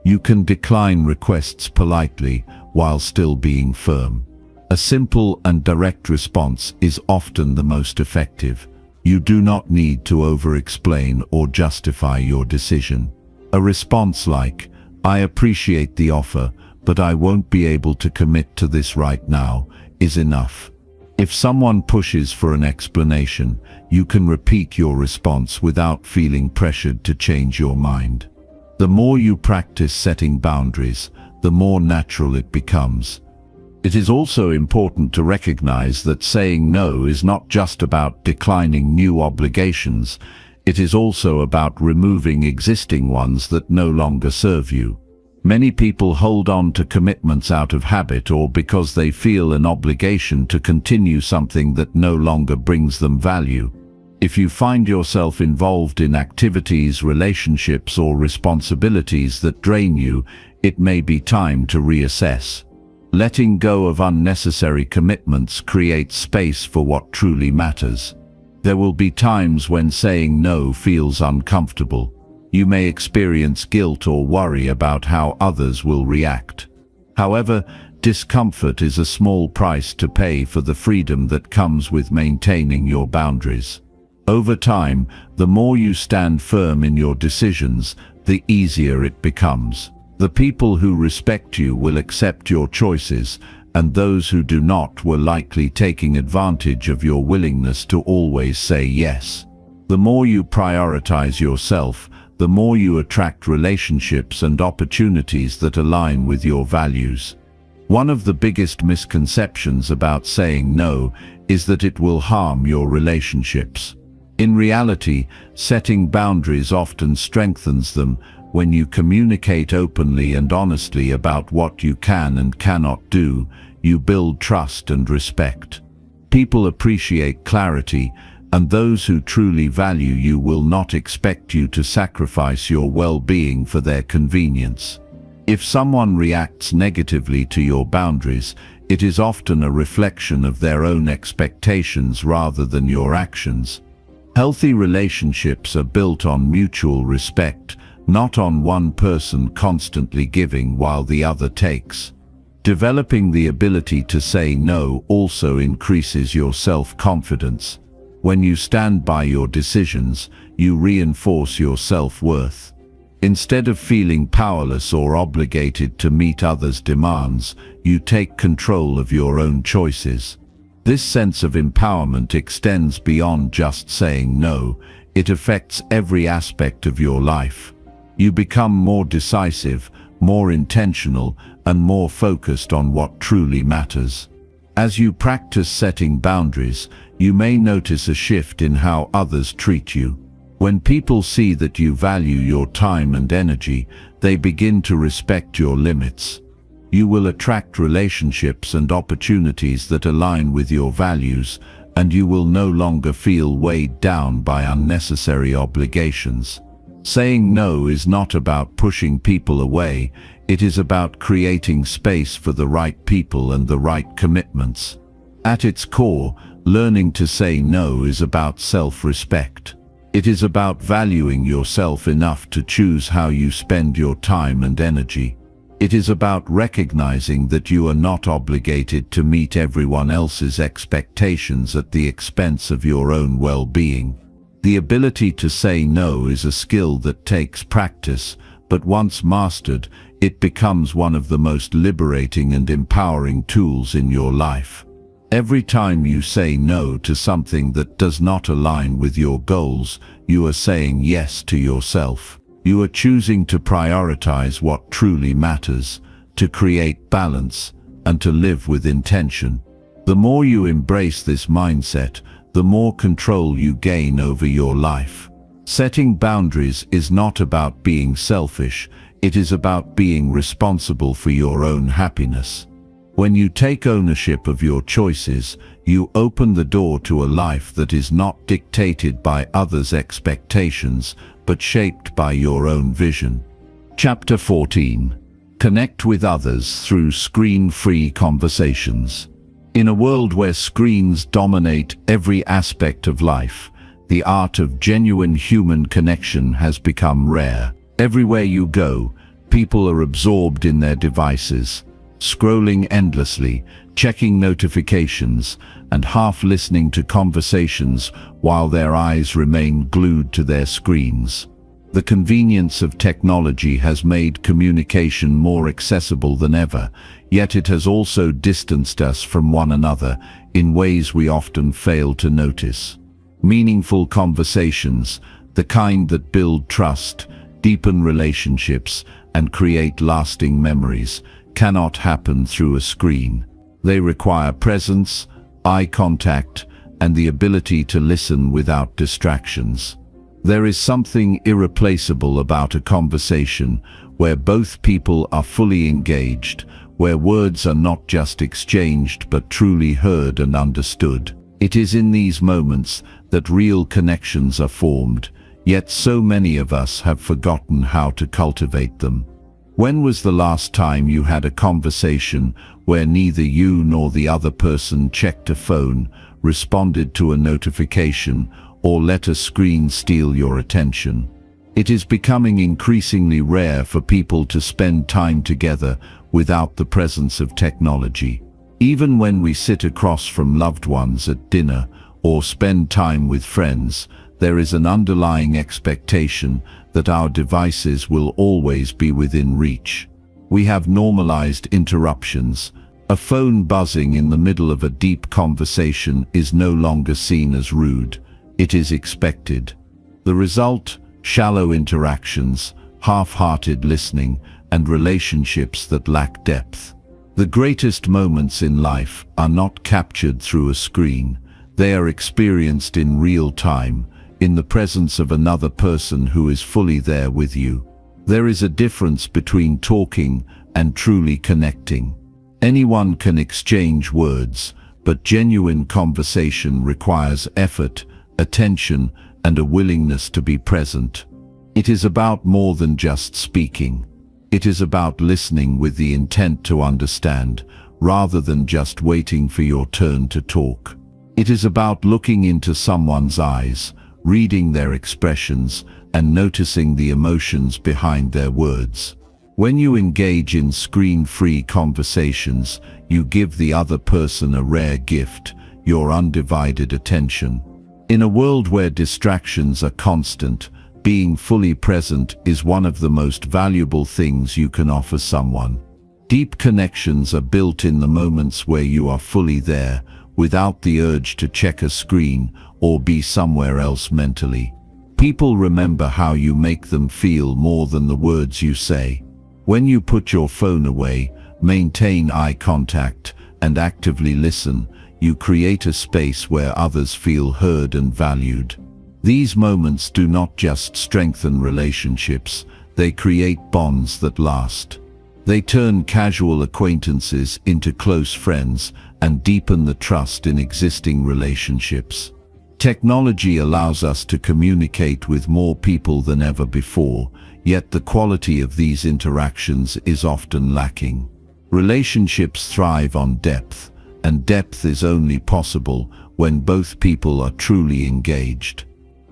You can decline requests politely while still being firm. A simple and direct response is often the most effective. You do not need to over-explain or justify your decision. A response like, "I appreciate the offer, but I won't be able to commit to this right now," is enough. If someone pushes for an explanation, you can repeat your response without feeling pressured to change your mind. The more you practice setting boundaries, the more natural it becomes. It is also important to recognize that saying no is not just about declining new obligations. It is also about removing existing ones that no longer serve you. Many people hold on to commitments out of habit or because they feel an obligation to continue something that no longer brings them value. If you find yourself involved in activities, relationships, or responsibilities that drain you, it may be time to reassess. Letting go of unnecessary commitments creates space for what truly matters. There will be times when saying no feels uncomfortable. You may experience guilt or worry about how others will react. However, discomfort is a small price to pay for the freedom that comes with maintaining your boundaries. Over time, the more you stand firm in your decisions, the easier it becomes. The people who respect you will accept your choices, and those who do not will likely taking advantage of your willingness to always say yes. The more you prioritize yourself, the more you attract relationships and opportunities that align with your values. One of the biggest misconceptions about saying no is that it will harm your relationships. In reality, setting boundaries often strengthens them. When you communicate openly and honestly about what you can and cannot do, you build trust and respect. People appreciate clarity, and those who truly value you will not expect you to sacrifice your well-being for their convenience. If someone reacts negatively to your boundaries, it is often a reflection of their own expectations rather than your actions. Healthy relationships are built on mutual respect, not on one person constantly giving while the other takes. Developing the ability to say no also increases your self-confidence. When you stand by your decisions, you reinforce your self-worth. Instead of feeling powerless or obligated to meet others' demands, you take control of your own choices. This sense of empowerment extends beyond just saying no. It affects every aspect of your life. You become more decisive, more intentional, and more focused on what truly matters. As you practice setting boundaries, you may notice a shift in how others treat you. When people see that you value your time and energy, they begin to respect your limits. You will attract relationships and opportunities that align with your values, and you will no longer feel weighed down by unnecessary obligations. Saying no is not about pushing people away, it is about creating space for the right people and the right commitments. At its core, learning to say no is about self-respect. It is about valuing yourself enough to choose how you spend your time and energy. It is about recognizing that you are not obligated to meet everyone else's expectations at the expense of your own well-being. The ability to say no is a skill that takes practice, but once mastered, it becomes one of the most liberating and empowering tools in your life. Every time you say no to something that does not align with your goals, you are saying yes to yourself. You are choosing to prioritize what truly matters, to create balance, and to live with intention. The more you embrace this mindset, the more control you gain over your life. Setting boundaries is not about being selfish, it is about being responsible for your own happiness. When you take ownership of your choices, you open the door to a life that is not dictated by others' expectations, but shaped by your own vision. Chapter 14. Connect with others through screen-free conversations. In a world where screens dominate every aspect of life, the art of genuine human connection has become rare. Everywhere you go, people are absorbed in their devices, scrolling endlessly, checking notifications, and half listening to conversations while their eyes remain glued to their screens. The convenience of technology has made communication more accessible than ever, yet it has also distanced us from one another in ways we often fail to notice. Meaningful conversations, the kind that build trust, deepen relationships, and create lasting memories, cannot happen through a screen. They require presence, eye contact, and the ability to listen without distractions. There is something irreplaceable about a conversation where both people are fully engaged, where words are not just exchanged but truly heard and understood. It is in these moments that real connections are formed, yet so many of us have forgotten how to cultivate them. When was the last time you had a conversation where neither you nor the other person checked a phone, responded to a notification, or let a screen steal your attention? It is becoming increasingly rare for people to spend time together without the presence of technology. Even when we sit across from loved ones at dinner or spend time with friends, there is an underlying expectation that our devices will always be within reach. We have normalized interruptions. A phone buzzing in the middle of a deep conversation is no longer seen as rude. It is expected. The result: shallow interactions, half-hearted listening, and relationships that lack depth. The greatest moments in life are not captured through a screen. They are experienced in real time, in the presence of another person who is fully there with you. There is a difference between talking and truly connecting. Anyone can exchange words, but genuine conversation requires effort, attention, and a willingness to be present. It is about more than just speaking. It is about listening with the intent to understand, rather than just waiting for your turn to talk. It is about looking into someone's eyes, reading their expressions, and noticing the emotions behind their words. When you engage in screen-free conversations, you give the other person a rare gift: your undivided attention. In a world where distractions are constant, being fully present is one of the most valuable things you can offer someone. Deep connections are built in the moments where you are fully there, without the urge to check a screen or be somewhere else mentally. People remember how you make them feel more than the words you say. When you put your phone away, maintain eye contact, and actively listen, you create a space where others feel heard and valued. These moments do not just strengthen relationships, they create bonds that last. They turn casual acquaintances into close friends and deepen the trust in existing relationships. Technology allows us to communicate with more people than ever before, yet the quality of these interactions is often lacking. Relationships thrive on depth, and depth is only possible when both people are truly engaged.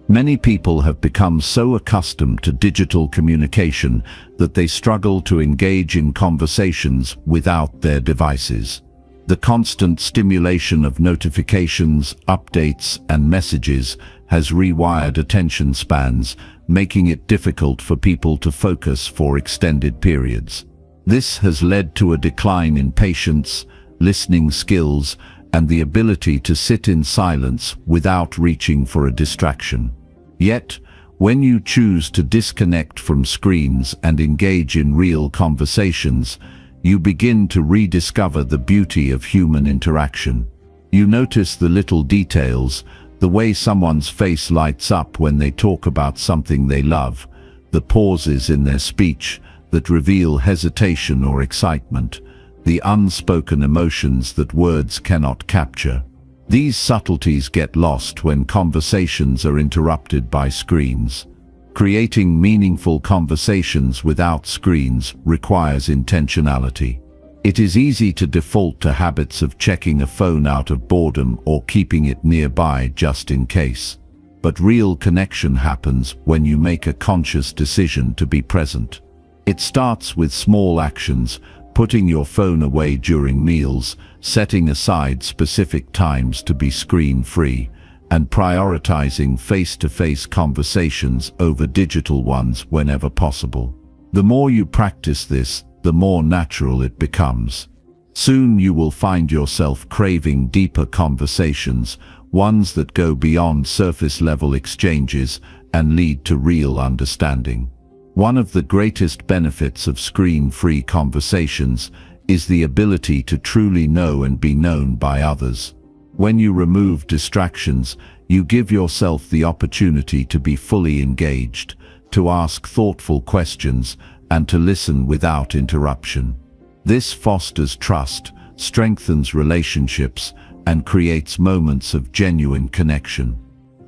Many people have become so accustomed to digital communication that they struggle to engage in conversations without their devices. The constant stimulation of notifications, updates, and messages has rewired attention spans, making it difficult for people to focus for extended periods. This has led to a decline in patience, listening skills, and the ability to sit in silence without reaching for a distraction. Yet, when you choose to disconnect from screens and engage in real conversations, you begin to rediscover the beauty of human interaction. You notice the little details, the way someone's face lights up when they talk about something they love, the pauses in their speech that reveal hesitation or excitement, the unspoken emotions that words cannot capture. These subtleties get lost when conversations are interrupted by screens. Creating meaningful conversations without screens requires intentionality. It is easy to default to habits of checking a phone out of boredom or keeping it nearby just in case. But real connection happens when you make a conscious decision to be present. It starts with small actions: putting your phone away during meals, setting aside specific times to be screen-free, and prioritizing face-to-face conversations over digital ones whenever possible. The more you practice this, the more natural it becomes. Soon you will find yourself craving deeper conversations, ones that go beyond surface-level exchanges and lead to real understanding. One of the greatest benefits of screen-free conversations is the ability to truly know and be known by others. When you remove distractions, you give yourself the opportunity to be fully engaged, to ask thoughtful questions, and to listen without interruption. This fosters trust, strengthens relationships, and creates moments of genuine connection.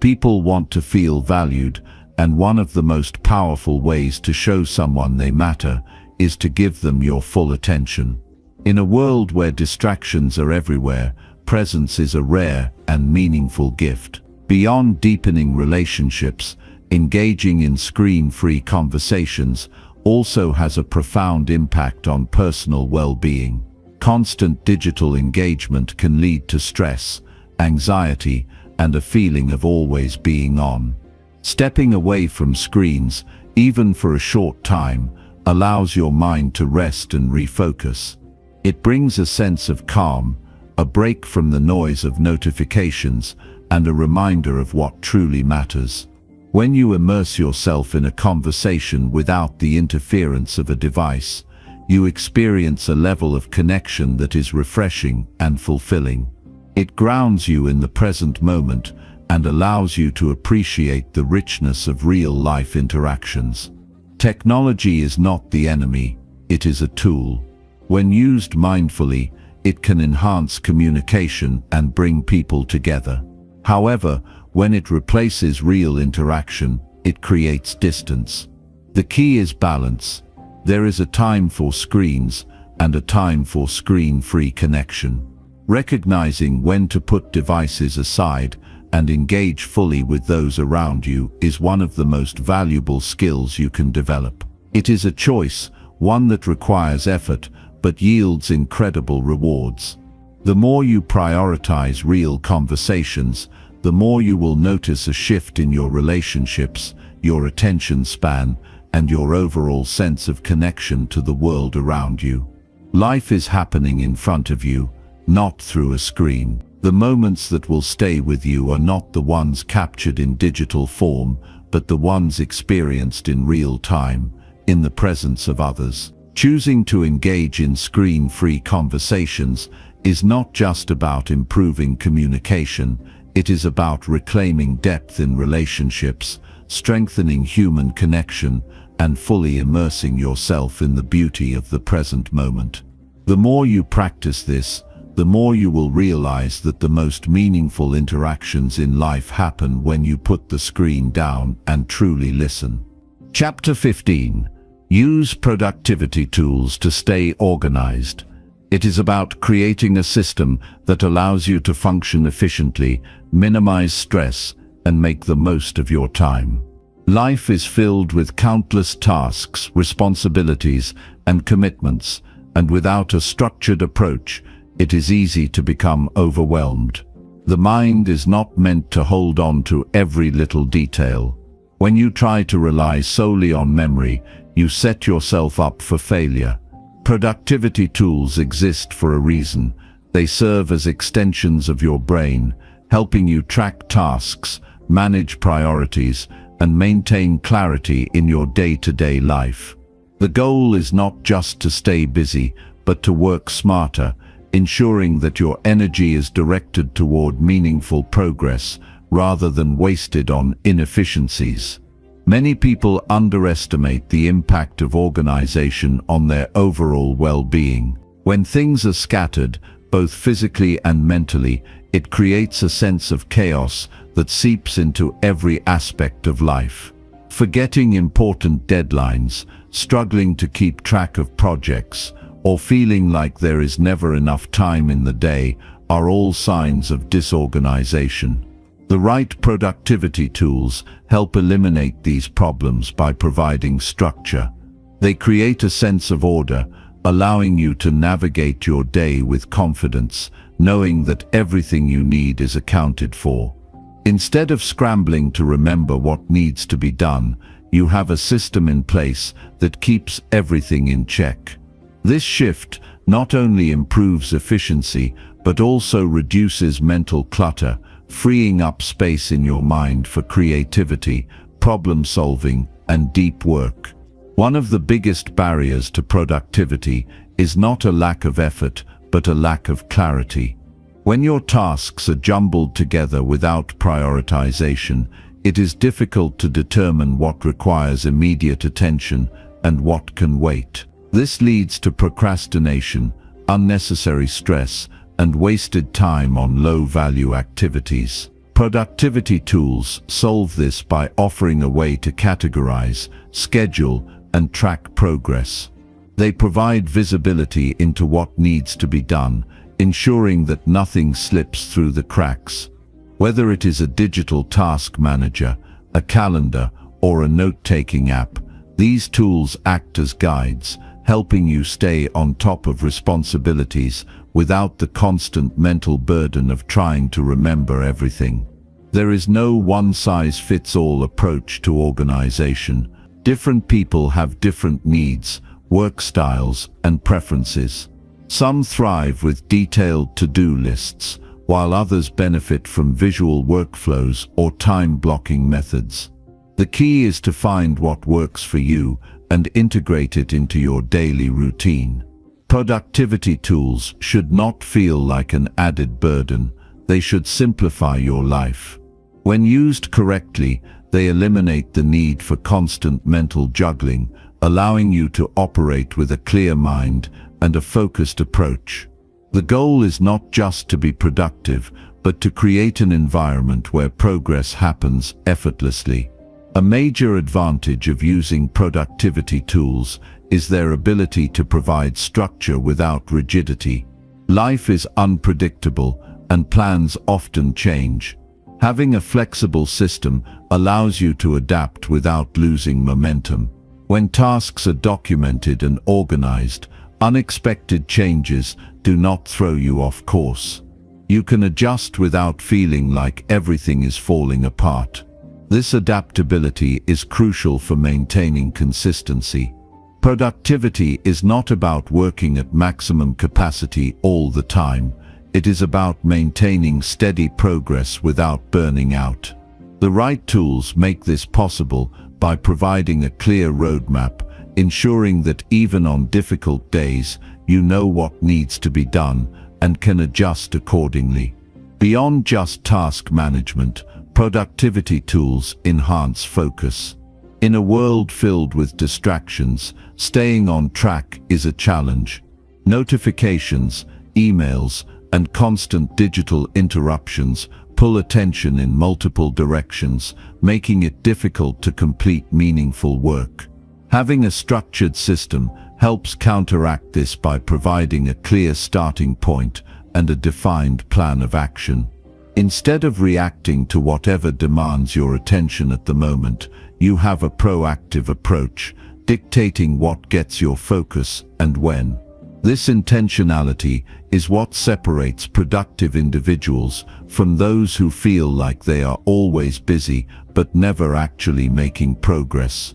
People want to feel valued, and one of the most powerful ways to show someone they matter is to give them your full attention. In a world where distractions are everywhere, presence is a rare and meaningful gift. Beyond deepening relationships, engaging in screen-free conversations also has a profound impact on personal well-being. Constant digital engagement can lead to stress, anxiety, and a feeling of always being on. Stepping away from screens, even for a short time, allows your mind to rest and refocus. It brings a sense of calm, a break from the noise of notifications, and a reminder of what truly matters. When you immerse yourself in a conversation without the interference of a device, you experience a level of connection that is refreshing and fulfilling. It grounds you in the present moment and allows you to appreciate the richness of real-life interactions. Technology is not the enemy, it is a tool. When used mindfully, it can enhance communication and bring people together. However, when it replaces real interaction, it creates distance. The key is balance. There is a time for screens and a time for screen-free connection. Recognizing when to put devices aside and engage fully with those around you is one of the most valuable skills you can develop. It is a choice, one that requires effort, but yields incredible rewards. The more you prioritize real conversations, the more you will notice a shift in your relationships, your attention span, and your overall sense of connection to the world around you. Life is happening in front of you, not through a screen. The moments that will stay with you are not the ones captured in digital form, but the ones experienced in real time, in the presence of others. Choosing to engage in screen-free conversations is not just about improving communication, it is about reclaiming depth in relationships, strengthening human connection, and fully immersing yourself in the beauty of the present moment. The more you practice this, the more you will realize that the most meaningful interactions in life happen when you put the screen down and truly listen. Chapter 15. Use productivity tools to stay organized. It is about creating a system that allows you to function efficiently, minimize stress, and make the most of your time. Life is filled with countless tasks, responsibilities, and commitments, and without a structured approach, it is easy to become overwhelmed. The mind is not meant to hold on to every little detail. When you try to rely solely on memory, you set yourself up for failure. Productivity tools exist for a reason. They serve as extensions of your brain, helping you track tasks, manage priorities, and maintain clarity in your day-to-day life. The goal is not just to stay busy, but to work smarter, ensuring that your energy is directed toward meaningful progress rather than wasted on inefficiencies. Many people underestimate the impact of organization on their overall well-being. When things are scattered, both physically and mentally, it creates a sense of chaos that seeps into every aspect of life. Forgetting important deadlines, struggling to keep track of projects, or feeling like there is never enough time in the day are all signs of disorganization. The right productivity tools help eliminate these problems by providing structure. They create a sense of order, allowing you to navigate your day with confidence, knowing that everything you need is accounted for. Instead of scrambling to remember what needs to be done, you have a system in place that keeps everything in check. This shift not only improves efficiency, but also reduces mental clutter, freeing up space in your mind for creativity, problem solving, and deep work. One of the biggest barriers to productivity is not a lack of effort, but a lack of clarity. When your tasks are jumbled together without prioritization, it is difficult to determine what requires immediate attention and what can wait. This leads to procrastination, unnecessary stress, and wasted time on low-value activities. Productivity tools solve this by offering a way to categorize, schedule, and track progress. They provide visibility into what needs to be done, ensuring that nothing slips through the cracks. Whether it is a digital task manager, a calendar, or a note-taking app, these tools act as guides, helping you stay on top of responsibilities without the constant mental burden of trying to remember everything. There is no one-size-fits-all approach to organization. Different people have different needs, work styles, and preferences. Some thrive with detailed to-do lists, while others benefit from visual workflows or time-blocking methods. The key is to find what works for you and integrate it into your daily routine. Productivity tools should not feel like an added burden. They should simplify your life. When used correctly, they eliminate the need for constant mental juggling, allowing you to operate with a clear mind and a focused approach. The goal is not just to be productive, but to create an environment where progress happens effortlessly. A major advantage of using productivity tools is their ability to provide structure without rigidity. Life is unpredictable, and plans often change. Having a flexible system allows you to adapt without losing momentum. When tasks are documented and organized, unexpected changes do not throw you off course. You can adjust without feeling like everything is falling apart. This adaptability is crucial for maintaining consistency. Productivity is not about working at maximum capacity all the time. It is about maintaining steady progress without burning out. The right tools make this possible by providing a clear roadmap, ensuring that even on difficult days, you know what needs to be done and can adjust accordingly. Beyond just task management, productivity tools enhance focus. In a world filled with distractions, staying on track is a challenge. Notifications, emails, and constant digital interruptions pull attention in multiple directions, making it difficult to complete meaningful work. Having a structured system helps counteract this by providing a clear starting point and a defined plan of action. Instead of reacting to whatever demands your attention at the moment, you have a proactive approach, dictating what gets your focus and when. This intentionality is what separates productive individuals from those who feel like they are always busy but never actually making progress.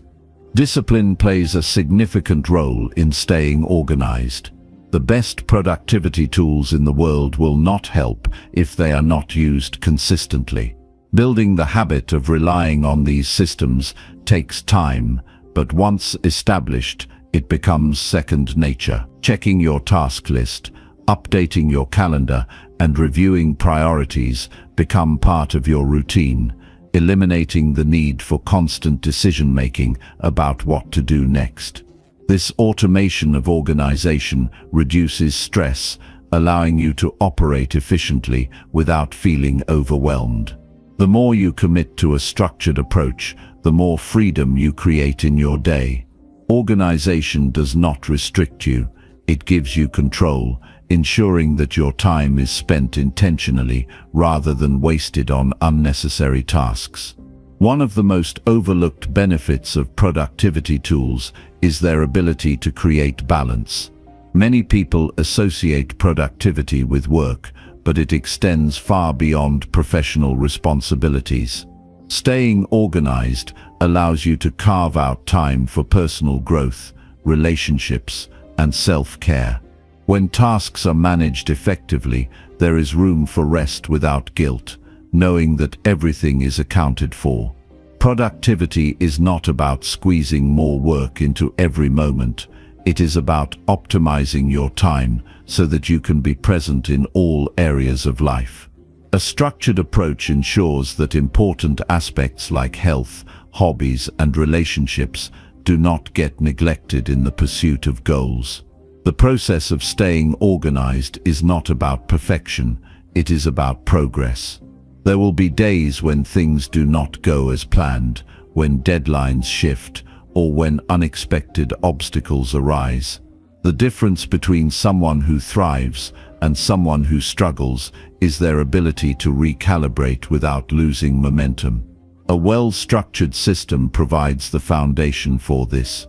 Discipline plays a significant role in staying organized. The best productivity tools in the world will not help if they are not used consistently. Building the habit of relying on these systems takes time, but once established, it becomes second nature. Checking your task list, updating your calendar, and reviewing priorities become part of your routine, eliminating the need for constant decision-making about what to do next. This automation of organization reduces stress, allowing you to operate efficiently without feeling overwhelmed. The more you commit to a structured approach, the more freedom you create in your day. Organization does not restrict you, it gives you control, ensuring that your time is spent intentionally rather than wasted on unnecessary tasks. One of the most overlooked benefits of productivity tools is their ability to create balance. Many people associate productivity with work, but it extends far beyond professional responsibilities. Staying organized allows you to carve out time for personal growth, relationships, and self-care. When tasks are managed effectively, there is room for rest without guilt, knowing that everything is accounted for. Productivity is not about squeezing more work into every moment. It is about optimizing your time so that you can be present in all areas of life. A structured approach ensures that important aspects like health, hobbies, and relationships do not get neglected in the pursuit of goals. The process of staying organized is not about perfection, it is about progress. There will be days when things do not go as planned, when deadlines shift, or when unexpected obstacles arise. The difference between someone who thrives and someone who struggles is their ability to recalibrate without losing momentum. A well-structured system provides the foundation for this.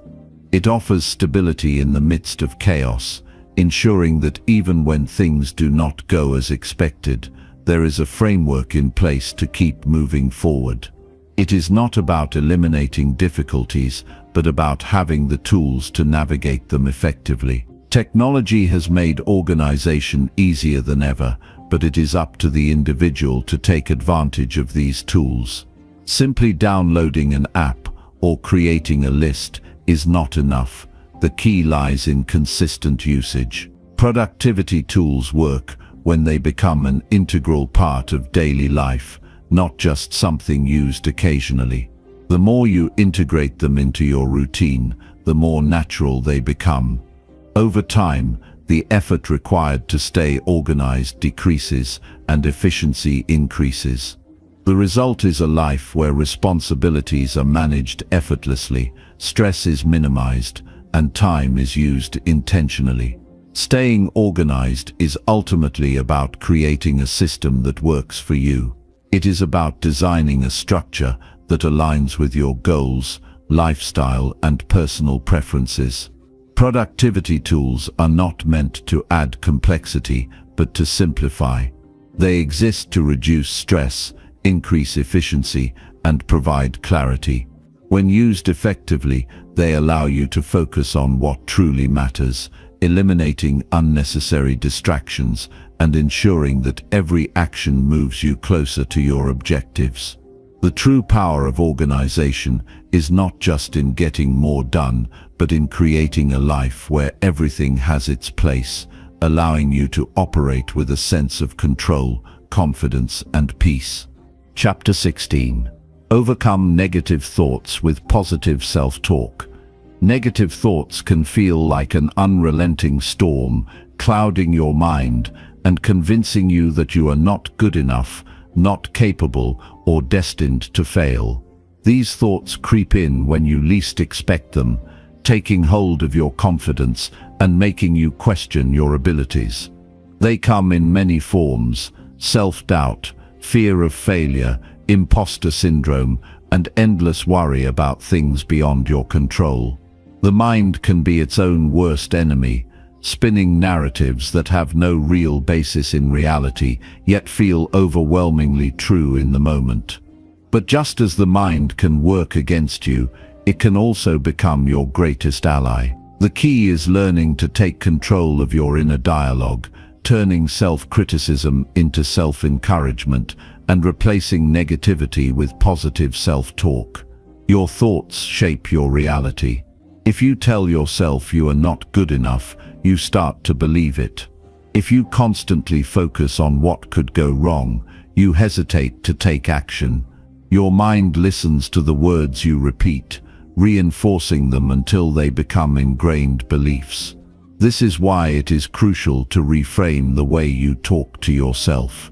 It offers stability in the midst of chaos, ensuring that even when things do not go as expected, there is a framework in place to keep moving forward. It is not about eliminating difficulties, but about having the tools to navigate them effectively. Technology has made organization easier than ever, but it is up to the individual to take advantage of these tools. Simply downloading an app or creating a list is not enough. The key lies in consistent usage. Productivity tools work when they become an integral part of daily life, not just something used occasionally. The more you integrate them into your routine, the more natural they become. Over time, the effort required to stay organized decreases and efficiency increases. The result is a life where responsibilities are managed effortlessly, stress is minimized, and time is used intentionally. Staying organized is ultimately about creating a system that works for you. It is about designing a structure that aligns with your goals, lifestyle, and personal preferences. Productivity tools are not meant to add complexity, but to simplify. They exist to reduce stress, increase efficiency, and provide clarity. When used effectively, they allow you to focus on what truly matters, eliminating unnecessary distractions and ensuring that every action moves you closer to your objectives. The true power of organization is not just in getting more done, but in creating a life where everything has its place, allowing you to operate with a sense of control, confidence, and peace. Chapter 16. Overcome negative thoughts with positive self-talk. Negative thoughts can feel like an unrelenting storm, clouding your mind and convincing you that you are not good enough, not capable, or destined to fail. These thoughts creep in when you least expect them, taking hold of your confidence and making you question your abilities. They come in many forms: self-doubt, fear of failure, imposter syndrome, and endless worry about things beyond your control. The mind can be its own worst enemy, spinning narratives that have no real basis in reality, yet feel overwhelmingly true in the moment. But just as the mind can work against you, it can also become your greatest ally. The key is learning to take control of your inner dialogue, turning self-criticism into self-encouragement, and replacing negativity with positive self-talk. Your thoughts shape your reality. If you tell yourself you are not good enough, you start to believe it. If you constantly focus on what could go wrong, you hesitate to take action. Your mind listens to the words you repeat, reinforcing them until they become ingrained beliefs. This is why it is crucial to reframe the way you talk to yourself.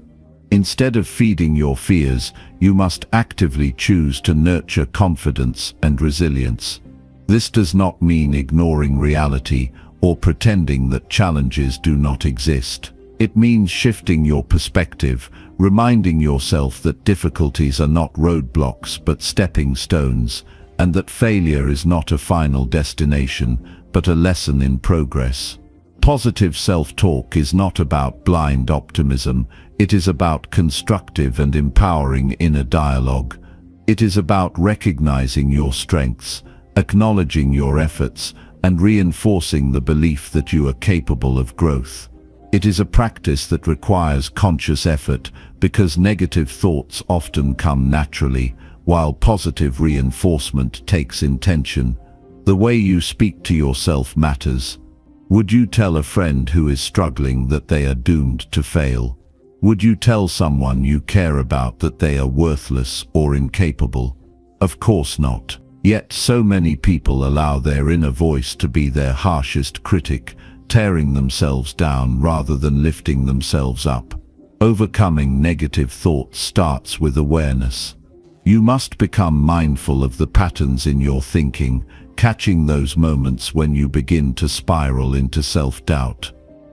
Instead of feeding your fears, you must actively choose to nurture confidence and resilience. This does not mean ignoring reality or pretending that challenges do not exist. It means shifting your perspective, reminding yourself that difficulties are not roadblocks but stepping stones, and that failure is not a final destination, but a lesson in progress. Positive self-talk is not about blind optimism. It is about constructive and empowering inner dialogue. It is about recognizing your strengths, acknowledging your efforts, and reinforcing the belief that you are capable of growth. It is a practice that requires conscious effort because negative thoughts often come naturally, while positive reinforcement takes intention. The way you speak to yourself matters. Would you tell a friend who is struggling that they are doomed to fail? Would you tell someone you care about that they are worthless or incapable? Of course not. Yet so many people allow their inner voice to be their harshest critic, tearing themselves down rather than lifting themselves up. Overcoming negative thoughts starts with awareness. You must become mindful of the patterns in your thinking, catching those moments when you begin to spiral into self-doubt.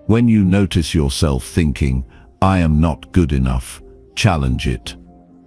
When you notice yourself thinking, "I am not good enough," challenge it.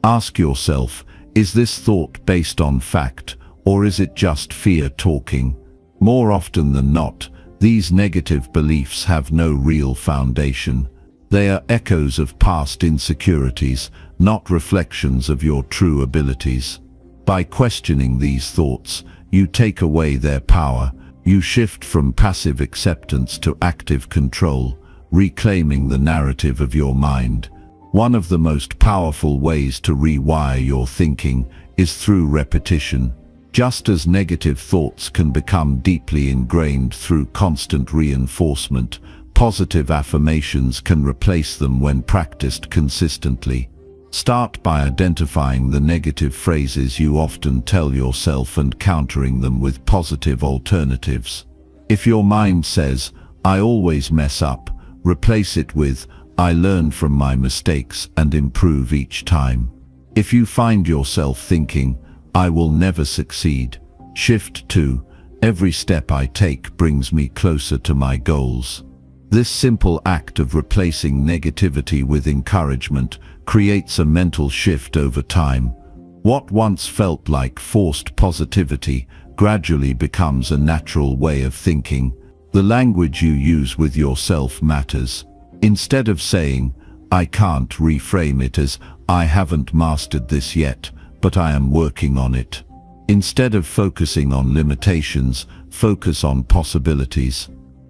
Ask yourself, is this thought based on fact, or is it just fear talking? More often than not, these negative beliefs have no real foundation. They are echoes of past insecurities, not reflections of your true abilities. By questioning these thoughts, you take away their power. You shift from passive acceptance to active control, reclaiming the narrative of your mind. One of the most powerful ways to rewire your thinking is through repetition. Just as negative thoughts can become deeply ingrained through constant reinforcement, positive affirmations can replace them when practiced consistently. Start by identifying the negative phrases you often tell yourself and countering them with positive alternatives. If your mind says, "I always mess up," replace it with, "I learn from my mistakes and improve each time." If you find yourself thinking, "I will never succeed," shift to, "Every step I take brings me closer to my goals." This simple act of replacing negativity with encouragement creates a mental shift over time. What once felt like forced positivity gradually becomes a natural way of thinking. The language you use with yourself matters. Instead of saying, "I can't," reframe it as, "I haven't mastered this yet, but I am working on it." Instead of focusing on limitations, focus on possibilities.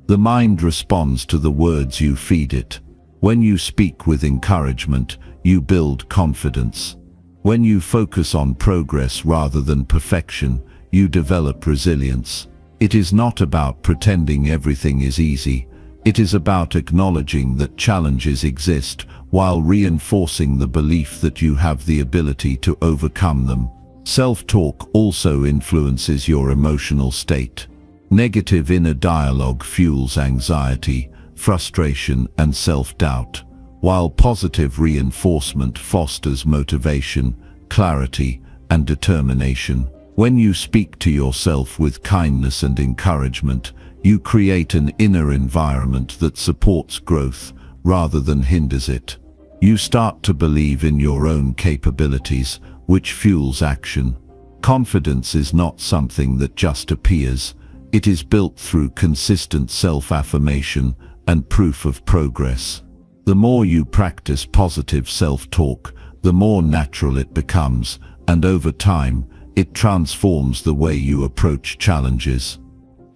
The mind responds to the words you feed it. When you speak with encouragement, you build confidence. When you focus on progress rather than perfection, you develop resilience. It is not about pretending everything is easy. It is about acknowledging that challenges exist while reinforcing the belief that you have the ability to overcome them. Self-talk also influences your emotional state. Negative inner dialogue fuels anxiety, frustration, and self-doubt, while positive reinforcement fosters motivation, clarity, and determination. When you speak to yourself with kindness and encouragement, you create an inner environment that supports growth rather than hinders it. You start to believe in your own capabilities, which fuels action. Confidence is not something that just appears. It is built through consistent self-affirmation and proof of progress. The more you practice positive self-talk, the more natural it becomes, and over time, it transforms the way you approach challenges.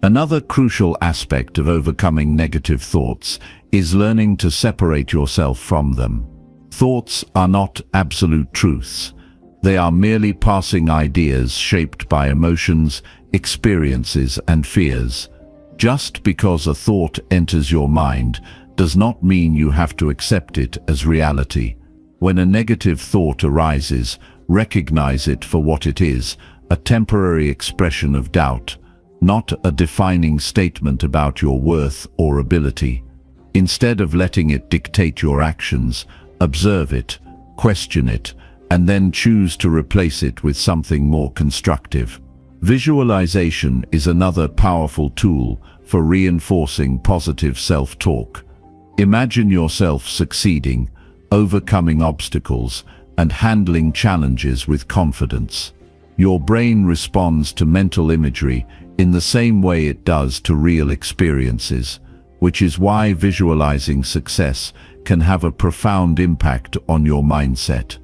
Another crucial aspect of overcoming negative thoughts is learning to separate yourself from them. Thoughts are not absolute truths. They are merely passing ideas shaped by emotions, experiences, and fears. Just because a thought enters your mind does not mean you have to accept it as reality. When a negative thought arises, recognize it for what it is, a temporary expression of doubt, not a defining statement about your worth or ability. Instead of letting it dictate your actions, observe it, question it, and then choose to replace it with something more constructive. Visualization is another powerful tool for reinforcing positive self-talk. Imagine yourself succeeding, overcoming obstacles, and handling challenges with confidence. Your brain responds to mental imagery in the same way it does to real experiences. which is why visualizing success can have a profound impact on your mindset.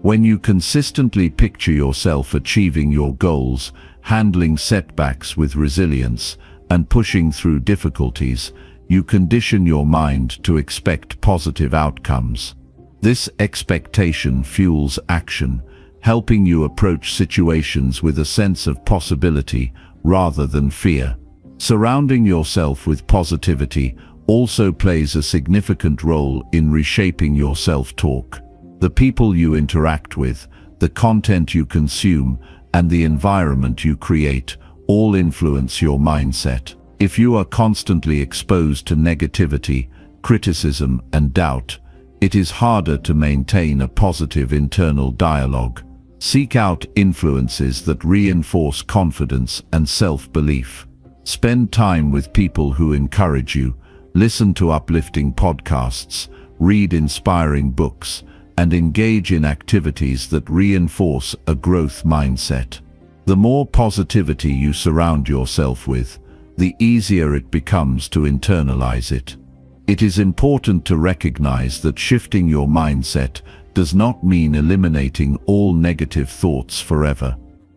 When you consistently picture yourself achieving your goals, handling setbacks with resilience, and pushing through difficulties, you condition your mind to expect positive outcomes. This expectation fuels action, helping you approach situations with a sense of possibility rather than fear. Surrounding yourself with positivity also plays a significant role in reshaping your self-talk. The people you interact with, the content you consume, and the environment you create all influence your mindset. If you are constantly exposed to negativity, criticism, and doubt, it is harder to maintain a positive internal dialogue. Seek out influences that reinforce confidence and self-belief. Spend time with people who encourage you, listen to uplifting podcasts, read inspiring books, and engage in activities that reinforce a growth mindset. The more positivity you surround yourself with, the easier it becomes to internalize it. It is important to recognize that shifting your mindset does not mean eliminating all negative thoughts forever.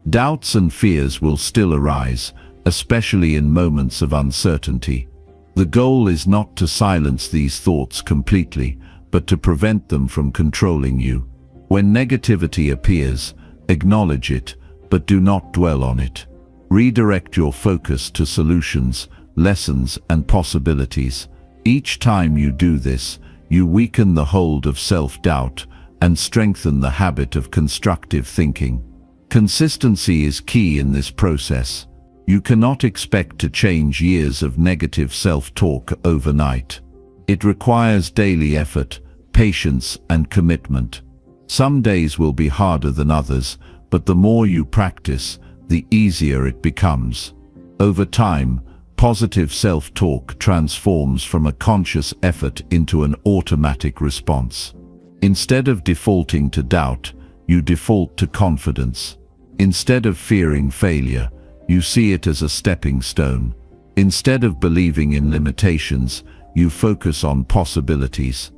Doubts and fears will still arise, especially in moments of uncertainty. The goal is not to silence these thoughts completely, but to prevent them from controlling you. When negativity appears, acknowledge it, but do not dwell on it. Redirect your focus to solutions, lessons, and possibilities. Each time you do this, you weaken the hold of self-doubt and strengthen the habit of constructive thinking. Consistency is key in this process. You cannot expect to change years of negative self-talk overnight. It requires daily effort, patience, and commitment. Some days will be harder than others, but the more you practice, the easier it becomes. Over time, positive self-talk transforms from a conscious effort into an automatic response. Instead of defaulting to doubt, you default to confidence. Instead of fearing failure, you see it as a stepping stone. Instead of believing in limitations, you focus on possibilities.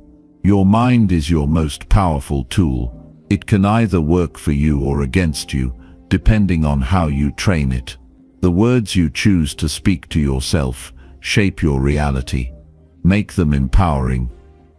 Your mind is your most powerful tool. It can either work for you or against you, depending on how you train it. The words you choose to speak to yourself shape your reality. Make them empowering.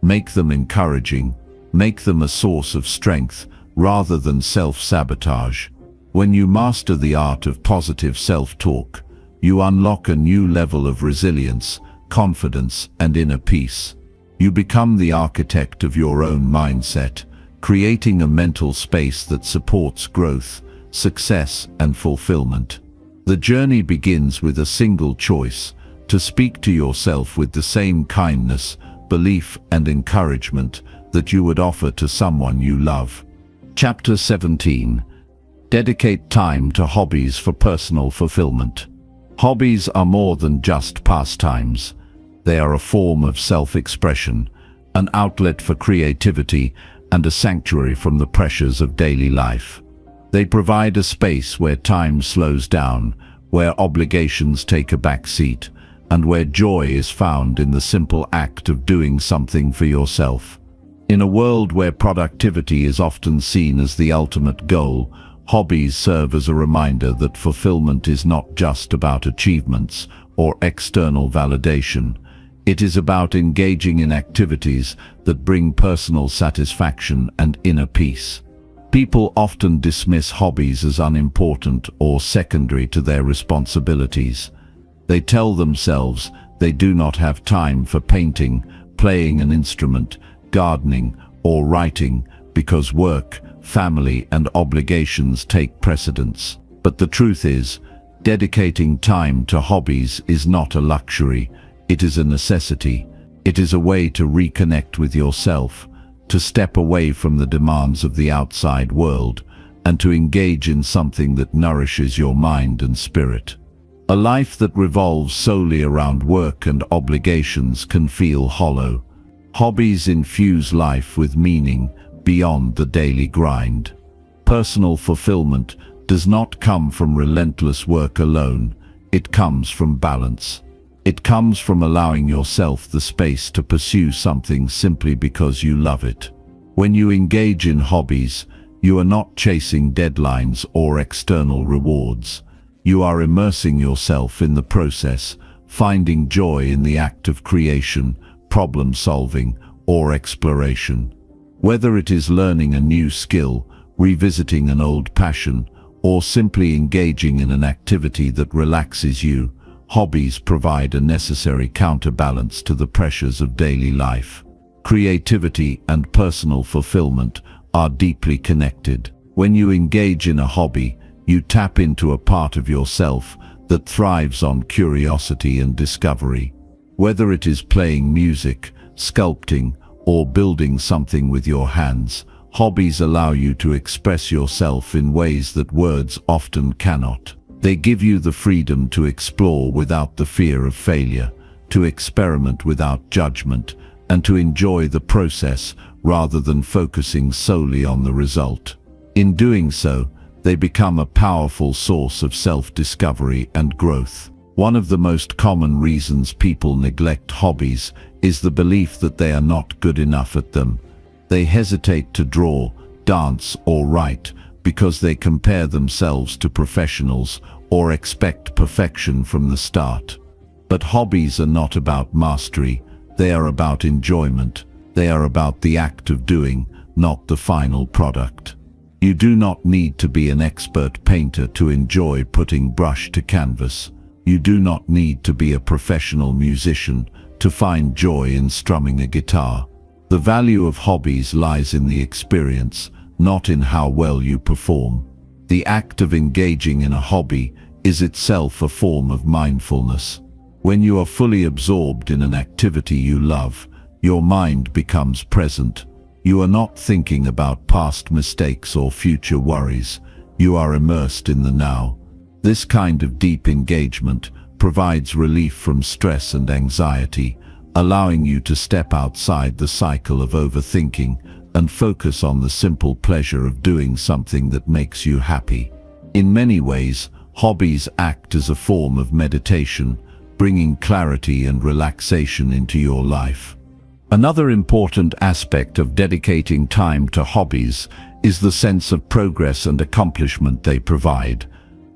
Make them encouraging. Make them a source of strength rather than self-sabotage. When you master the art of positive self-talk, you unlock a new level of resilience, confidence, and inner peace. You become the architect of your own mindset, creating a mental space that supports growth, success, and fulfillment. The journey begins with a single choice: to speak to yourself with the same kindness, belief, and encouragement that you would offer to someone you love. Chapter 17. Dedicate time to hobbies for personal fulfillment. Hobbies are more than just pastimes. They are a form of self-expression, an outlet for creativity, and a sanctuary from the pressures of daily life. They provide a space where time slows down, where obligations take a back seat, and where joy is found in the simple act of doing something for yourself. In a world where productivity is often seen as the ultimate goal, hobbies serve as a reminder that fulfillment is not just about achievements or external validation. It is about engaging in activities that bring personal satisfaction and inner peace. People often dismiss hobbies as unimportant or secondary to their responsibilities. They tell themselves they do not have time for painting, playing an instrument, gardening, or writing because work, family, and obligations take precedence. But the truth is, dedicating time to hobbies is not a luxury. It is a necessity. It is a way to reconnect with yourself, to step away from the demands of the outside world, and to engage in something that nourishes your mind and spirit. A life that revolves solely around work and obligations can feel hollow. Hobbies infuse life with meaning beyond the daily grind. Personal fulfillment does not come from relentless work alone. It comes from balance. It comes from allowing yourself the space to pursue something simply because you love it. When you engage in hobbies, you are not chasing deadlines or external rewards. You are immersing yourself in the process, finding joy in the act of creation, problem solving, or exploration. Whether it is learning a new skill, revisiting an old passion, or simply engaging in an activity that relaxes you, hobbies provide a necessary counterbalance to the pressures of daily life. Creativity and personal fulfillment are deeply connected. When you engage in a hobby, you tap into a part of yourself that thrives on curiosity and discovery. Whether it is playing music, sculpting, or building something with your hands, hobbies allow you to express yourself in ways that words often cannot. They give you the freedom to explore without the fear of failure, to experiment without judgment, and to enjoy the process rather than focusing solely on the result. In doing so, they become a powerful source of self-discovery and growth. One of the most common reasons people neglect hobbies is the belief that they are not good enough at them. They hesitate to draw, dance, or write because they compare themselves to professionals or expect perfection from the start. But hobbies are not about mastery, they are about enjoyment. They are about the act of doing, not the final product. You do not need to be an expert painter to enjoy putting brush to canvas. You do not need to be a professional musician to find joy in strumming a guitar. The value of hobbies lies in the experience, not in how well you perform. The act of engaging in a hobby is itself a form of mindfulness. When you are fully absorbed in an activity you love, your mind becomes present. You are not thinking about past mistakes or future worries. You are immersed in the now. This kind of deep engagement provides relief from stress and anxiety, allowing you to step outside the cycle of overthinking and focus on the simple pleasure of doing something that makes you happy. In many ways, hobbies act as a form of meditation, bringing clarity and relaxation into your life. Another important aspect of dedicating time to hobbies is the sense of progress and accomplishment they provide.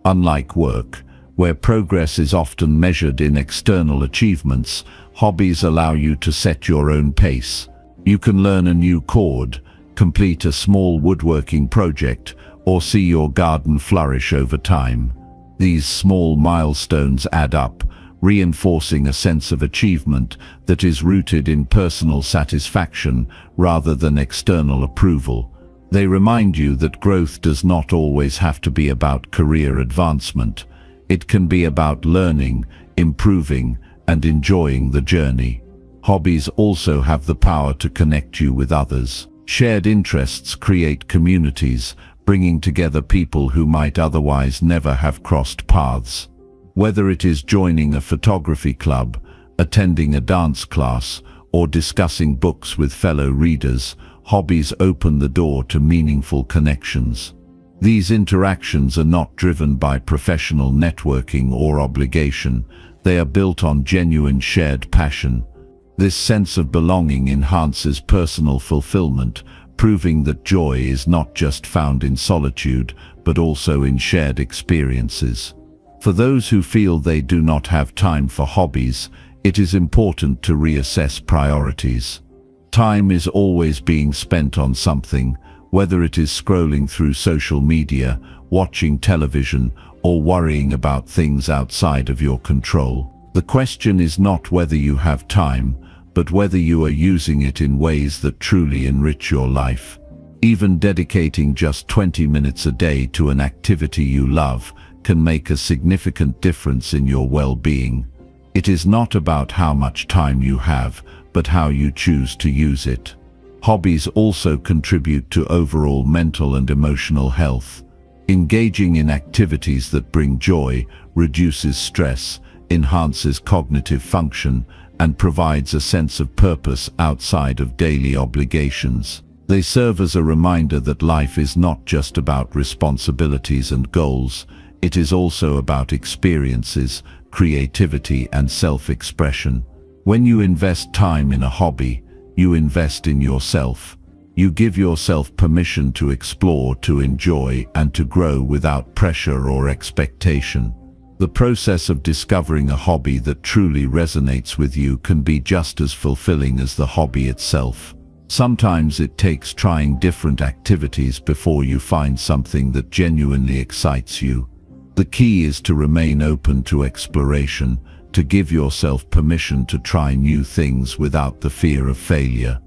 Unlike work, where progress is often measured in external achievements, hobbies allow you to set your own pace. You can learn a new chord, complete a small woodworking project, or see your garden flourish over time. These small milestones add up, reinforcing a sense of achievement that is rooted in personal satisfaction rather than external approval. They remind you that growth does not always have to be about career advancement. It can be about learning, improving, and enjoying the journey. Hobbies also have the power to connect you with others. Shared interests create communities, bringing together people who might otherwise never have crossed paths. Whether it is joining a photography club, attending a dance class, or discussing books with fellow readers, hobbies open the door to meaningful connections. These interactions are not driven by professional networking or obligation. They are built on genuine shared passion. This sense of belonging enhances personal fulfillment, proving that joy is not just found in solitude, but also in shared experiences. For those who feel they do not have time for hobbies, it is important to reassess priorities. Time is always being spent on something, whether it is scrolling through social media, watching television, or worrying about things outside of your control. The question is not whether you have time, but whether you are using it in ways that truly enrich your life. Even dedicating just 20 minutes a day to an activity you love can make a significant difference in your well-being. It is not about how much time you have, but how you choose to use it. Hobbies also contribute to overall mental and emotional health. Engaging in activities that bring joy reduces stress, enhances cognitive function, and provides a sense of purpose outside of daily obligations. They serve as a reminder that life is not just about responsibilities and goals. It is also about experiences, creativity, and self-expression. When you invest time in a hobby, you invest in yourself. You give yourself permission to explore, to enjoy, and to grow without pressure or expectation. The process of discovering a hobby that truly resonates with you can be just as fulfilling as the hobby itself. Sometimes it takes trying different activities before you find something that genuinely excites you. The key is to remain open to exploration, to give yourself permission to try new things without the fear of failure.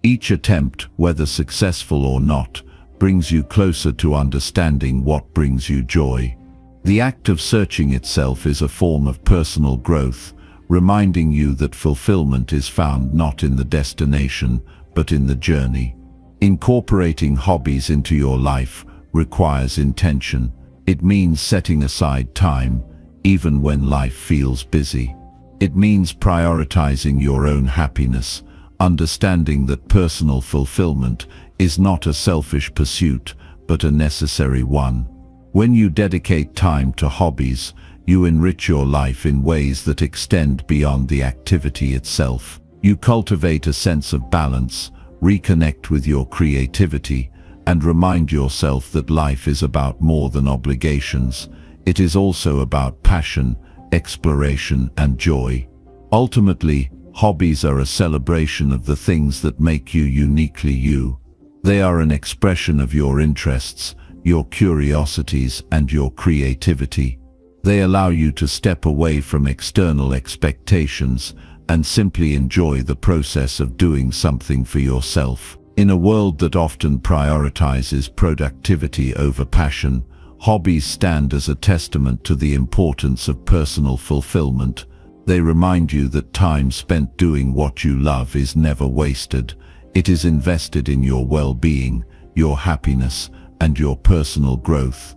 Each attempt, whether successful or not, brings you closer to understanding what brings you joy. The act of searching itself is a form of personal growth, reminding you that fulfillment is found not in the destination, but in the journey. Incorporating hobbies into your life requires intention. It means setting aside time, even when life feels busy. It means prioritizing your own happiness, understanding that personal fulfillment is not a selfish pursuit, but a necessary one. When you dedicate time to hobbies, you enrich your life in ways that extend beyond the activity itself. You cultivate a sense of balance, reconnect with your creativity, and remind yourself that life is about more than obligations. It is also about passion, exploration, and joy. Ultimately, hobbies are a celebration of the things that make you uniquely you. They are an expression of your interests, your curiosities, and your creativity. They allow you to step away from external expectations and simply enjoy the process of doing something for yourself. In a world that often prioritizes productivity over passion, hobbies stand as a testament to the importance of personal fulfillment. They remind you that time spent doing what you love is never wasted. It is invested in your well-being, your happiness, and your personal growth.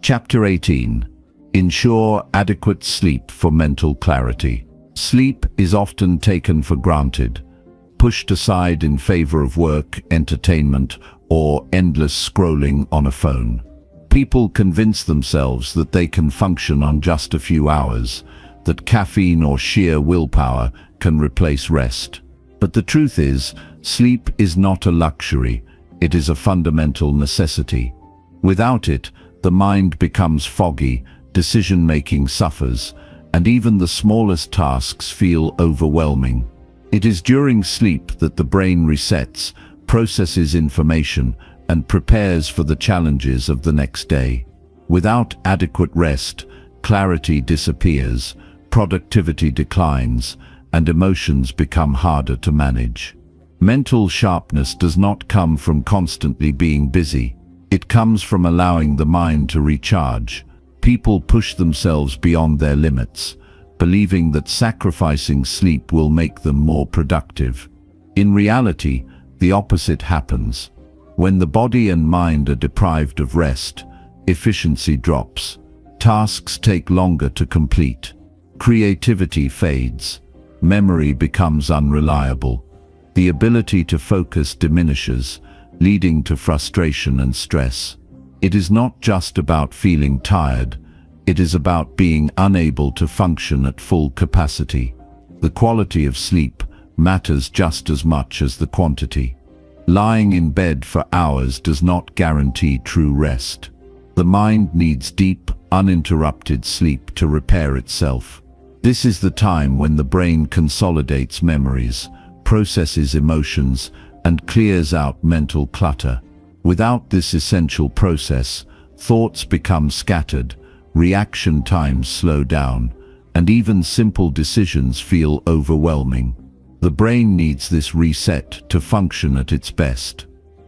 Chapter 18. Ensure adequate sleep for mental clarity. Sleep is often taken for granted, pushed aside in favor of work, entertainment, or endless scrolling on a phone. People convince themselves that they can function on just a few hours, that caffeine or sheer willpower can replace rest. But the truth is, sleep is not a luxury, it is a fundamental necessity. Without it, the mind becomes foggy, decision-making suffers, and even the smallest tasks feel overwhelming. It is during sleep that the brain resets, processes information, and prepares for the challenges of the next day. Without adequate rest, clarity disappears, productivity declines, and emotions become harder to manage. Mental sharpness does not come from constantly being busy. It comes from allowing the mind to recharge. People push themselves beyond their limits, believing that sacrificing sleep will make them more productive. In reality, the opposite happens. When the body and mind are deprived of rest, efficiency drops. Tasks take longer to complete. Creativity fades. Memory becomes unreliable. The ability to focus diminishes, leading to frustration and stress. It is not just about feeling tired, it is about being unable to function at full capacity. The quality of sleep matters just as much as the quantity. Lying in bed for hours does not guarantee true rest. The mind needs deep, uninterrupted sleep to repair itself. This is the time when the brain consolidates memories, processes emotions, and clears out mental clutter. Without this essential process, thoughts become scattered, reaction times slow down, and even simple decisions feel overwhelming. The brain needs this reset to function at its best.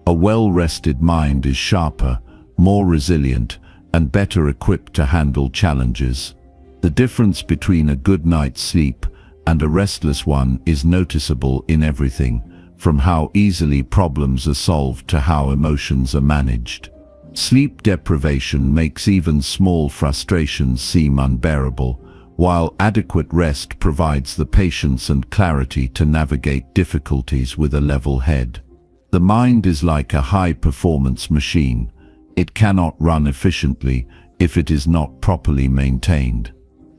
A well-rested mind is sharper, more resilient, and better equipped to handle challenges. The difference between a good night's sleep and a restless one is noticeable in everything, from how easily problems are solved to how emotions are managed. Sleep deprivation makes even small frustrations seem unbearable, while adequate rest provides the patience and clarity to navigate difficulties with a level head. The mind is like a high-performance machine. It cannot run efficiently if it is not properly maintained.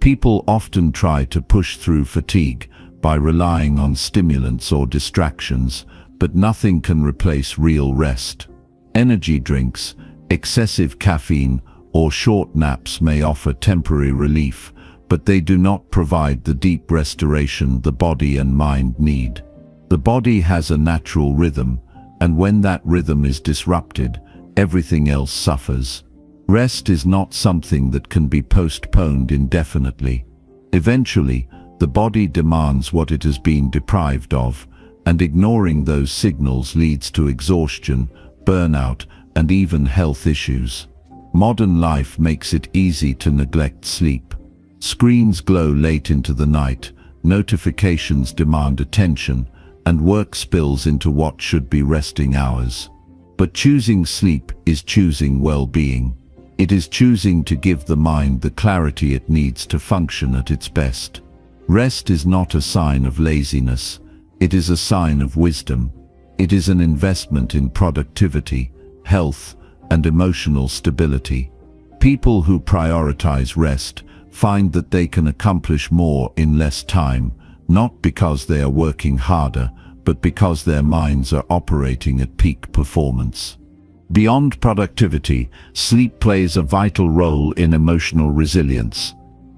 People often try to push through fatigue by relying on stimulants or distractions, but nothing can replace real rest. Energy drinks, excessive caffeine, or short naps may offer temporary relief, but they do not provide the deep restoration the body and mind need. The body has a natural rhythm, and when that rhythm is disrupted, everything else suffers. Rest is not something that can be postponed indefinitely. Eventually, the body demands what it has been deprived of, and ignoring those signals leads to exhaustion, burnout, and even health issues. Modern life makes it easy to neglect sleep. Screens glow late into the night, notifications demand attention, and work spills into what should be resting hours. But choosing sleep is choosing well-being. It is choosing to give the mind the clarity it needs to function at its best. Rest is not a sign of laziness. It is a sign of wisdom. It is an investment in productivity, health, and emotional stability. People who prioritize rest find that they can accomplish more in less time, not because they are working harder, but because their minds are operating at peak performance. Beyond productivity, sleep plays a vital role in emotional resilience.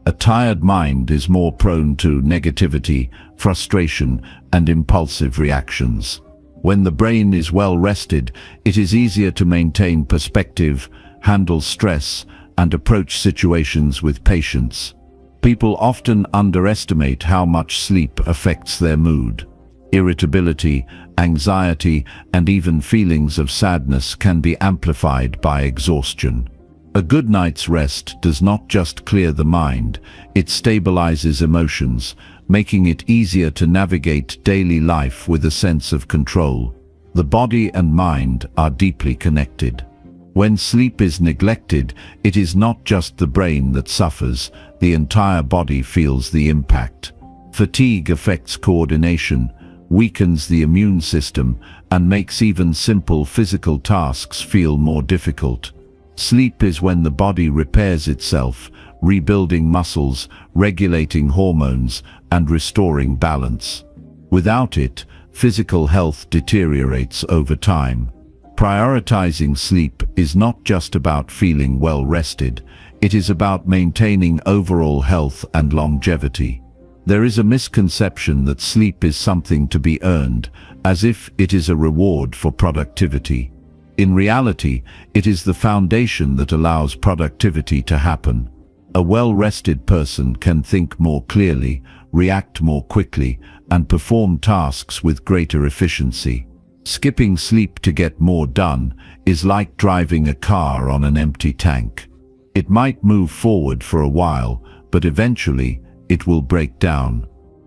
A tired mind is more prone to negativity, frustration, and impulsive reactions. When the brain is well rested, it is easier to maintain perspective, handle stress, and approach situations with patience. People often underestimate how much sleep affects their mood. Irritability, anxiety, and even feelings of sadness can be amplified by exhaustion. A good night's rest does not just clear the mind, it stabilizes emotions, making it easier to navigate daily life with a sense of control. The body and mind are deeply connected. When sleep is neglected, it is not just the brain that suffers, the entire body feels the impact. Fatigue affects coordination, weakens the immune system, and makes even simple physical tasks feel more difficult. Sleep is when the body repairs itself, rebuilding muscles, regulating hormones, and restoring balance. Without it, physical health deteriorates over time. Prioritizing sleep is not just about feeling well rested, it is about maintaining overall health and longevity. There is a misconception that sleep is something to be earned, as if it is a reward for productivity. In reality, it is the foundation that allows productivity to happen. A well-rested person can think more clearly, react more quickly, and perform tasks with greater efficiency. Skipping sleep to get more done is like driving a car on an empty tank. It might move forward for a while, but eventually it will break down.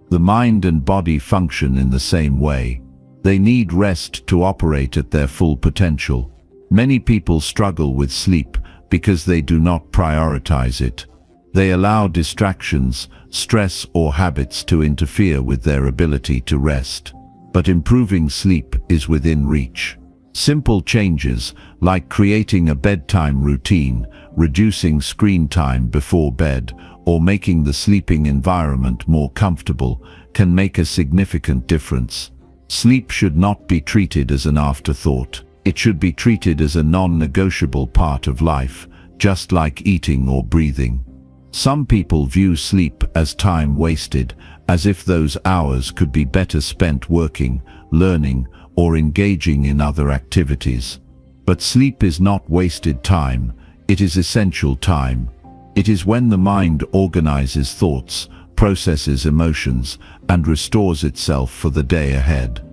The mind and body function in the same way. They need rest to operate at their full potential. Many people struggle with sleep because they do not prioritize it. They allow distractions, stress, or habits to interfere with their ability to rest. But improving sleep is within reach. Simple changes, like creating a bedtime routine, reducing screen time before bed, or making the sleeping environment more comfortable, can make a significant difference. Sleep should not be treated as an afterthought. It should be treated as a non-negotiable part of life, just like eating or breathing. Some people view sleep as time wasted, as if those hours could be better spent working, learning, or engaging in other activities. But sleep is not wasted time, it is essential time. It is when the mind organizes thoughts, processes emotions, and restores itself for the day ahead.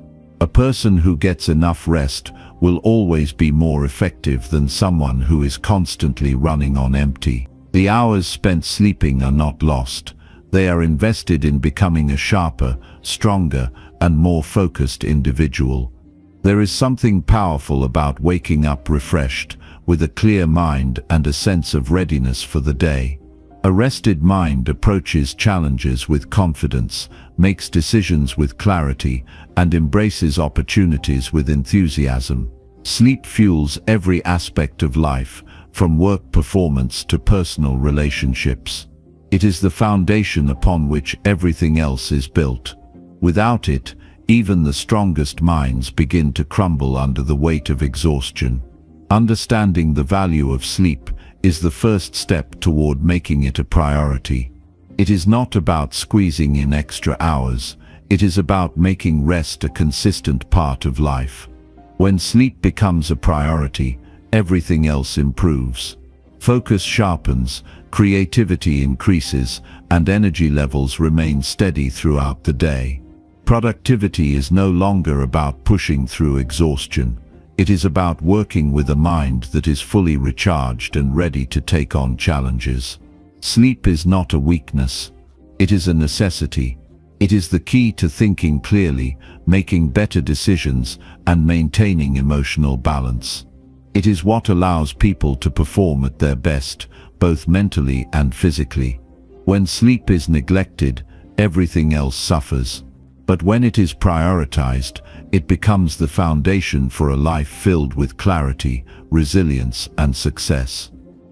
A person who gets enough rest will always be more effective than someone who is constantly running on empty. The hours spent sleeping are not lost. They are invested in becoming a sharper, stronger, and more focused individual. There is something powerful about waking up refreshed, with a clear mind and a sense of readiness for the day. A rested mind approaches challenges with confidence, makes decisions with clarity, and embraces opportunities with enthusiasm. Sleep fuels every aspect of life, from work performance to personal relationships. It is the foundation upon which everything else is built. Without it, even the strongest minds begin to crumble under the weight of exhaustion. Understanding the value of sleep is the first step toward making it a priority. It is not about squeezing in extra hours. It is about making rest a consistent part of life. When sleep becomes a priority, everything else improves. Focus sharpens, creativity increases, and energy levels remain steady throughout the day. Productivity is no longer about pushing through exhaustion. It is about working with a mind that is fully recharged and ready to take on challenges. Sleep is not a weakness. It is a necessity. It is the key to thinking clearly, making better decisions, and maintaining emotional balance. It is what allows people to perform at their best, both mentally and physically. When sleep is neglected, everything else suffers. But when it is prioritized, it becomes the foundation for a life filled with clarity, resilience, and success.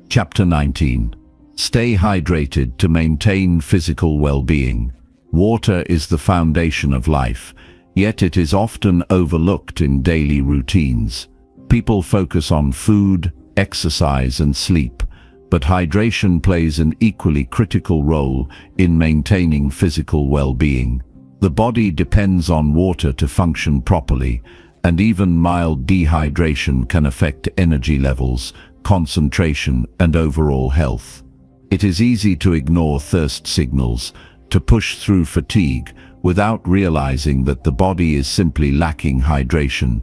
Chapter 19. Stay hydrated to maintain physical well-being. Water is the foundation of life, yet it is often overlooked in daily routines. People focus on food, exercise, and sleep, but hydration plays an equally critical role in maintaining physical well-being. The body depends on water to function properly, and even mild dehydration can affect energy levels, concentration, and overall health. It is easy to ignore thirst signals, to push through fatigue without realizing that the body is simply lacking hydration.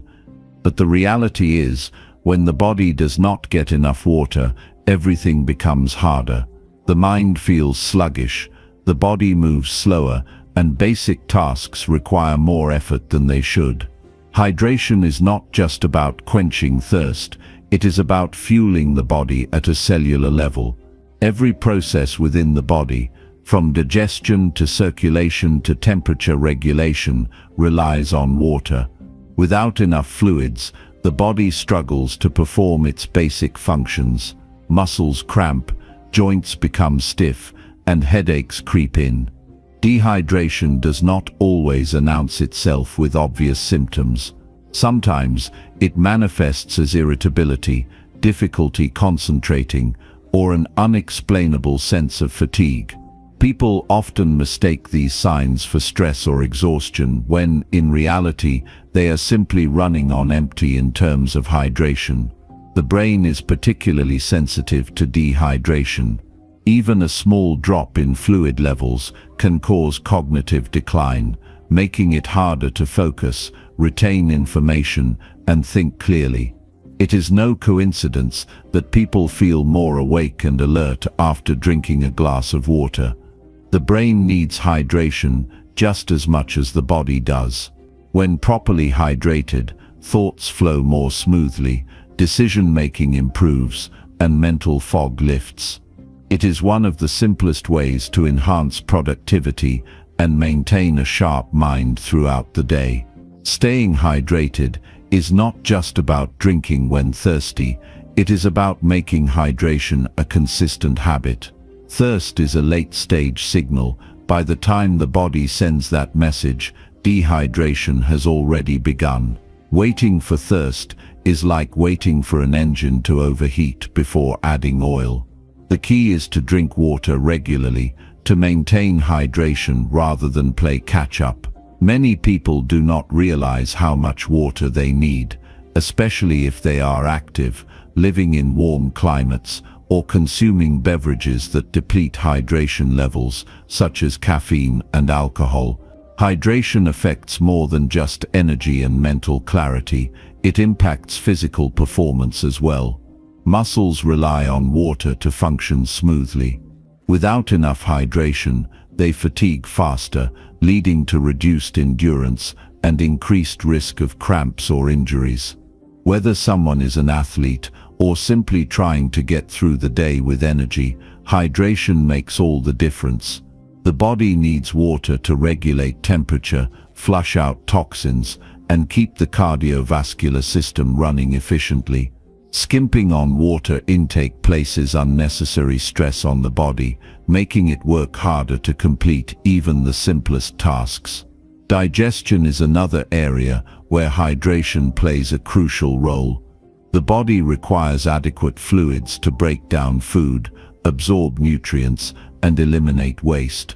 But the reality is, when the body does not get enough water, everything becomes harder. The mind feels sluggish, the body moves slower, and basic tasks require more effort than they should. Hydration is not just about quenching thirst, it is about fueling the body at a cellular level. Every process within the body, from digestion to circulation to temperature regulation, relies on water. Without enough fluids, the body struggles to perform its basic functions. Muscles cramp, joints become stiff, and headaches creep in. Dehydration does not always announce itself with obvious symptoms. Sometimes it manifests as irritability, difficulty concentrating, or an unexplainable sense of fatigue. People often mistake these signs for stress or exhaustion when, in reality, they are simply running on empty in terms of hydration. The brain is particularly sensitive to dehydration. Even a small drop in fluid levels can cause cognitive decline, making it harder to focus, retain information, and think clearly. It is no coincidence that people feel more awake and alert after drinking a glass of water. The brain needs hydration just as much as the body does. When properly hydrated, thoughts flow more smoothly, decision-making improves, and mental fog lifts. It is one of the simplest ways to enhance productivity and maintain a sharp mind throughout the day. Staying hydrated is not just about drinking when thirsty, it is about making hydration a consistent habit. Thirst is a late-stage signal. By the time the body sends that message, dehydration has already begun. Waiting for thirst is like waiting for an engine to overheat before adding oil. The key is to drink water regularly, to maintain hydration rather than play catch-up. Many people do not realize how much water they need, especially if they are active, living in warm climates, or consuming beverages that deplete hydration levels, such as caffeine and alcohol. Hydration affects more than just energy and mental clarity, it impacts physical performance as well. Muscles rely on water to function smoothly. Without enough hydration, they fatigue faster, leading to reduced endurance and increased risk of cramps or injuries. Whether someone is an athlete or simply trying to get through the day with energy, hydration makes all the difference. The body needs water to regulate temperature, flush out toxins, and keep the cardiovascular system running efficiently. Skimping on water intake places unnecessary stress on the body, making it work harder to complete even the simplest tasks. Digestion is another area where hydration plays a crucial role. The body requires adequate fluids to break down food, absorb nutrients, and eliminate waste.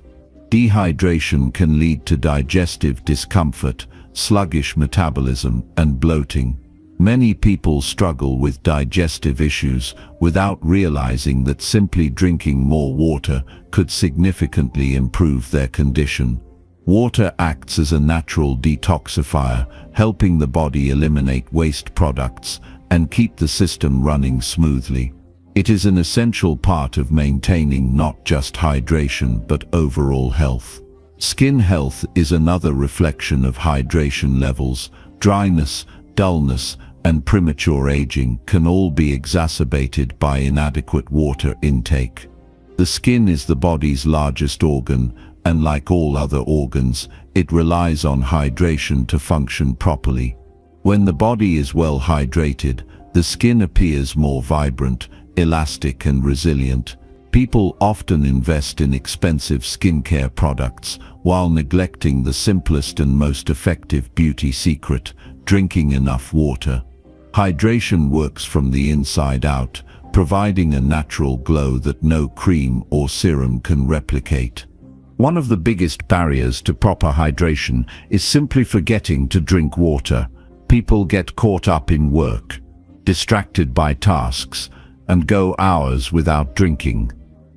Dehydration can lead to digestive discomfort, sluggish metabolism, and bloating. Many people struggle with digestive issues without realizing that simply drinking more water could significantly improve their condition. Water acts as a natural detoxifier, helping the body eliminate waste products and keep the system running smoothly. It is an essential part of maintaining not just hydration but overall health. Skin health is another reflection of hydration levels. Dryness, dullness, and premature aging can all be exacerbated by inadequate water intake. The skin is the body's largest organ, and like all other organs, it relies on hydration to function properly. When the body is well hydrated, the skin appears more vibrant, elastic, and resilient. People often invest in expensive skincare products while neglecting the simplest and most effective beauty secret: drinking enough water. Hydration works from the inside out, providing a natural glow that no cream or serum can replicate. One of the biggest barriers to proper hydration is simply forgetting to drink water. People get caught up in work, distracted by tasks, and go hours without drinking.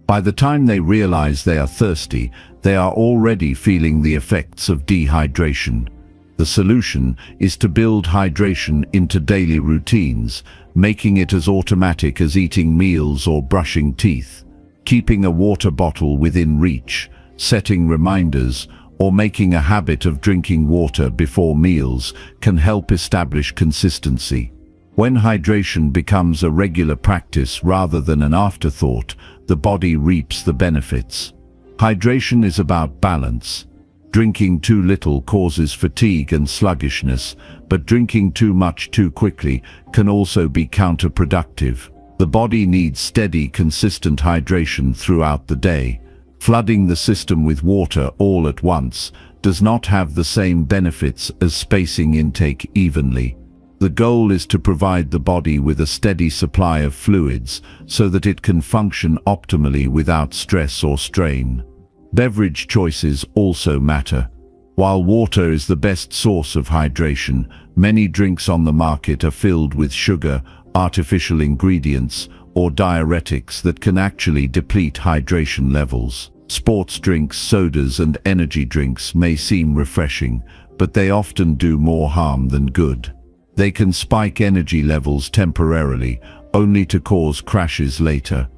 By the time they realize they are thirsty, they are already feeling the effects of dehydration. The solution is to build hydration into daily routines, making it as automatic as eating meals or brushing teeth. Keeping a water bottle within reach, setting reminders, or making a habit of drinking water before meals can help establish consistency. When hydration becomes a regular practice rather than an afterthought, the body reaps the benefits. Hydration is about balance. Drinking too little causes fatigue and sluggishness, but drinking too much too quickly can also be counterproductive. The body needs steady, consistent hydration throughout the day. Flooding the system with water all at once does not have the same benefits as spacing intake evenly. The goal is to provide the body with a steady supply of fluids so that it can function optimally without stress or strain. Beverage choices also matter. While water is the best source of hydration, many drinks on the market are filled with sugar, artificial ingredients, or diuretics that can actually deplete hydration levels. Sports drinks, sodas, and energy drinks may seem refreshing, but they often do more harm than good. They can spike energy levels temporarily, only to cause crashes later.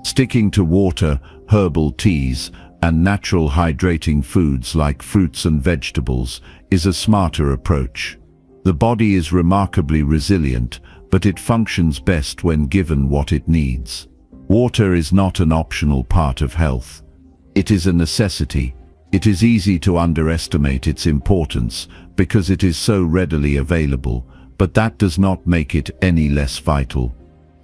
Sticking to water, herbal teas, and natural hydrating foods like fruits and vegetables is a smarter approach. The body is remarkably resilient, but it functions best when given what it needs. Water is not an optional part of health. It is a necessity. It is easy to underestimate its importance because it is so readily available, but that does not make it any less vital.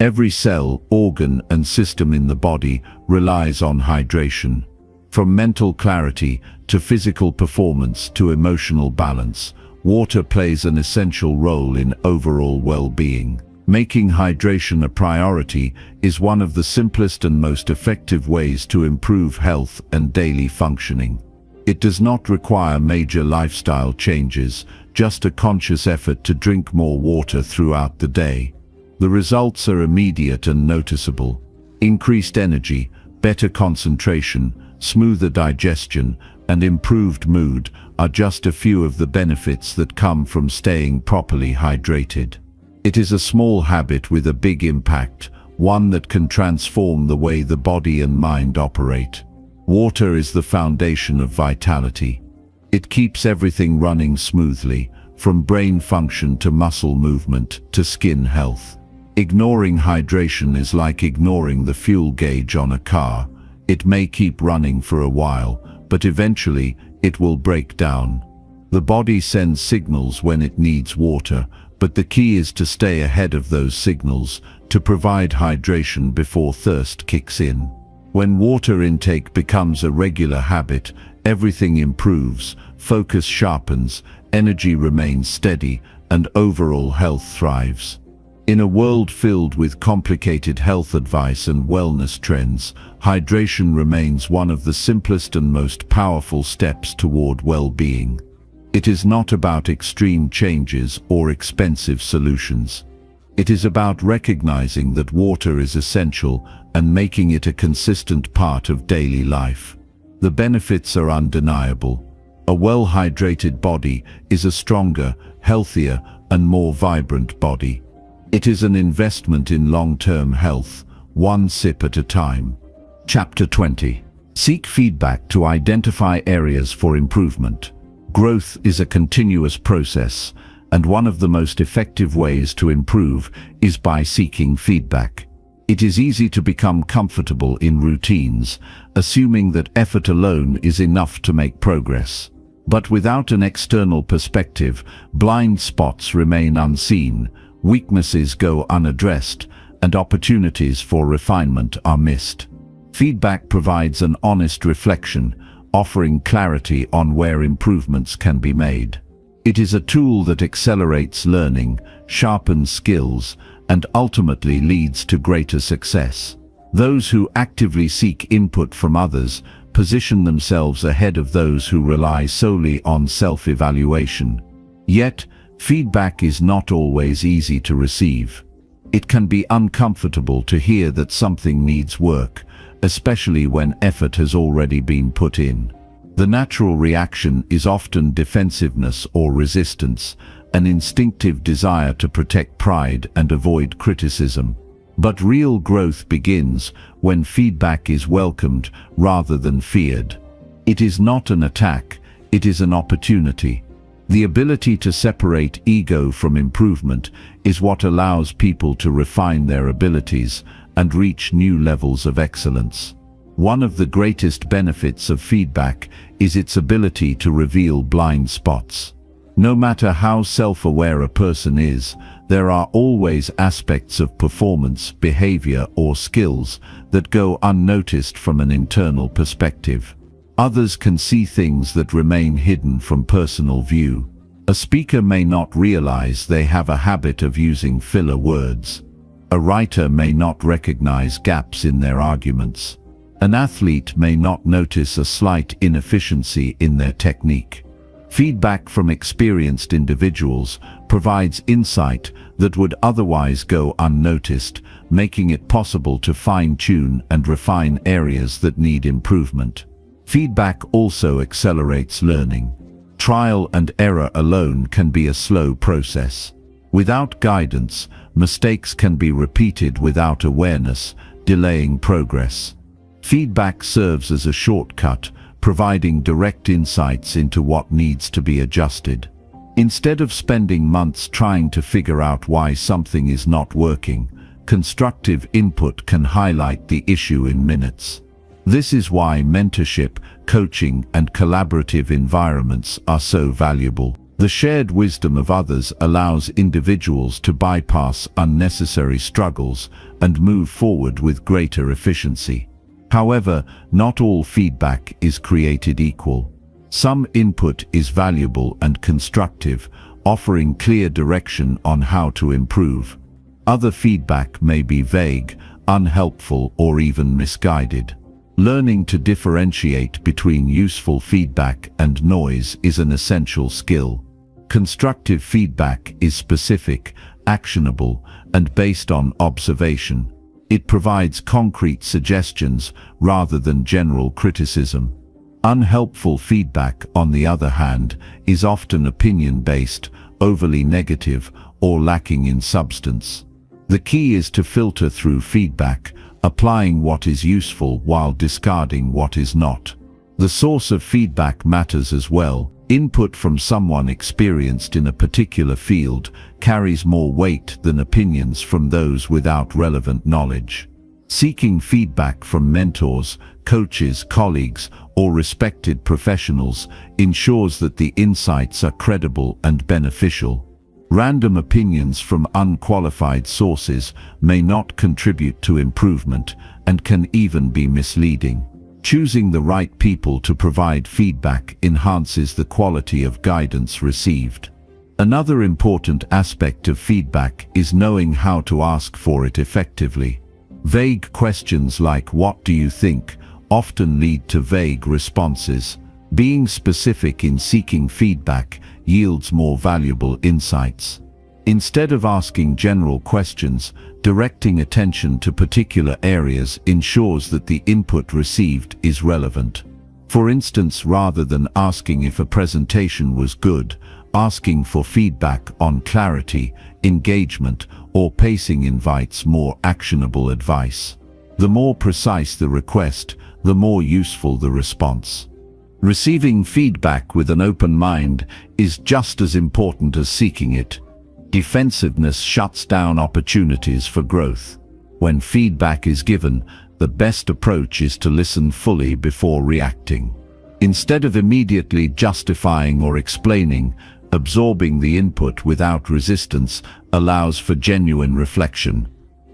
Every cell, organ, and system in the body relies on hydration. From mental clarity to physical performance to emotional balance, water plays an essential role in overall well-being. Making hydration a priority is one of the simplest and most effective ways to improve health and daily functioning. It does not require major lifestyle changes, just a conscious effort to drink more water throughout the day. The results are immediate and noticeable. Increased energy, better concentration, smoother digestion, and improved mood are just a few of the benefits that come from staying properly hydrated. It is a small habit with a big impact, one that can transform the way the body and mind operate. Water is the foundation of vitality. It keeps everything running smoothly, from brain function to muscle movement to skin health. Ignoring hydration is like ignoring the fuel gauge on a car. It may keep running for a while, but eventually it will break down. The body sends signals when it needs water, But the key is to stay ahead of those signals, to provide hydration before thirst kicks in. When water intake becomes a regular habit, everything improves, focus sharpens, energy remains steady, and overall health thrives. In a world filled with complicated health advice and wellness trends, hydration remains one of the simplest and most powerful steps toward well-being. It is not about extreme changes or expensive solutions. It is about recognizing that water is essential and making it a consistent part of daily life. The benefits are undeniable. A well-hydrated body is a stronger, healthier, and more vibrant body. It is an investment in long-term health, one sip at a time. Chapter 20. Seek feedback to identify areas for improvement. Growth is a continuous process, and one of the most effective ways to improve is by seeking feedback. It is easy to become comfortable in routines, assuming that effort alone is enough to make progress. But without an external perspective, blind spots remain unseen, weaknesses go unaddressed, and opportunities for refinement are missed. Feedback provides an honest reflection, offering clarity on where improvements can be made. It is a tool that accelerates learning, sharpens skills, and ultimately leads to greater success. Those who actively seek input from others position themselves ahead of those who rely solely on self-evaluation. Yet, feedback is not always easy to receive. It can be uncomfortable to hear that something needs work, especially when effort has already been put in. The natural reaction is often defensiveness or resistance, an instinctive desire to protect pride and avoid criticism. But real growth begins when feedback is welcomed rather than feared. It is not an attack, it is an opportunity. The ability to separate ego from improvement is what allows people to refine their abilities and reach new levels of excellence. One of the greatest benefits of feedback is its ability to reveal blind spots. No matter how self-aware a person is, there are always aspects of performance, behavior, or skills that go unnoticed from an internal perspective. Others can see things that remain hidden from personal view. A speaker may not realize they have a habit of using filler words. A writer may not recognize gaps in their arguments. An athlete may not notice a slight inefficiency in their technique. Feedback from experienced individuals provides insight that would otherwise go unnoticed, making it possible to fine-tune and refine areas that need improvement. Feedback also accelerates learning. Trial and error alone can be a slow process. Without guidance, mistakes can be repeated without awareness, delaying progress. Feedback serves as a shortcut, providing direct insights into what needs to be adjusted. Instead of spending months trying to figure out why something is not working, constructive input can highlight the issue in minutes. This is why mentorship, coaching, and collaborative environments are so valuable. The shared wisdom of others allows individuals to bypass unnecessary struggles and move forward with greater efficiency. However, not all feedback is created equal. Some input is valuable and constructive, offering clear direction on how to improve. Other feedback may be vague, unhelpful, or even misguided. Learning to differentiate between useful feedback and noise is an essential skill. Constructive feedback is specific, actionable, and based on observation. It provides concrete suggestions rather than general criticism. Unhelpful feedback, on the other hand, is often opinion-based, overly negative, or lacking in substance. The key is to filter through feedback, applying what is useful while discarding what is not. The source of feedback matters as well. Input from someone experienced in a particular field carries more weight than opinions from those without relevant knowledge. Seeking feedback from mentors, coaches, colleagues, or respected professionals ensures that the insights are credible and beneficial. Random opinions from unqualified sources may not contribute to improvement and can even be misleading. Choosing the right people to provide feedback enhances the quality of guidance received. Another important aspect of feedback is knowing how to ask for it effectively. Vague questions like "What do you think?" often lead to vague responses. Being specific in seeking feedback yields more valuable insights. Instead of asking general questions, directing attention to particular areas ensures that the input received is relevant. For instance, rather than asking if a presentation was good, asking for feedback on clarity, engagement, or pacing invites more actionable advice. The more precise the request, the more useful the response. Receiving feedback with an open mind is just as important as seeking it. Defensiveness shuts down opportunities for growth. When feedback is given, the best approach is to listen fully before reacting. Instead of immediately justifying or explaining, absorbing the input without resistance allows for genuine reflection.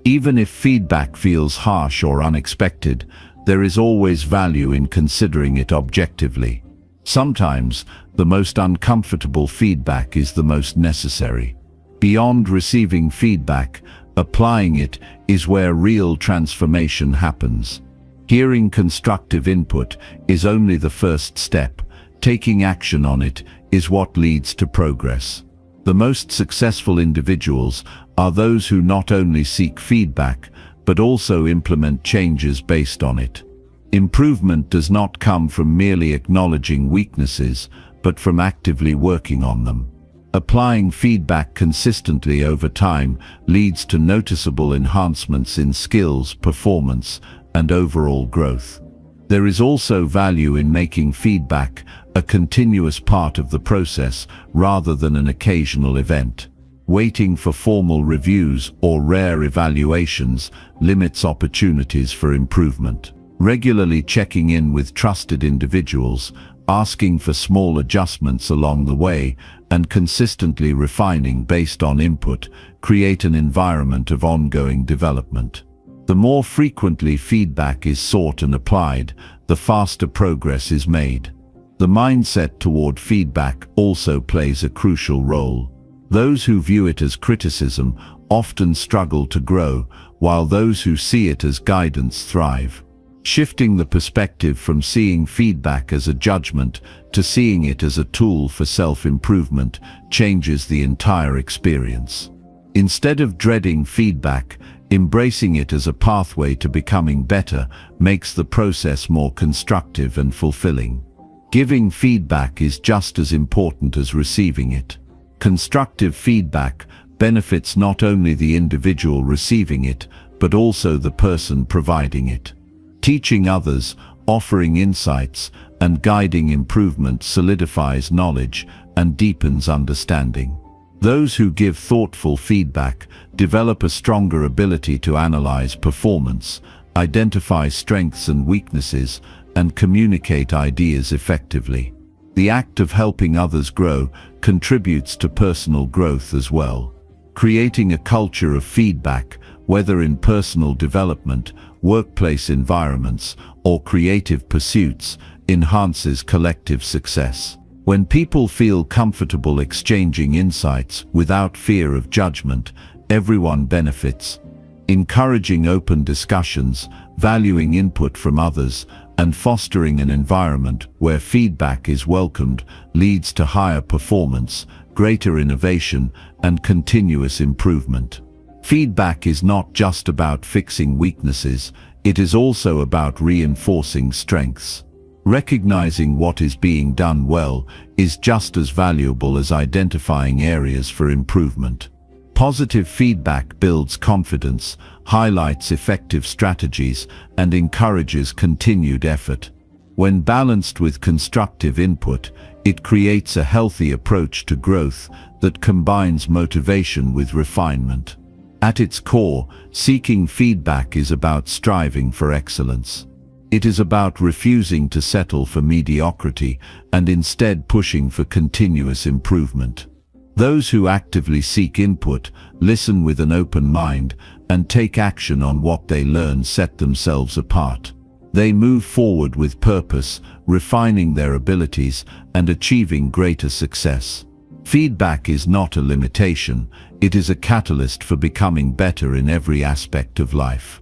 Even if feedback feels harsh or unexpected, there is always value in considering it objectively. Sometimes, the most uncomfortable feedback is the most necessary. Beyond receiving feedback, applying it is where real transformation happens. Hearing constructive input is only the first step. Taking action on it is what leads to progress. The most successful individuals are those who not only seek feedback, but also implement changes based on it. Improvement does not come from merely acknowledging weaknesses, but from actively working on them. Applying feedback consistently over time leads to noticeable enhancements in skills, performance, and overall growth. There is also value in making feedback a continuous part of the process rather than an occasional event. Waiting for formal reviews or rare evaluations limits opportunities for improvement. Regularly checking in with trusted individuals, asking for small adjustments along the way, and consistently refining based on input create an environment of ongoing development. The more frequently feedback is sought and applied, the faster progress is made. The mindset toward feedback also plays a crucial role. Those who view it as criticism often struggle to grow, while those who see it as guidance thrive. Shifting the perspective from seeing feedback as a judgment to seeing it as a tool for self-improvement changes the entire experience. Instead of dreading feedback, embracing it as a pathway to becoming better makes the process more constructive and fulfilling. Giving feedback is just as important as receiving it. Constructive feedback benefits not only the individual receiving it, but also the person providing it. Teaching others, offering insights, and guiding improvement solidifies knowledge and deepens understanding. Those who give thoughtful feedback develop a stronger ability to analyze performance, identify strengths and weaknesses, and communicate ideas effectively. The act of helping others grow contributes to personal growth as well. Creating a culture of feedback, whether in personal development, workplace environments, or creative pursuits, enhances collective success. When people feel comfortable exchanging insights without fear of judgment, everyone benefits. Encouraging open discussions, valuing input from others, and fostering an environment where feedback is welcomed leads to higher performance, greater innovation, and continuous improvement. Feedback is not just about fixing weaknesses, it is also about reinforcing strengths. Recognizing what is being done well is just as valuable as identifying areas for improvement. Positive feedback builds confidence, highlights effective strategies, and encourages continued effort. When balanced with constructive input, it creates a healthy approach to growth that combines motivation with refinement. At its core, seeking feedback is about striving for excellence. It is about refusing to settle for mediocrity and instead pushing for continuous improvement. Those who actively seek input, listen with an open mind, and take action on what they learn set themselves apart. They move forward with purpose, refining their abilities and achieving greater success. Feedback is not a limitation, it is a catalyst for becoming better in every aspect of life.